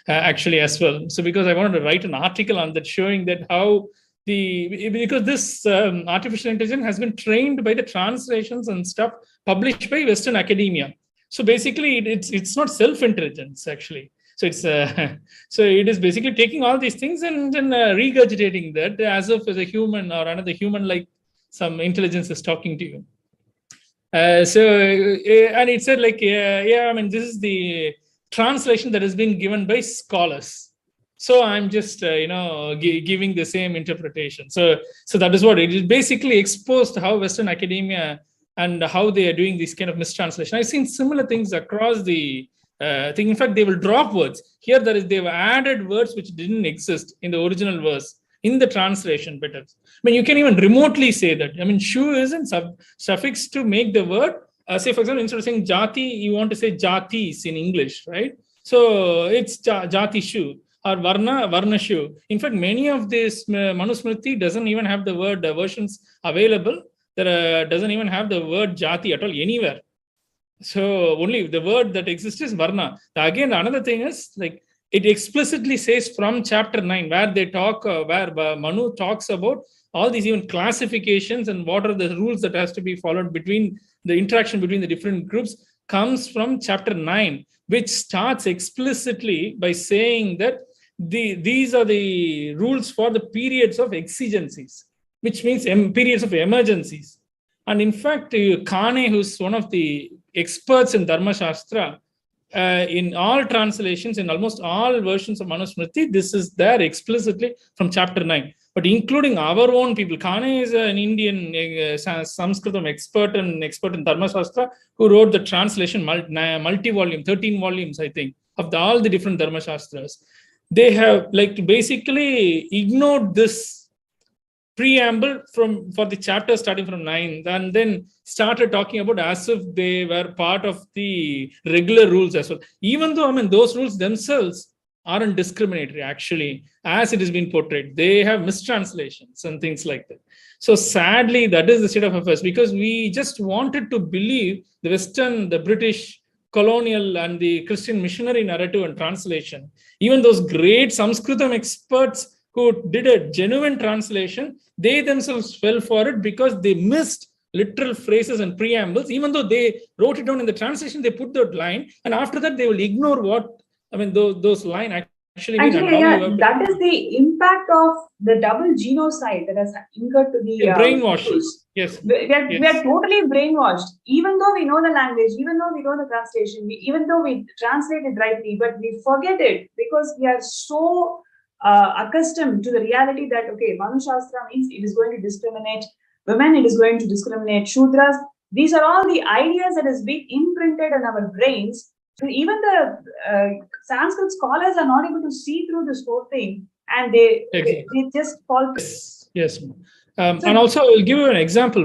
Speaker 12: actually as well. So because I wanted to write an article on that, showing that how because this artificial intelligence has been trained by the translations and stuff published by Western academia. So basically, it's not self-intelligence actually. So it's so it is basically taking all these things and then regurgitating that as if as a human or another human, like some intelligence is talking to you. And it said, like, I mean, this is the translation that has been given by scholars. So I'm just giving the same interpretation. So that is what it is. Basically exposed how Western academia and how they are doing this kind of mistranslation. I've seen similar things across the thing. In fact, they will drop words. Here, they've added words which didn't exist in the original verse in the translation better. I mean, you can even remotely say that. I mean, shu isn't suffix to make the word. Say, for example, instead of saying jati, you want to say jatis in English, right? So it's jati shu or varna shu. In fact, many of this Manusmriti doesn't even have the word versions available. There doesn't even have the word jati at all anywhere. So only the word that exists is varna. Again, another thing is, like, it explicitly says from chapter 9, where they talk, where Manu talks about all these even classifications and what are the rules that has to be followed between the interaction between the different groups, comes from chapter 9, which starts explicitly by saying that these are the rules for the periods of exigencies, which means periods of emergencies. And in fact, Kane, who's one of the experts in Dharma Shastra, in all translations, in almost all versions of Manusmriti, this is there explicitly from chapter 9. But including our own people, Kane is an Indian Sanskritam expert and expert in Dharma Shastra, who wrote the translation, multi-volume, 13 volumes, I think, of all the different Dharma Shastras. They have, like, basically ignored this preamble for the chapter starting from 9, and then started talking about as if they were part of the regular rules as well. Even though, I mean, those rules themselves aren't discriminatory, actually, as it has been portrayed. They have mistranslations and things like that. So sadly, that is the state of affairs, because we just wanted to believe the Western, the British colonial and the Christian missionary narrative and translation. Even those great Sanskritam experts who did a genuine translation, they themselves fell for it because they missed literal phrases and preambles. Even though they wrote it down in the translation, they put that line, and after that they will ignore what, I mean, those lines actually mean.
Speaker 10: That is the impact of the double genocide that has incurred to the
Speaker 12: brainwash. Yes,
Speaker 10: we are totally brainwashed. Even though we know the language, even though we know the translation, even though we translate it rightly, but we forget it because we are so accustomed to the reality that, okay, Manu Shastra means it is going to discriminate women, it is going to discriminate Shudras. These are all the ideas that has been imprinted in our brains. Even the Sanskrit scholars are not able to see through this whole thing, and they just fall.
Speaker 12: Yes. And also, I'll give you an example.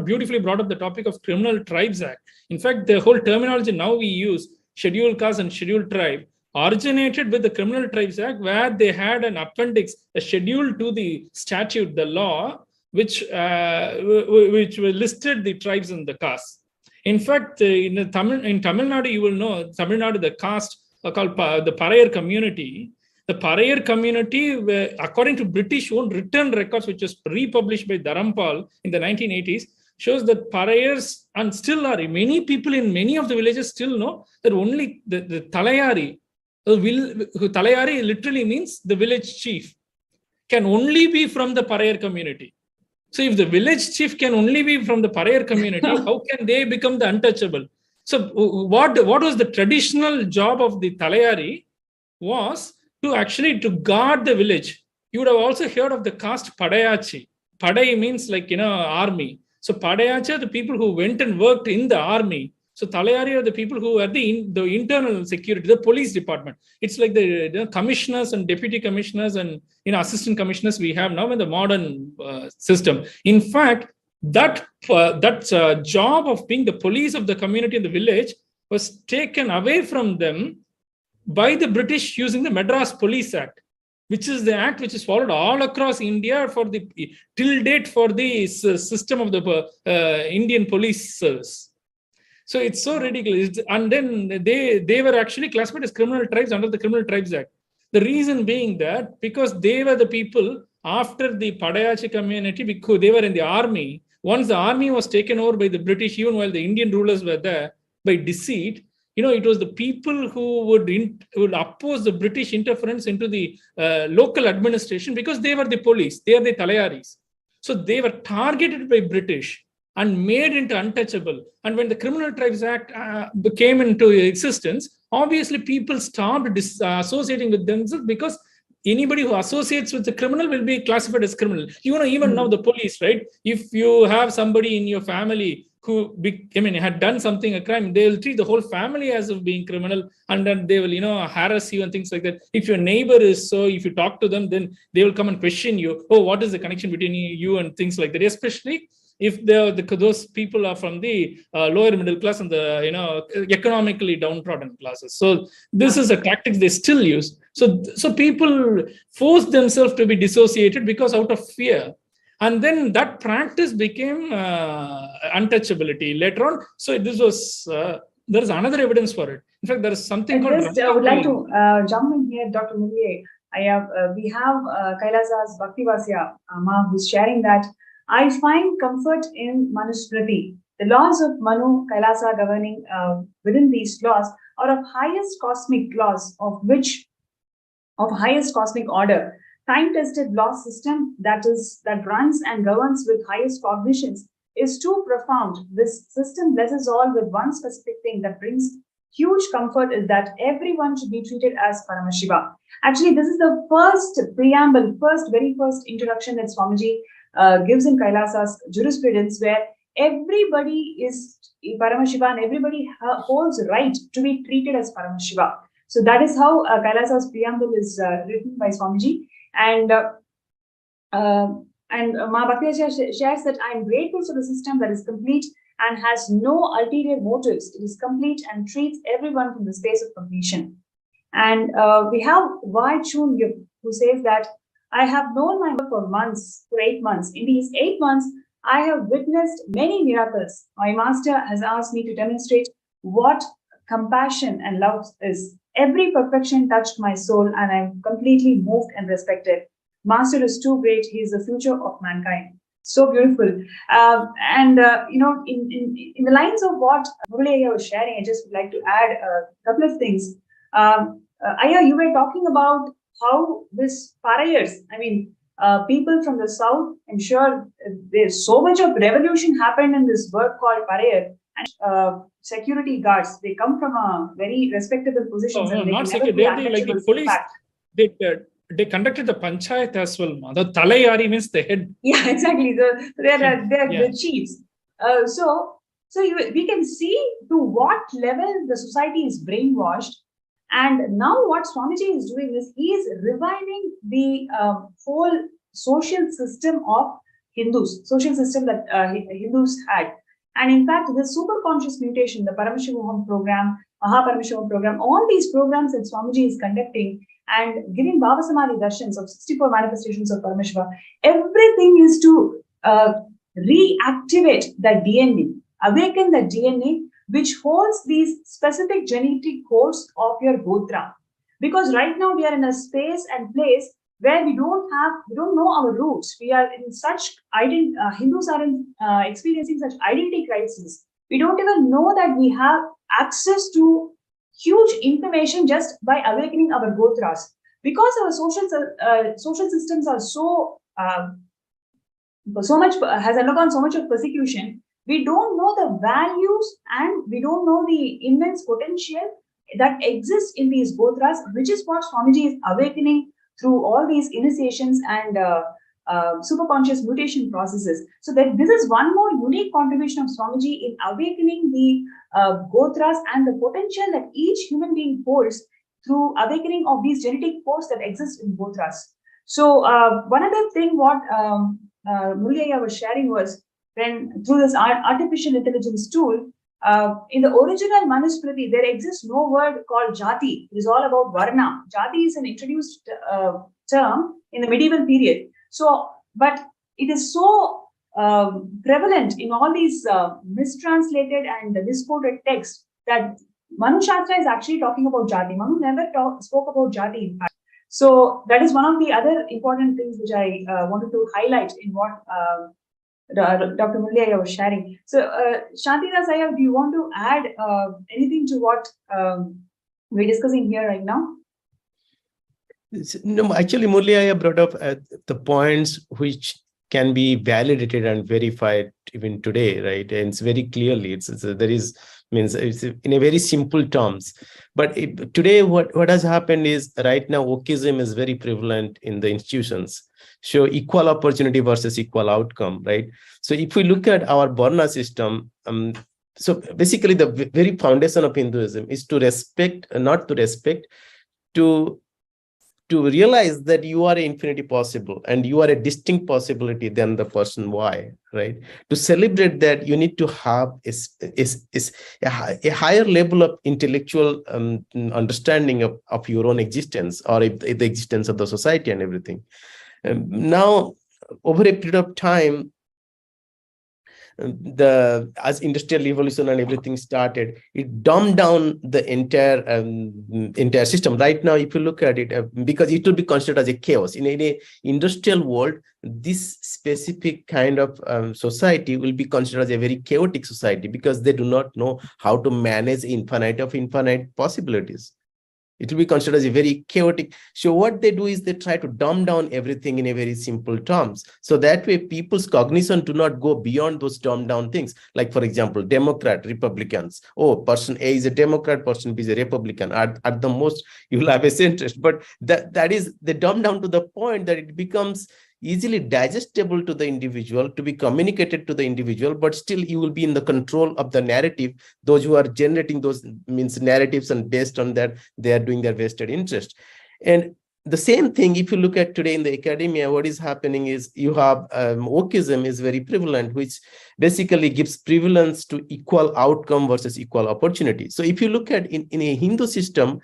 Speaker 12: Beautifully brought up the topic of Criminal Tribes Act. In fact, the whole terminology now we use, scheduled caste and scheduled tribe, originated with the Criminal Tribes Act, where they had an appendix, a schedule to the statute, the law, which listed the tribes and the castes. In fact, in Tamil Nadu, you will know, Tamil Nadu, the caste called the Parayar community. The Parayar community, according to British own written records, which was republished by Dharampal in the 1980s, shows that Parayars, and still are, many people in many of the villages still know that only the Talayari, Talayari literally means the village chief, can only be from the Parayar community. So if the village chief can only be from the Parayar community, how can they become the untouchable? So what was the traditional job of the Talayari was to guard the village. You would have also heard of the caste Padayachi. Padai means army. So Padayachi are the people who went and worked in the army. So Talayari are the people who are the internal security, the police department. It's like the commissioners and deputy commissioners and assistant commissioners we have now in the modern system. In fact, that job of being the police of the community in the village was taken away from them by the British using the Madras Police Act, which is the act which is followed all across India till date for the system of the Indian police service. So it's so ridiculous. And then they were actually classified as criminal tribes under the Criminal Tribes Act. The reason being that because they were the people after the Padayachi community, because they were in the army. Once the army was taken over by the British, even while the Indian rulers were there, by deceit, it was the people who would oppose the British interference into the local administration because they were the police, they are the Talayaris. So they were targeted by British and made into untouchable. And when the Criminal Tribes Act came into existence, obviously people stopped associating with themselves because anybody who associates with the criminal will be classified as criminal. Even now the police, right? If you have somebody in your family who had done something, a crime, they will treat the whole family as of being criminal, and then they will harass you and things like that. If your neighbor is so, if you talk to them, then they will come and question you. Oh, what is the connection between you and things like that? Especially if those people are from the lower middle class and the economically downtrodden classes. So this is a tactic they still use. So people force themselves to be dissociated because out of fear. And then that practice became untouchability later on. So this was, there is another evidence for it. In fact, there is something called...
Speaker 10: I would like to jump in here, Dr. Mullier. We have Kailasa's Bhaktivasya Ma, who's sharing that I find comfort in Manusmriti. The laws of Manu, Kailasa governing within these laws are of highest cosmic laws, of highest cosmic order. Time-tested law system that runs and governs with highest cognitions is too profound. This system blesses all with one specific thing that brings huge comfort, is that everyone should be treated as Paramashiva. Actually, this is the first preamble, very first introduction that Swamiji gives in Kailasa's jurisprudence, where everybody is Paramashiva and everybody holds right to be treated as Paramashiva. So that is how Kailasa's preamble is written by Swamiji. And Ma Bhaktivasya shares that I am grateful for the system that is complete and has no ulterior motives. It is complete and treats everyone from the space of completion. And we have Y Chun Yup, who says that I have known my work for 8 months. In these 8 months, I have witnessed many miracles. My master has asked me to demonstrate what compassion and love is. Every perfection touched my soul and I'm completely moved and respected. Master is too great. He is the future of mankind. So beautiful. In the lines of what Murali was sharing, I just would like to add a couple of things. Aya, you were talking about how this Parayars, people from the south, I'm sure there's so much of revolution happened in this work called Parayar. And security guards, they come from a very respectable positions.
Speaker 12: Oh, not security, they like the police. They conducted the panchayat as well. The Talayari means the head.
Speaker 10: Yeah, exactly. They're the chiefs. So we can see to what level the society is brainwashed. And now what Swamiji is doing is he is reviving the whole social system of Hindus, social system that Hindus had. And in fact, the super conscious mutation, the Paramashivam program, Paramashivam program, all these programs that Swamiji is conducting and giving Bhava Samadhi Darshans of 64 manifestations of Paramashiva, everything is to reactivate the DNA, awaken the DNA which holds these specific genetic codes of your Gotra. Because right now we are in a space and place where we don't know our roots. We are in such Hindus are experiencing such identity crisis. We don't even know that we have access to huge information just by awakening our Gotras. Because our social systems are so much has undergone so much of persecution, we don't know the values and we don't know the immense potential that exists in these Gotras, which is what Swamiji is awakening through all these initiations and superconscious mutation processes. So that this is one more unique contribution of Swamiji in awakening the Gotras and the potential that each human being holds through awakening of these genetic codes that exist in Gotras. So one other thing what Murli was sharing was, when through this artificial intelligence tool, in the original Manusmriti, there exists no word called jati. It is all about varna. Jati is an introduced term in the medieval period. So, but it is so prevalent in all these mistranslated and misquoted texts that Manu Shastra is actually talking about jati. Manu never spoke about jati, in fact. So that is one of the other important things which I wanted to highlight in what Dr. Murli was sharing. So, Shantidas Iyer, do you want to add anything to what we're discussing here right now?
Speaker 11: No, actually, Murli brought up the points which can be validated and verified even today, right? And it's very clearly, it's in a very simple terms. But today, what has happened is, right now, wokeism is very prevalent in the institutions. So equal opportunity versus equal outcome, right? So if we look at our Varna system, so basically the very foundation of Hinduism is to respect, not to respect, to realize that you are infinity possible and you are a distinct possibility than the person Y, right? To celebrate that, you need to have a higher level of intellectual understanding of your own existence, or the existence of the society and everything. Now, over a period of time, as industrial revolution and everything started, it dumbed down the entire system. Right now, if you look at it, because it will be considered as a chaos in a industrial world, this specific kind of society will be considered as a very chaotic society, because they do not know how to manage infinite possibilities. It will be considered as a very chaotic. So what they do is they try to dumb down everything in a very simple terms. So that way people's cognition do not go beyond those dumbed down things. Like, for example, Democrat, Republicans. Oh, person A is a Democrat, person B is a Republican. At the most, you will have a centrist. But that is, they dumb down to the point that it becomes easily digestible to the individual, to be communicated to the individual, but still you will be in the control of the narrative. Those who are generating those narratives, and based on that, they are doing their vested interest. And the same thing, if you look at today in the academia, what is happening is you have wokeism is very prevalent, which basically gives prevalence to equal outcome versus equal opportunity. So if you look at in a Hindu system,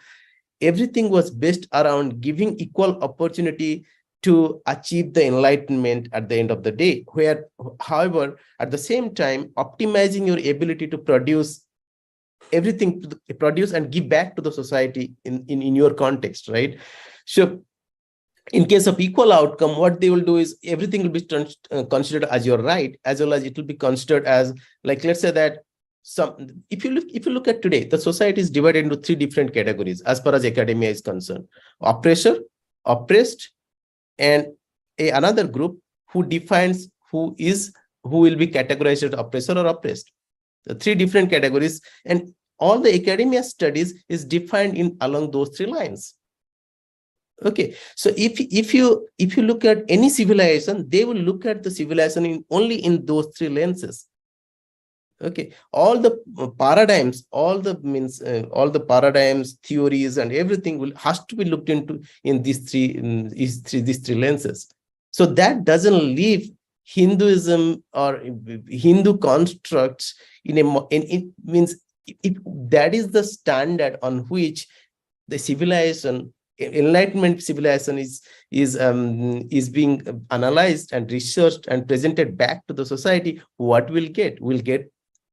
Speaker 11: everything was based around giving equal opportunity to achieve the enlightenment at the end of the day, where, however, at the same time, optimizing your ability to produce everything, to produce and give back to the society in your context, right? So in case of equal outcome, what they will do is everything will be considered as your right, as well as it will be considered as, like, let's say that if you look at today, the society is divided into 3 different categories as far as academia is concerned: oppressor, oppressed, and another group who defines who will be categorized as oppressor or oppressed. The 3 different categories, and all the academia studies is defined in along those 3 lines. Okay, so if you look at any civilization, they will look at the civilization only in those 3 lenses. Okay, all the paradigms, all the paradigms, theories, and everything has to be looked into in these three lenses. So that doesn't leave Hinduism or Hindu constructs in it means that is the standard on which the civilization, enlightenment civilization is being analyzed and researched and presented back to the society. What we'll get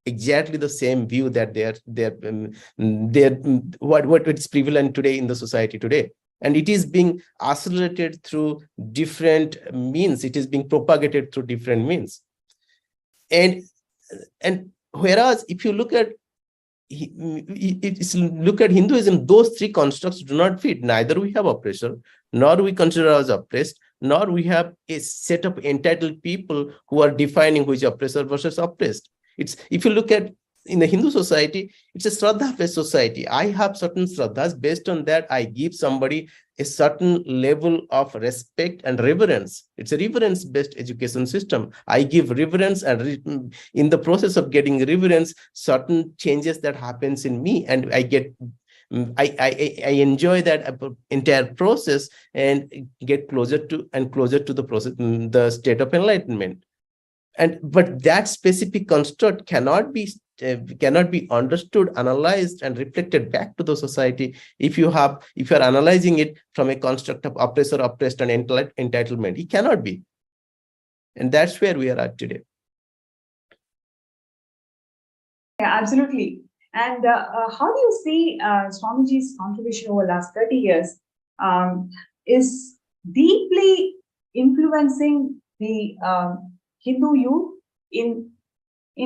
Speaker 11: exactly the same view that what is prevalent today in the society today, and it is being accelerated through different means. It is being propagated through different means, and whereas if you look at Hinduism, those three constructs do not fit. Neither we have oppressor, nor we consider ourselves oppressed, nor we have a set of entitled people who are defining which oppressor versus oppressed. It's, if you look at in the Hindu society, it's a Shraddha-based society. I have certain Shraddhas. Based on that, I give somebody a certain level of respect and reverence. It's a reverence-based education system. I give reverence, and in the process of getting reverence, certain changes that happens in me, and I get I enjoy that entire process and get closer to the process, the state of enlightenment. But that specific construct cannot be understood, analyzed, and reflected back to the society if you are analyzing it from a construct of oppressor, oppressed, and entitlement. It cannot be, and that's where we are at today.
Speaker 10: Yeah, absolutely. And how do you see Swamiji's contribution over the last 30 years is deeply influencing the Hindu youth in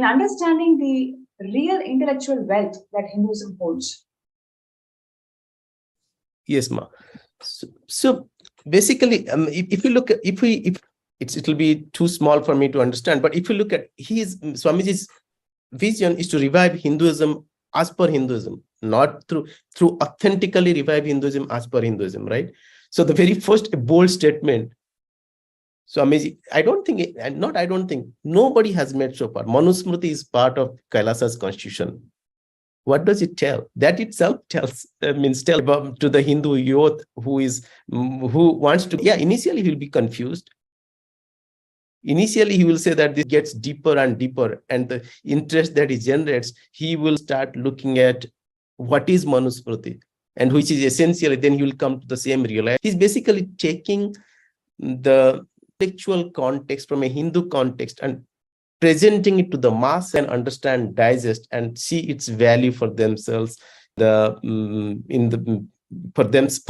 Speaker 10: understanding the real intellectual wealth that Hinduism holds?
Speaker 11: Yes, ma. So basically, if you look at, it'll be too small for me to understand. But if you look at Swamiji's vision is to revive Hinduism as per Hinduism, not through authentically revive Hinduism as per Hinduism, right? So the very first bold statement, Swamiji, nobody has made so far. Manusmriti is part of Kailasa's constitution. What does it tell? That itself tells about to the Hindu youth who wants to. Yeah, initially he'll be confused. Initially, he will say that this gets deeper and deeper, and the interest that he generates, he will start looking at what is Manusmriti, and which is essentially, then he will come to the same realization. He's basically taking the intellectual context from a Hindu context and presenting it to the mass and understand, digest, and see its value for themselves, for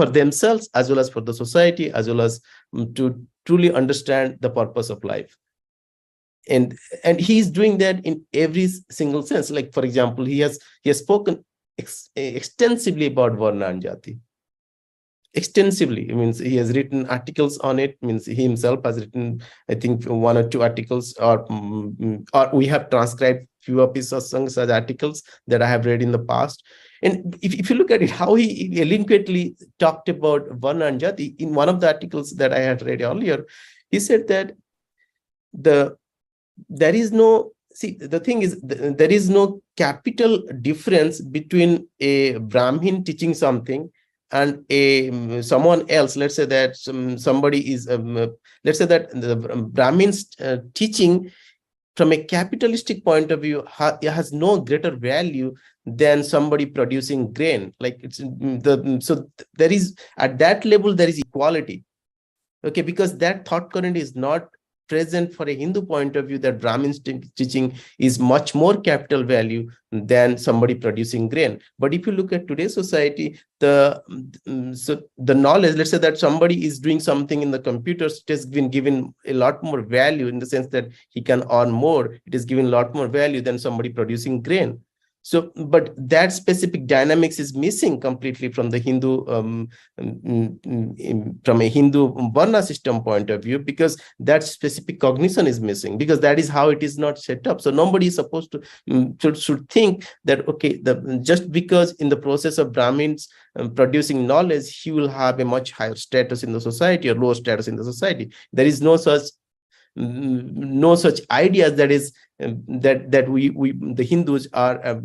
Speaker 11: themselves as well as for the society, as well as to truly understand the purpose of life. And he's doing that in every single sense. Like, for example, he has spoken extensively about Varna and Jati. Extensively. It means he has written articles on it. It means he himself has written, I think, 1 or 2 articles, or we have transcribed few of his such articles that I have read in the past. And if you look at it, how he eloquently talked about Varna and Jati, in one of the articles that I had read earlier, he said that there is no capital difference between a Brahmin teaching something and someone else. Let's say that somebody is, let's say that the Brahmin's teaching from a capitalistic point of view has no greater value than somebody producing grain. Like so there is, at that level, there is equality. Okay, because that thought current is not present for a Hindu point of view, that Brahmin's teaching is much more capital value than somebody producing grain. But if you look at today's society, the knowledge, let's say that somebody is doing something in the computers, it has been given a lot more value, in the sense that he can earn more. It is given a lot more value than somebody producing grain. So, but that specific dynamics is missing completely from the Hindu, from a Hindu Varna system point of view, because that specific cognition is missing, because that is how it is not set up. So nobody is supposed to should think that, okay, just because in the process of Brahmins producing knowledge, he will have a much higher status in the society or lower status in the society. There is no such no such ideas that is that we the Hindus are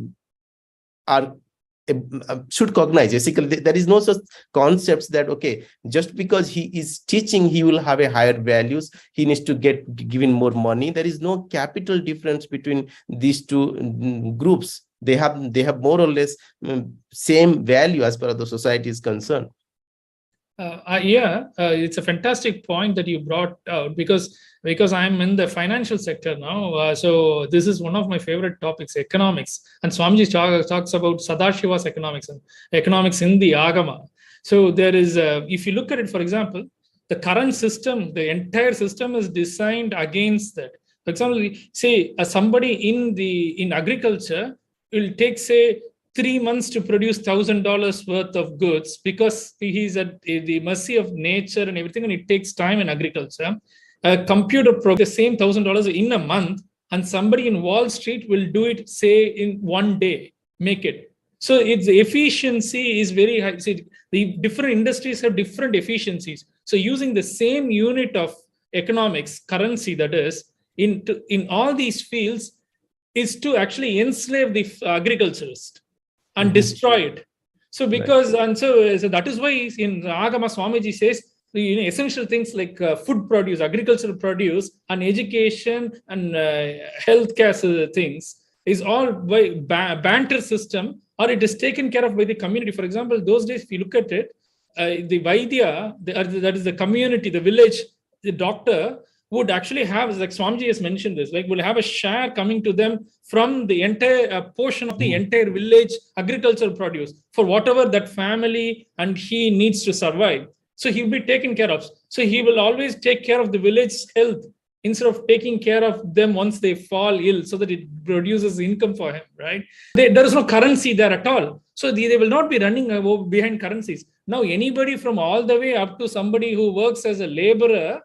Speaker 11: should cognize. Basically, there is no such concepts that okay, just because he is teaching, he will have a higher values, he needs to get given more money. There is no capital difference between these two groups. They have more or less same value as far as the society is concerned.
Speaker 12: It's a fantastic point that you brought out because I'm in the financial sector now. So this is one of my favorite topics, economics. And Swamiji talks about Sadashiva's economics and economics in the Agama. So there is, if you look at it, for example, the current system, the entire system is designed against that. For example, say somebody in agriculture will take, say, 3 months to produce $1,000 worth of goods because he's at the mercy of nature and everything, and it takes time in agriculture. A computer program the same $1,000 in a month, and somebody in Wall Street will do it, say, in 1 day, make it. So its efficiency is very high. See, the different industries have different efficiencies. So using the same unit of economics, currency that is, in all these fields, is to actually enslave the agriculturist and destroy it. So because so that is why in Agama Swamiji says essential things like food produce, agricultural produce, and education and healthcare things is all by banter system, or it is taken care of by the community. For example, those days, if you look at it, the Vaidya, that is the community, the village, the doctor would actually have, like Swamiji has mentioned this, like will have a share coming to them from the entire portion of the entire village agricultural produce for whatever that family and he needs to survive. So he will be taken care of. So he will always take care of the village's health instead of taking care of them once they fall ill, so that it produces income for him, right? There is no currency there at all. So they will not be running behind currencies. Now, anybody from all the way up to somebody who works as a laborer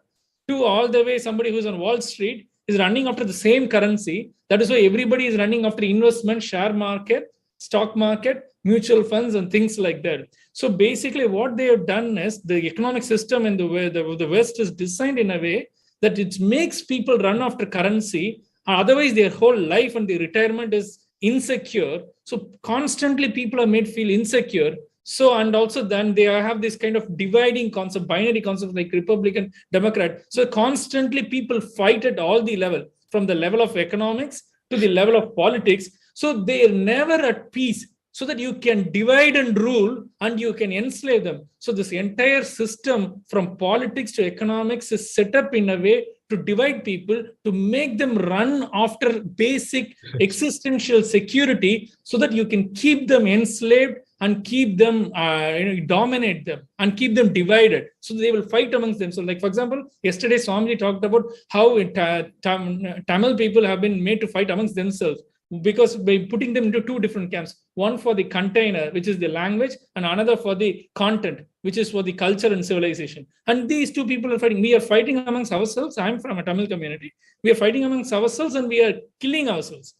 Speaker 12: to all the way somebody who's on Wall Street is running after the same currency. That is why everybody is running after investment, share market, stock market, mutual funds, and things like that. So basically what they have done is the economic system in the way the West is designed in a way that it makes people run after currency. Otherwise, their whole life and their retirement is insecure. So constantly people are made feel insecure. So, and also then they have this kind of dividing concept, binary concept like Republican, Democrat. So constantly people fight at all the level, from the level of economics to the level of politics. So they are never at peace, so that you can divide and rule and you can enslave them. So this entire system from politics to economics is set up in a way to divide people, to make them run after basic existential security, so that you can keep them enslaved and keep them, dominate them and keep them divided. So they will fight amongst themselves. Like, for example, yesterday Swamiji talked about how Tamil people have been made to fight amongst themselves, because by putting them into two different camps, one for the container, which is the language, and another for the content, which is for the culture and civilization. And these two people are fighting. We are fighting amongst ourselves. I'm from a Tamil community. We are fighting amongst ourselves and we are killing ourselves.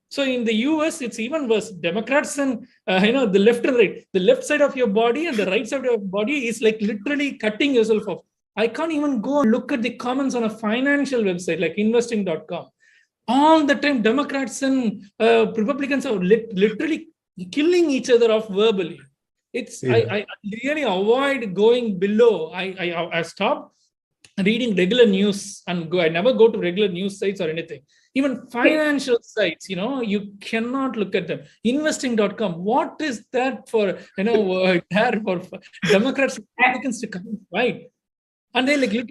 Speaker 12: So in the US, it's even worse. Democrats and the left and right, the left side of your body and the right side of your body is like literally cutting yourself off. I can't even go and look at the comments on a financial website like investing.com. All the time, Democrats and Republicans are literally killing each other off verbally. I really avoid going below. I stopped reading regular news and I never go to regular news sites or anything. Even financial sites, you cannot look at them. Investing.com, what is that for, there for Democrats and Republicans to come and fight? And they like literally